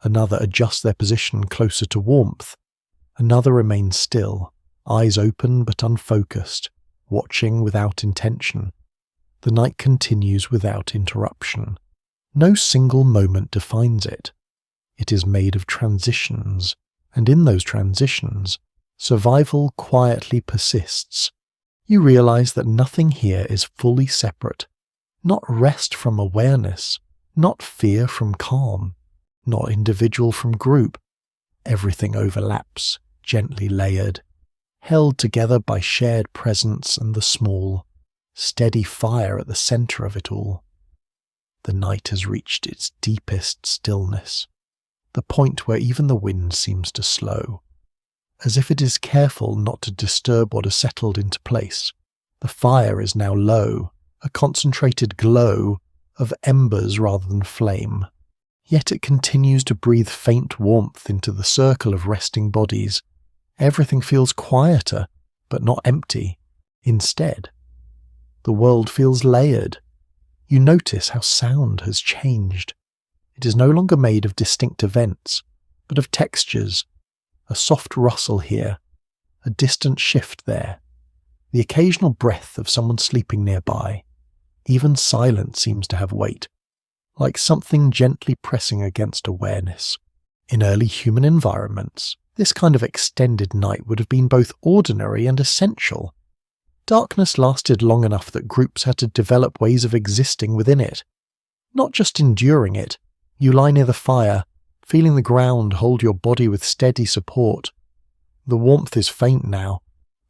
Another adjusts their position closer to warmth. Another remains still, eyes open but unfocused, watching without intention. The night continues without interruption. No single moment defines it. It is made of transitions, and in those transitions, survival quietly persists. You realize that nothing here is fully separate. Not rest from awareness, not fear from calm, not individual from group. Everything overlaps, gently layered, held together by shared presence and the small, steady fire at the center of it all. The night has reached its deepest stillness, the point where even the wind seems to slow, as if it is careful not to disturb what has settled into place. The fire is now low, a concentrated glow of embers rather than flame. Yet it continues to breathe faint warmth into the circle of resting bodies. Everything feels quieter, but not empty. Instead, the world feels layered. You notice how sound has changed. It is no longer made of distinct events, but of textures. A soft rustle here, a distant shift there, the occasional breath of someone sleeping nearby. Even silence seems to have weight, like something gently pressing against awareness. In early human environments, this kind of extended night would have been both ordinary and essential. Darkness lasted long enough that groups had to develop ways of existing within it, not just enduring it. You lie near the fire, feeling the ground hold your body with steady support. The warmth is faint now,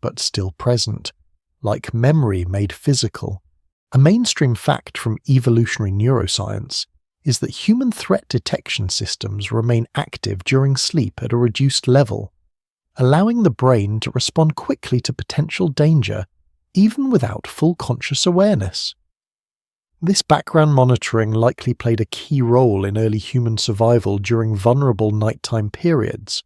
but still present, like memory made physical. A mainstream fact from evolutionary neuroscience is that human threat detection systems remain active during sleep at a reduced level, allowing the brain to respond quickly to potential danger, even without full conscious awareness. This background monitoring likely played a key role in early human survival during vulnerable nighttime periods.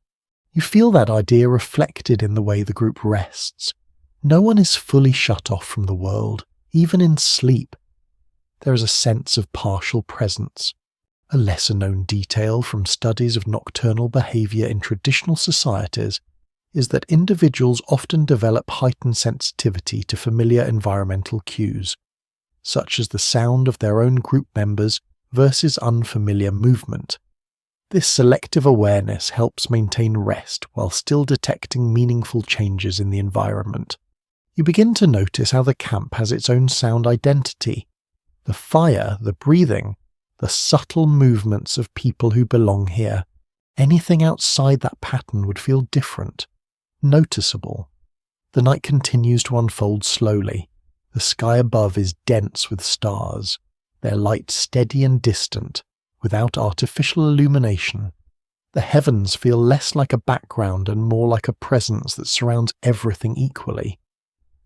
You feel that idea reflected in the way the group rests. No one is fully shut off from the world, even in sleep. There is a sense of partial presence. A lesser-known detail from studies of nocturnal behavior in traditional societies is that individuals often develop heightened sensitivity to familiar environmental cues, such as the sound of their own group members versus unfamiliar movement. This selective awareness helps maintain rest while still detecting meaningful changes in the environment. You begin to notice how the camp has its own sound identity. The fire, the breathing, the subtle movements of people who belong here. Anything outside that pattern would feel different, noticeable. The night continues to unfold slowly. The sky above is dense with stars, their light steady and distant, without artificial illumination. The heavens feel less like a background and more like a presence that surrounds everything equally.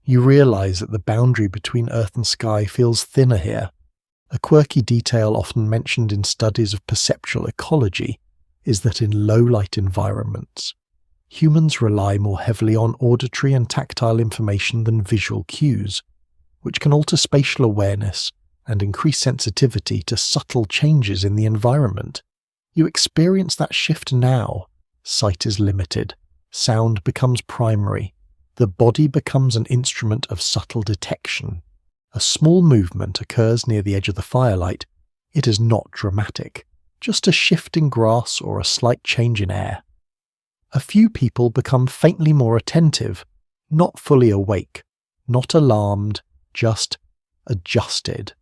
You realize that the boundary between earth and sky feels thinner here. A quirky detail often mentioned in studies of perceptual ecology is that in low-light environments, humans rely more heavily on auditory and tactile information than visual cues, which can alter spatial awareness and increase sensitivity to subtle changes in the environment. You experience that shift now. Sight is limited. Sound becomes primary. The body becomes an instrument of subtle detection. A small movement occurs near the edge of the firelight. It is not dramatic, just a shift in grass or a slight change in air. A few people become faintly more attentive, not fully awake, not alarmed, just adjusted.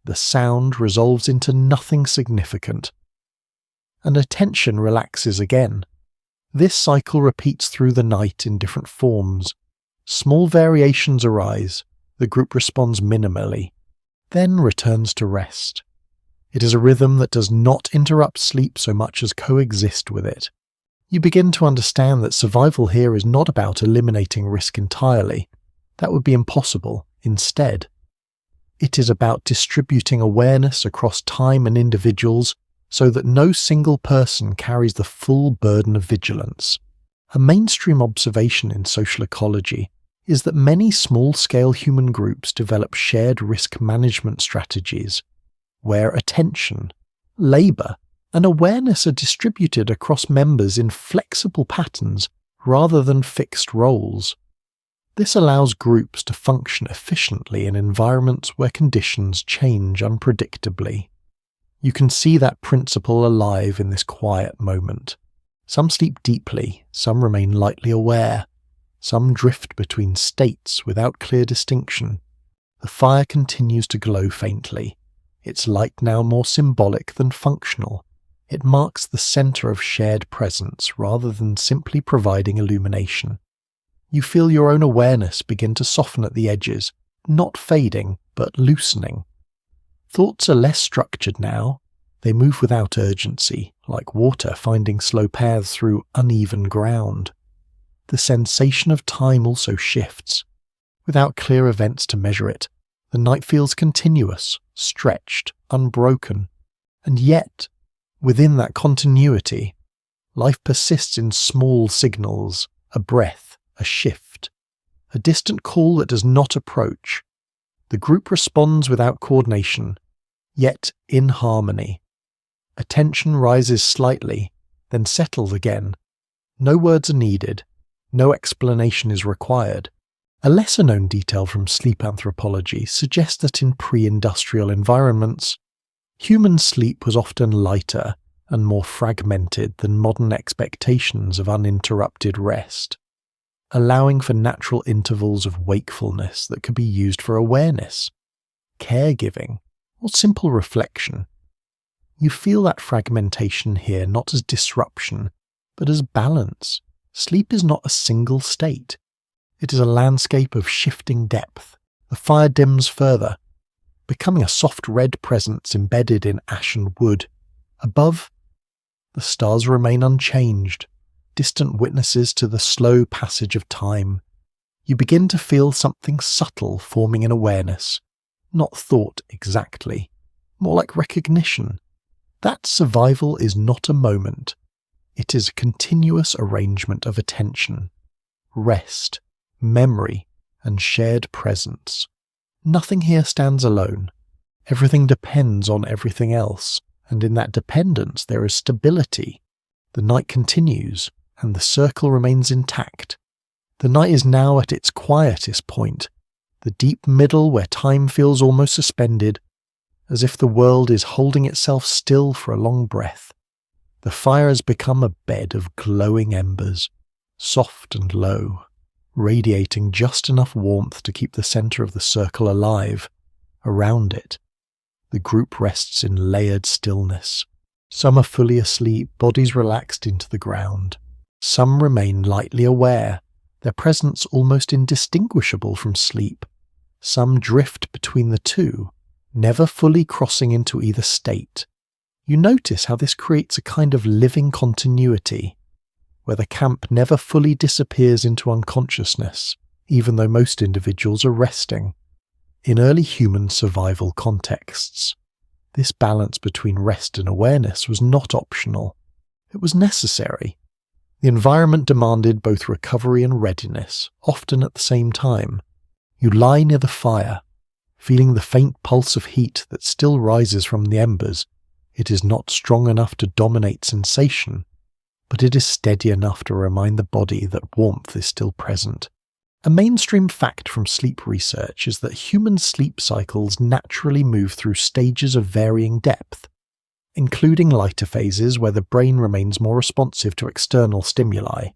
The sound resolves into nothing significant. and attention relaxes again. This cycle repeats through the night in different forms. Small variations arise, the group responds minimally, then returns to rest. It is a rhythm that does not interrupt sleep so much as coexist with it. You begin to understand that survival here is not about eliminating risk entirely. That would be impossible. Instead, it is about distributing awareness across time and individuals so that no single person carries the full burden of vigilance. A mainstream observation in social ecology is that many small-scale human groups develop shared risk management strategies where attention, labour, and awareness are distributed across members in flexible patterns rather than fixed roles. This allows groups to function efficiently in environments where conditions change unpredictably. You can see that principle alive in this quiet moment. Some sleep deeply, some remain lightly aware, some drift between states without clear distinction. The fire continues to glow faintly, its light now more symbolic than functional. It marks the centre of shared presence rather than simply providing illumination. You feel your own awareness begin to soften at the edges, not fading, but loosening. Thoughts are less structured now. They move without urgency, like water finding slow paths through uneven ground. The sensation of time also shifts. Without clear events to measure it, the night feels continuous, stretched, unbroken. And yet, within that continuity, life persists in small signals, a breath, a shift, a distant call that does not approach. The group responds without coordination, yet in harmony. Attention rises slightly, then settles again. No words are needed, no explanation is required. A lesser-known detail from sleep anthropology suggests that in pre-industrial environments, human sleep was often lighter and more fragmented than modern expectations of uninterrupted rest, allowing for natural intervals of wakefulness that could be used for awareness, caregiving, or simple reflection. You feel that fragmentation here not as disruption, but as balance. Sleep is not a single state. It is a landscape of shifting depth. The fire dims further, becoming a soft red presence embedded in ashen wood. Above, the stars remain unchanged, distant witnesses to the slow passage of time. You begin to feel something subtle forming in awareness, not thought exactly, more like recognition. That survival is not a moment. It is a continuous arrangement of attention, rest, memory, and shared presence. Nothing here stands alone. Everything depends on everything else, and in that dependence there is stability. The night continues, and the circle remains intact. The night is now at its quietest point, the deep middle where time feels almost suspended, as if the world is holding itself still for a long breath. The fire has become a bed of glowing embers, soft and low, radiating just enough warmth to keep the centre of the circle alive. Around it, the group rests in layered stillness. Some are fully asleep, bodies relaxed into the ground. Some remain lightly aware, their presence almost indistinguishable from sleep. Some drift between the two, never fully crossing into either state. You notice how this creates a kind of living continuity, where the camp never fully disappears into unconsciousness, even though most individuals are resting. In early human survival contexts, this balance between rest and awareness was not optional. It was necessary. The environment demanded both recovery and readiness, often at the same time. You lie near the fire, feeling the faint pulse of heat that still rises from the embers. It is not strong enough to dominate sensation, but it is steady enough to remind the body that warmth is still present. A mainstream fact from sleep research is that human sleep cycles naturally move through stages of varying depth, including lighter phases where the brain remains more responsive to external stimuli.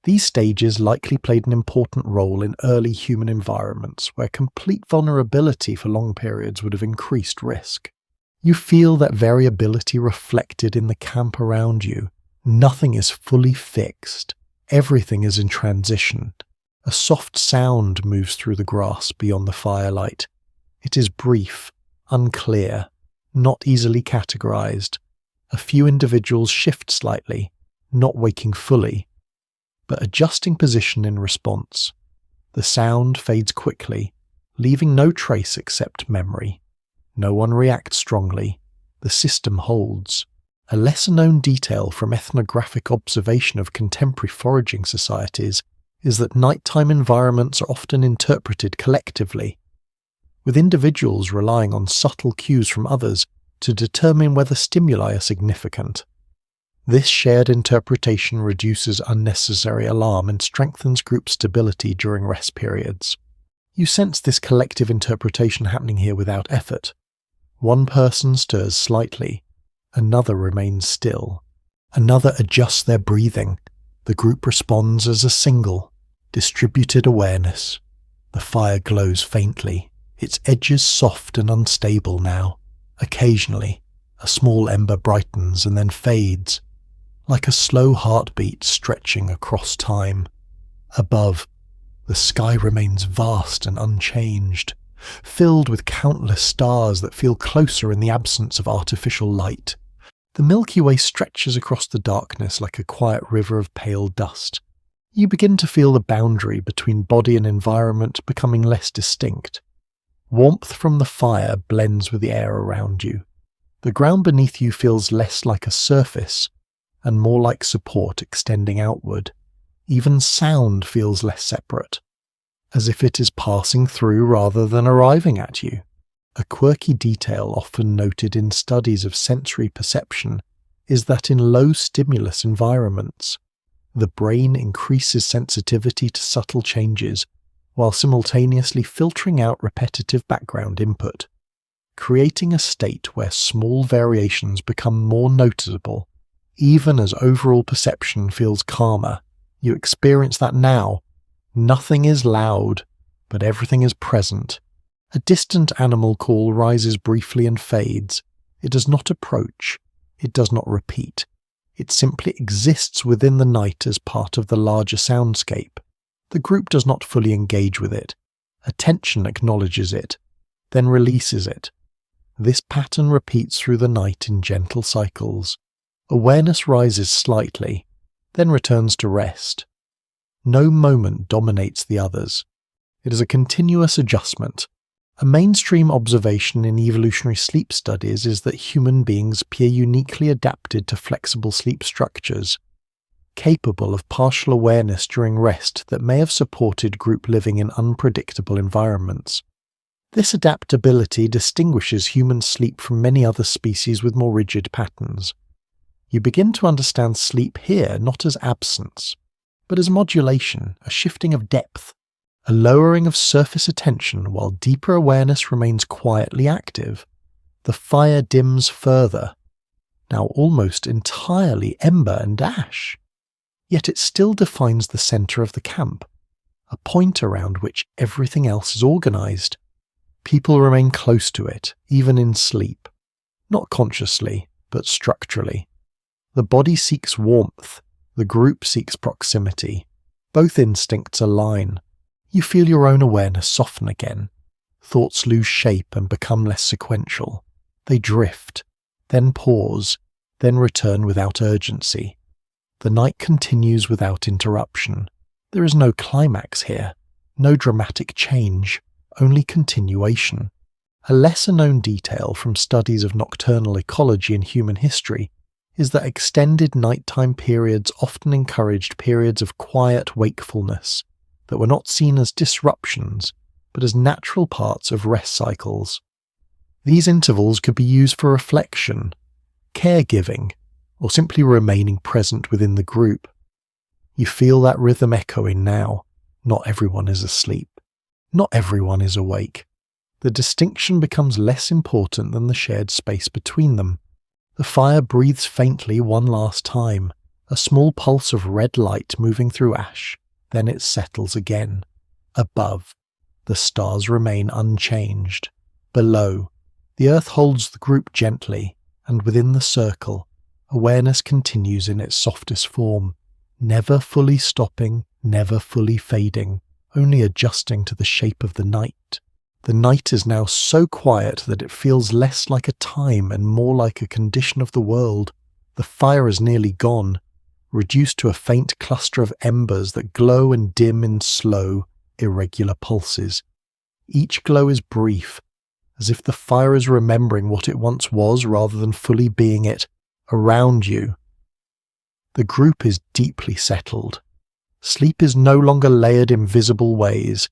These stages likely played an important role in early human environments where complete vulnerability for long periods would have increased risk. You feel that variability reflected in the camp around you. Nothing is fully fixed. Everything is in transition. A soft sound moves through the grass beyond the firelight. It is brief, unclear, not easily categorized. A few individuals shift slightly, not waking fully, but adjusting position in response. The sound fades quickly, leaving no trace except memory. No one reacts strongly. The system holds. A lesser-known detail from ethnographic observation of contemporary foraging societies is that nighttime environments are often interpreted collectively, with individuals relying on subtle cues from others to determine whether stimuli are significant. This shared interpretation reduces unnecessary alarm and strengthens group stability during rest periods. You sense this collective interpretation happening here without effort. One person stirs slightly, another remains still, another adjusts their breathing. The group responds as a single, distributed awareness. The fire glows faintly, its edges soft and unstable now. Occasionally, a small ember brightens and then fades, like a slow heartbeat stretching across time. Above, the sky remains vast and unchanged, filled with countless stars that feel closer in the absence of artificial light. The Milky Way stretches across the darkness like a quiet river of pale dust. You begin to feel the boundary between body and environment becoming less distinct. Warmth from the fire blends with the air around you. The ground beneath you feels less like a surface and more like support extending outward. Even sound feels less separate, as if it is passing through rather than arriving at you. A quirky detail often noted in studies of sensory perception is that in low-stimulus environments, the brain increases sensitivity to subtle changes while simultaneously filtering out repetitive background input, creating a state where small variations become more noticeable. Even as overall perception feels calmer, you experience that now. Nothing is loud, but everything is present. A distant animal call rises briefly and fades. It does not approach. It does not repeat. It simply exists within the night as part of the larger soundscape. The group does not fully engage with it. Attention acknowledges it, then releases it. This pattern repeats through the night in gentle cycles. Awareness rises slightly, then returns to rest. No moment dominates the others. It is a continuous adjustment. A mainstream observation in evolutionary sleep studies is that human beings appear uniquely adapted to flexible sleep structures, capable of partial awareness during rest that may have supported group living in unpredictable environments. This adaptability distinguishes human sleep from many other species with more rigid patterns. You begin to understand sleep here not as absence, but as modulation, a shifting of depth, a lowering of surface attention while deeper awareness remains quietly active. The fire dims further, now almost entirely ember and ash. Yet it still defines the center of the camp, a point around which everything else is organized. People remain close to it, even in sleep, not consciously, but structurally. The body seeks warmth, the group seeks proximity. Both instincts align. You feel your own awareness soften again. Thoughts lose shape and become less sequential. They drift, then pause, then return without urgency. The night continues without interruption. There is no climax here, no dramatic change, only continuation. A lesser-known detail from studies of nocturnal ecology in human history is that extended nighttime periods often encouraged periods of quiet wakefulness that were not seen as disruptions, but as natural parts of rest cycles. These intervals could be used for reflection, caregiving, or simply remaining present within the group. You feel that rhythm echoing now. Not everyone is asleep. Not everyone is awake. The distinction becomes less important than the shared space between them. The fire breathes faintly one last time, a small pulse of red light moving through ash, then it settles again. Above, the stars remain unchanged. Below, The earth holds the group gently, and within the circle, awareness continues in its softest form, never fully stopping, never fully fading, only adjusting to the shape of the night. The night is now so quiet that it feels less like a time and more like a condition of the world. The fire is nearly gone, reduced to a faint cluster of embers that glow and dim in slow, irregular pulses. Each glow is brief, as if the fire is remembering what it once was rather than fully being it. Around you, the group is deeply settled. Sleep is no longer layered in visible ways.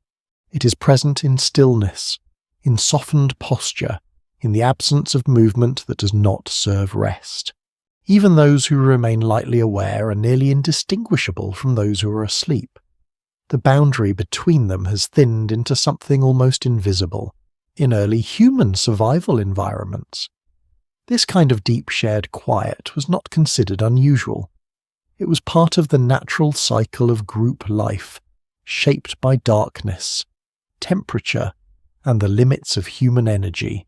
It is present in stillness, in softened posture, in the absence of movement that does not serve rest. Even those who remain lightly aware are nearly indistinguishable from those who are asleep. The boundary between them has thinned into something almost invisible in early human survival environments. This kind of deep shared quiet was not considered unusual. It was part of the natural cycle of group life, shaped by darkness, temperature, and the limits of human energy.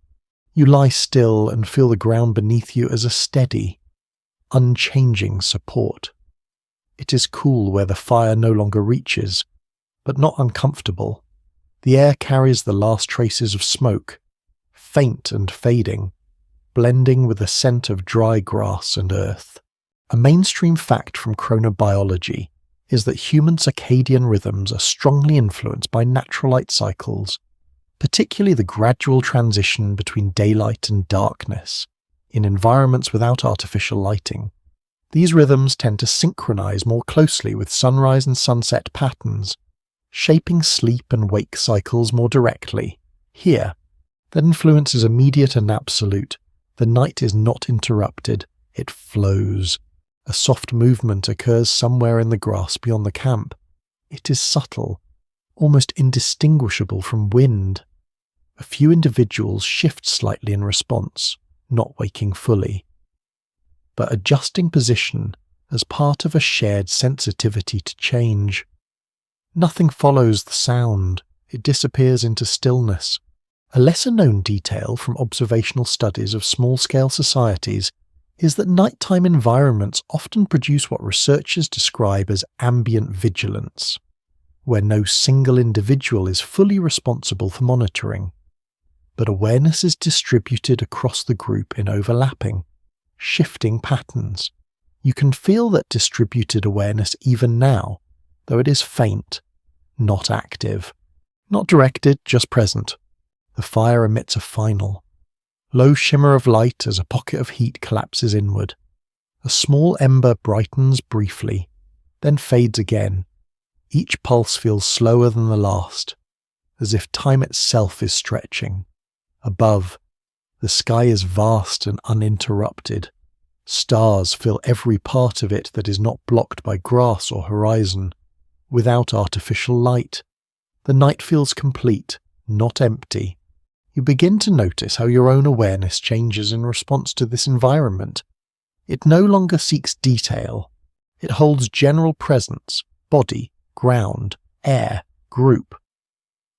You lie still and feel the ground beneath you as a steady, unchanging support. It is cool where the fire no longer reaches, but not uncomfortable. The air carries the last traces of smoke, faint and fading, blending with the scent of dry grass and earth. A mainstream fact from chronobiology is that human circadian rhythms are strongly influenced by natural light cycles, particularly the gradual transition between daylight and darkness in environments without artificial lighting. These rhythms tend to synchronize more closely with sunrise and sunset patterns, shaping sleep and wake cycles more directly. Here, that influence is immediate and absolute. The night is not interrupted, it flows. A soft movement occurs somewhere in the grass beyond the camp. It is subtle, almost indistinguishable from wind. A few individuals shift slightly in response, not waking fully, but adjusting position as part of a shared sensitivity to change. Nothing follows the sound, it disappears into stillness. A lesser-known detail from observational studies of small-scale societies is that nighttime environments often produce what researchers describe as ambient vigilance, where no single individual is fully responsible for monitoring, but awareness is distributed across the group in overlapping, shifting patterns. You can feel that distributed awareness even now, though it is faint, not active, not directed, just present. The fire emits a final, low shimmer of light as a pocket of heat collapses inward. A small ember brightens briefly, then fades again. Each pulse feels slower than the last, as if time itself is stretching. Above, the sky is vast and uninterrupted. Stars fill every part of it that is not blocked by grass or horizon. Without artificial light, the night feels complete, not empty. You begin to notice how your own awareness changes in response to this environment. It no longer seeks detail. It holds general presence, body, ground, air, group.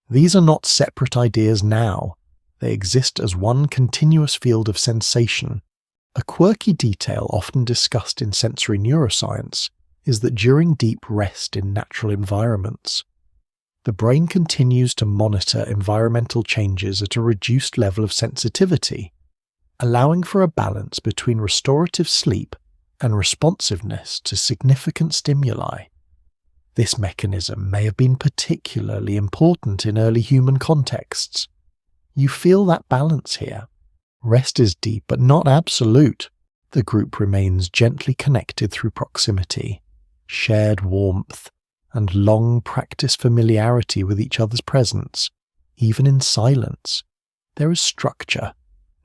These are not separate ideas now. They exist as one continuous field of sensation. A quirky detail often discussed in sensory neuroscience is that during deep rest in natural environments, the brain continues to monitor environmental changes at a reduced level of sensitivity, allowing for a balance between restorative sleep and responsiveness to significant stimuli. This mechanism may have been particularly important in early human contexts. You feel that balance here. Rest is deep but not absolute. The group remains gently connected through proximity, shared warmth, and long practiced familiarity with each other's presence, even in silence. There is structure.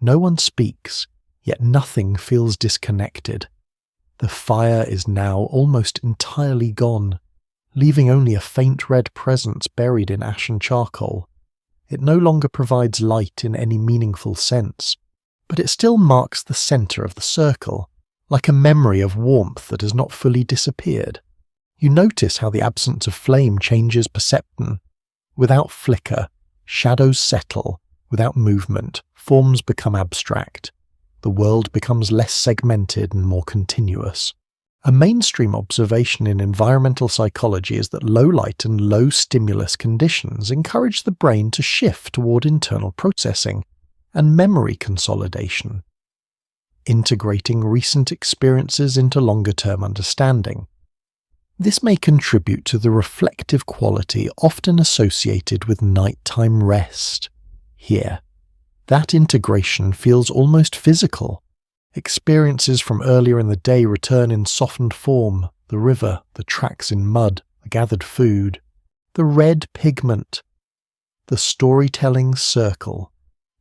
No one speaks, yet nothing feels disconnected. The fire is now almost entirely gone, leaving only a faint red presence buried in ash and charcoal. It no longer provides light in any meaningful sense, but it still marks the centre of the circle, like a memory of warmth that has not fully disappeared. You notice how the absence of flame changes perception. Without flicker, shadows settle, Without movement, forms become abstract. The world becomes less segmented and more continuous. A mainstream observation in environmental psychology is that low light and low stimulus conditions encourage the brain to shift toward internal processing and memory consolidation, integrating recent experiences into longer-term understanding. This may contribute to the reflective quality often associated with nighttime rest. Here, that integration feels almost physical. Experiences from earlier in the day return in softened form: the river, the tracks in mud, the gathered food, the red pigment, the storytelling circle.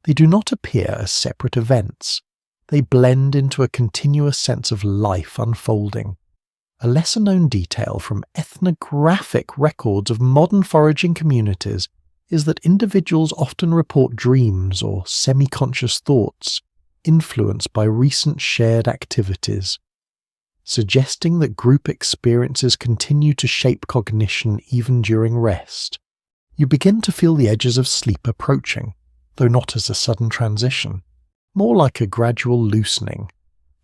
They do not appear as separate events. They blend into a continuous sense of life unfolding. A lesser-known detail from ethnographic records of modern foraging communities is that individuals often report dreams or semi-conscious thoughts influenced by recent shared activities, suggesting that group experiences continue to shape cognition even during rest. You begin to feel the edges of sleep approaching, though not as a sudden transition, more like a gradual loosening.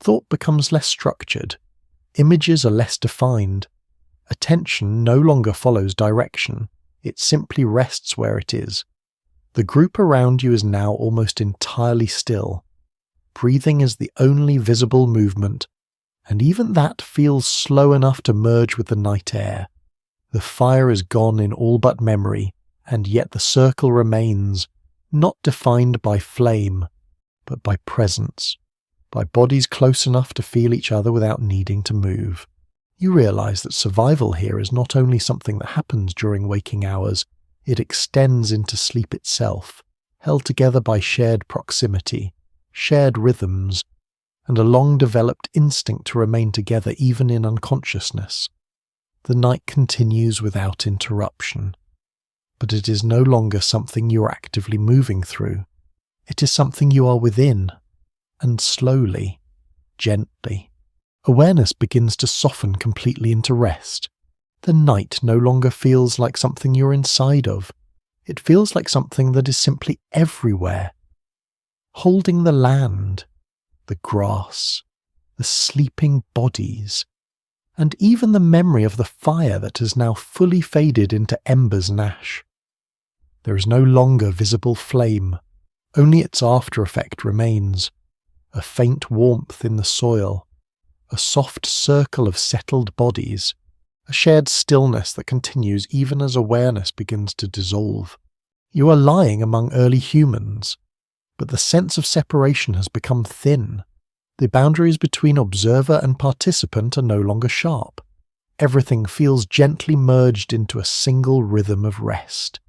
Thought becomes less structured. Images are less defined. Attention no longer follows direction. It simply rests where it is. The group around you is now almost entirely still. Breathing is the only visible movement, and even that feels slow enough to merge with the night air. The fire is gone in all but memory, and yet the circle remains, not defined by flame, but by presence, by bodies close enough to feel each other without needing to move. You realize that survival here is not only something that happens during waking hours, it extends into sleep itself, held together by shared proximity, shared rhythms, and a long-developed instinct to remain together even in unconsciousness. The night continues without interruption, but it is no longer something you are actively moving through. It is something you are within, and slowly, gently, awareness begins to soften completely into rest. The night no longer feels like something you're inside of. It feels like something that is simply everywhere, holding the land, the grass, the sleeping bodies, and even the memory of the fire that has now fully faded into embers and ash. There is no longer visible flame, only its after-effect remains, a faint warmth in the soil, a soft circle of settled bodies, a shared stillness that continues even as awareness begins to dissolve. You are lying among early humans, but the sense of separation has become thin. The boundaries between observer and participant are no longer sharp. Everything feels gently merged into a single rhythm of rest.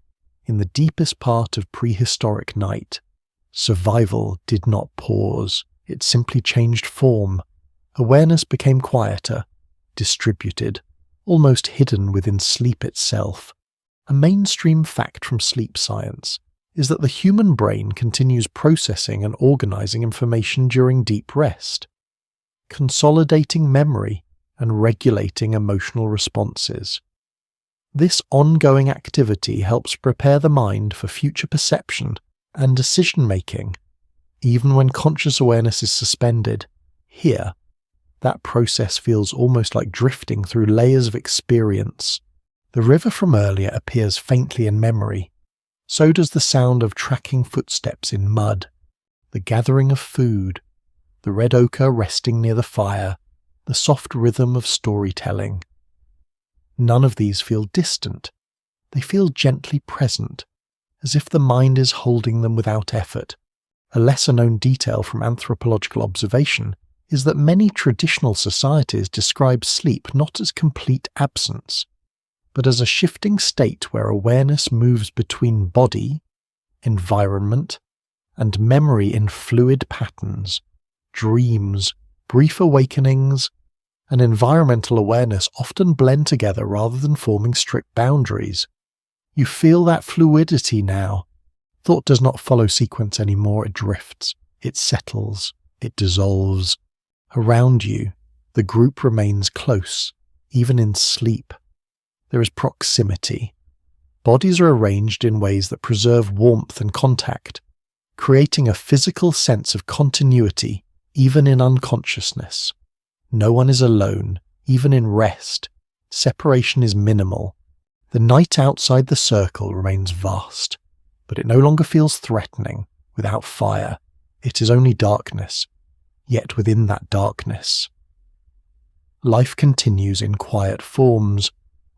In the deepest part of prehistoric night, survival did not pause. It simply changed form. Awareness became quieter, distributed, almost hidden within sleep itself. A mainstream fact from sleep science is that the human brain continues processing and organizing information during deep rest, consolidating memory and regulating emotional responses. This ongoing activity helps prepare the mind for future perception and decision-making. Even when conscious awareness is suspended, here, that process feels almost like drifting through layers of experience. The river from earlier appears faintly in memory. So does the sound of tracking footsteps in mud, the gathering of food, the red ochre resting near the fire, the soft rhythm of storytelling. None of these feel distant. They feel gently present, as if the mind is holding them without effort. A lesser-known detail from anthropological observation is that many traditional societies describe sleep not as complete absence, but as a shifting state where awareness moves between body, environment, and memory in fluid patterns. Dreams, brief awakenings, and environmental awareness often blend together rather than forming strict boundaries. You feel that fluidity now. Thought does not follow sequence anymore. It drifts, it settles, it dissolves. Around you, the group remains close, even in sleep. There is proximity. Bodies are arranged in ways that preserve warmth and contact. creating a physical sense of continuity even in unconsciousness. No one is alone, even in rest. Separation is minimal. The night outside the circle remains vast, but it no longer feels threatening. Without fire, it is only darkness. Yet within that darkness, life continues in quiet forms.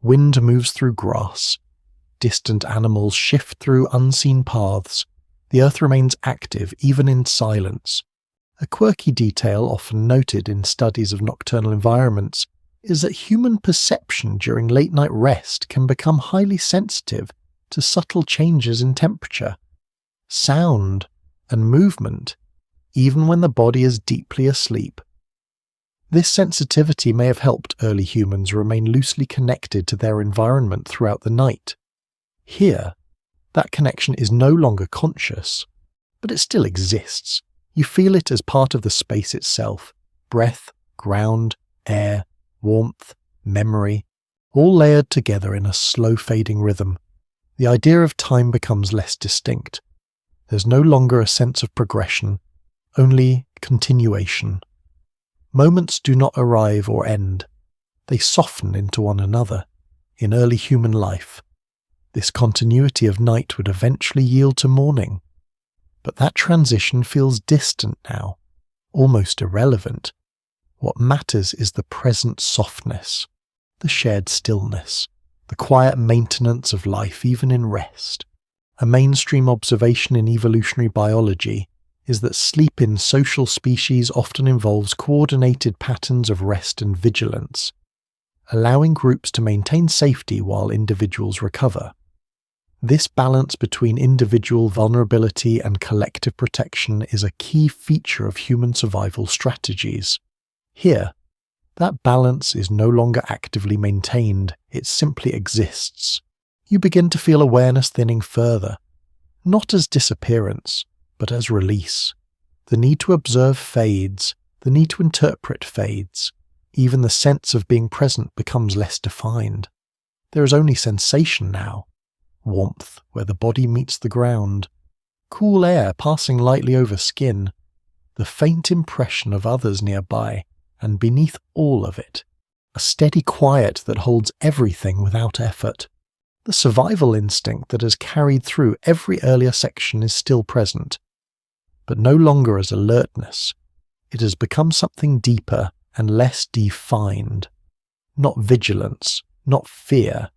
Wind moves through grass. Distant animals shift through unseen paths. The earth remains active even in silence. A quirky detail often noted in studies of nocturnal environments is that human perception during late-night rest can become highly sensitive to subtle changes in temperature, sound, and movement, even when the body is deeply asleep. This sensitivity may have helped early humans remain loosely connected to their environment throughout the night. Here, that connection is no longer conscious, but it still exists. You feel it as part of the space itself: breath, ground, air, warmth, memory, all layered together in a slow fading rhythm. The idea of time becomes less distinct. There's no longer a sense of progression, only continuation. Moments do not arrive or end. They soften into one another. In early human life, this continuity of night would eventually yield to morning. But that transition feels distant now, almost irrelevant. What matters is the present softness, the shared stillness, the quiet maintenance of life even in rest. A mainstream observation in evolutionary biology is that sleep in social species often involves coordinated patterns of rest and vigilance, allowing groups to maintain safety while individuals recover. This balance between individual vulnerability and collective protection is a key feature of human survival strategies. Here, that balance is no longer actively maintained, it simply exists. You begin to feel awareness thinning further, not as disappearance, but as release. The need to observe fades, the need to interpret fades. Even the sense of being present becomes less defined. There is only sensation now. Warmth where the body meets the ground, cool air passing lightly over skin, the faint impression of others nearby, and beneath all of it, a steady quiet that holds everything without effort. The survival instinct that has carried through every earlier section is still present, but no longer as alertness. It has become something deeper and less defined. Not vigilance, not fear,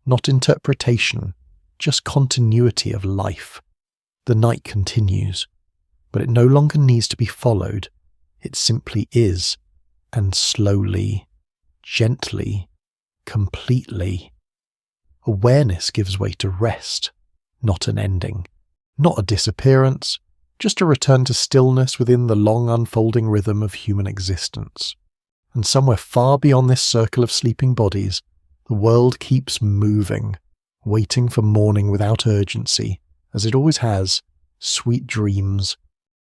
not interpretation, just continuity of life. The night continues, but it no longer needs to be followed. It simply is, and slowly, gently, completely. Awareness gives way to rest, not an ending, not a disappearance, just a return to stillness within the long unfolding rhythm of human existence. And somewhere far beyond this circle of sleeping bodies, the world keeps moving, waiting for morning without urgency, as it always has. Sweet dreams.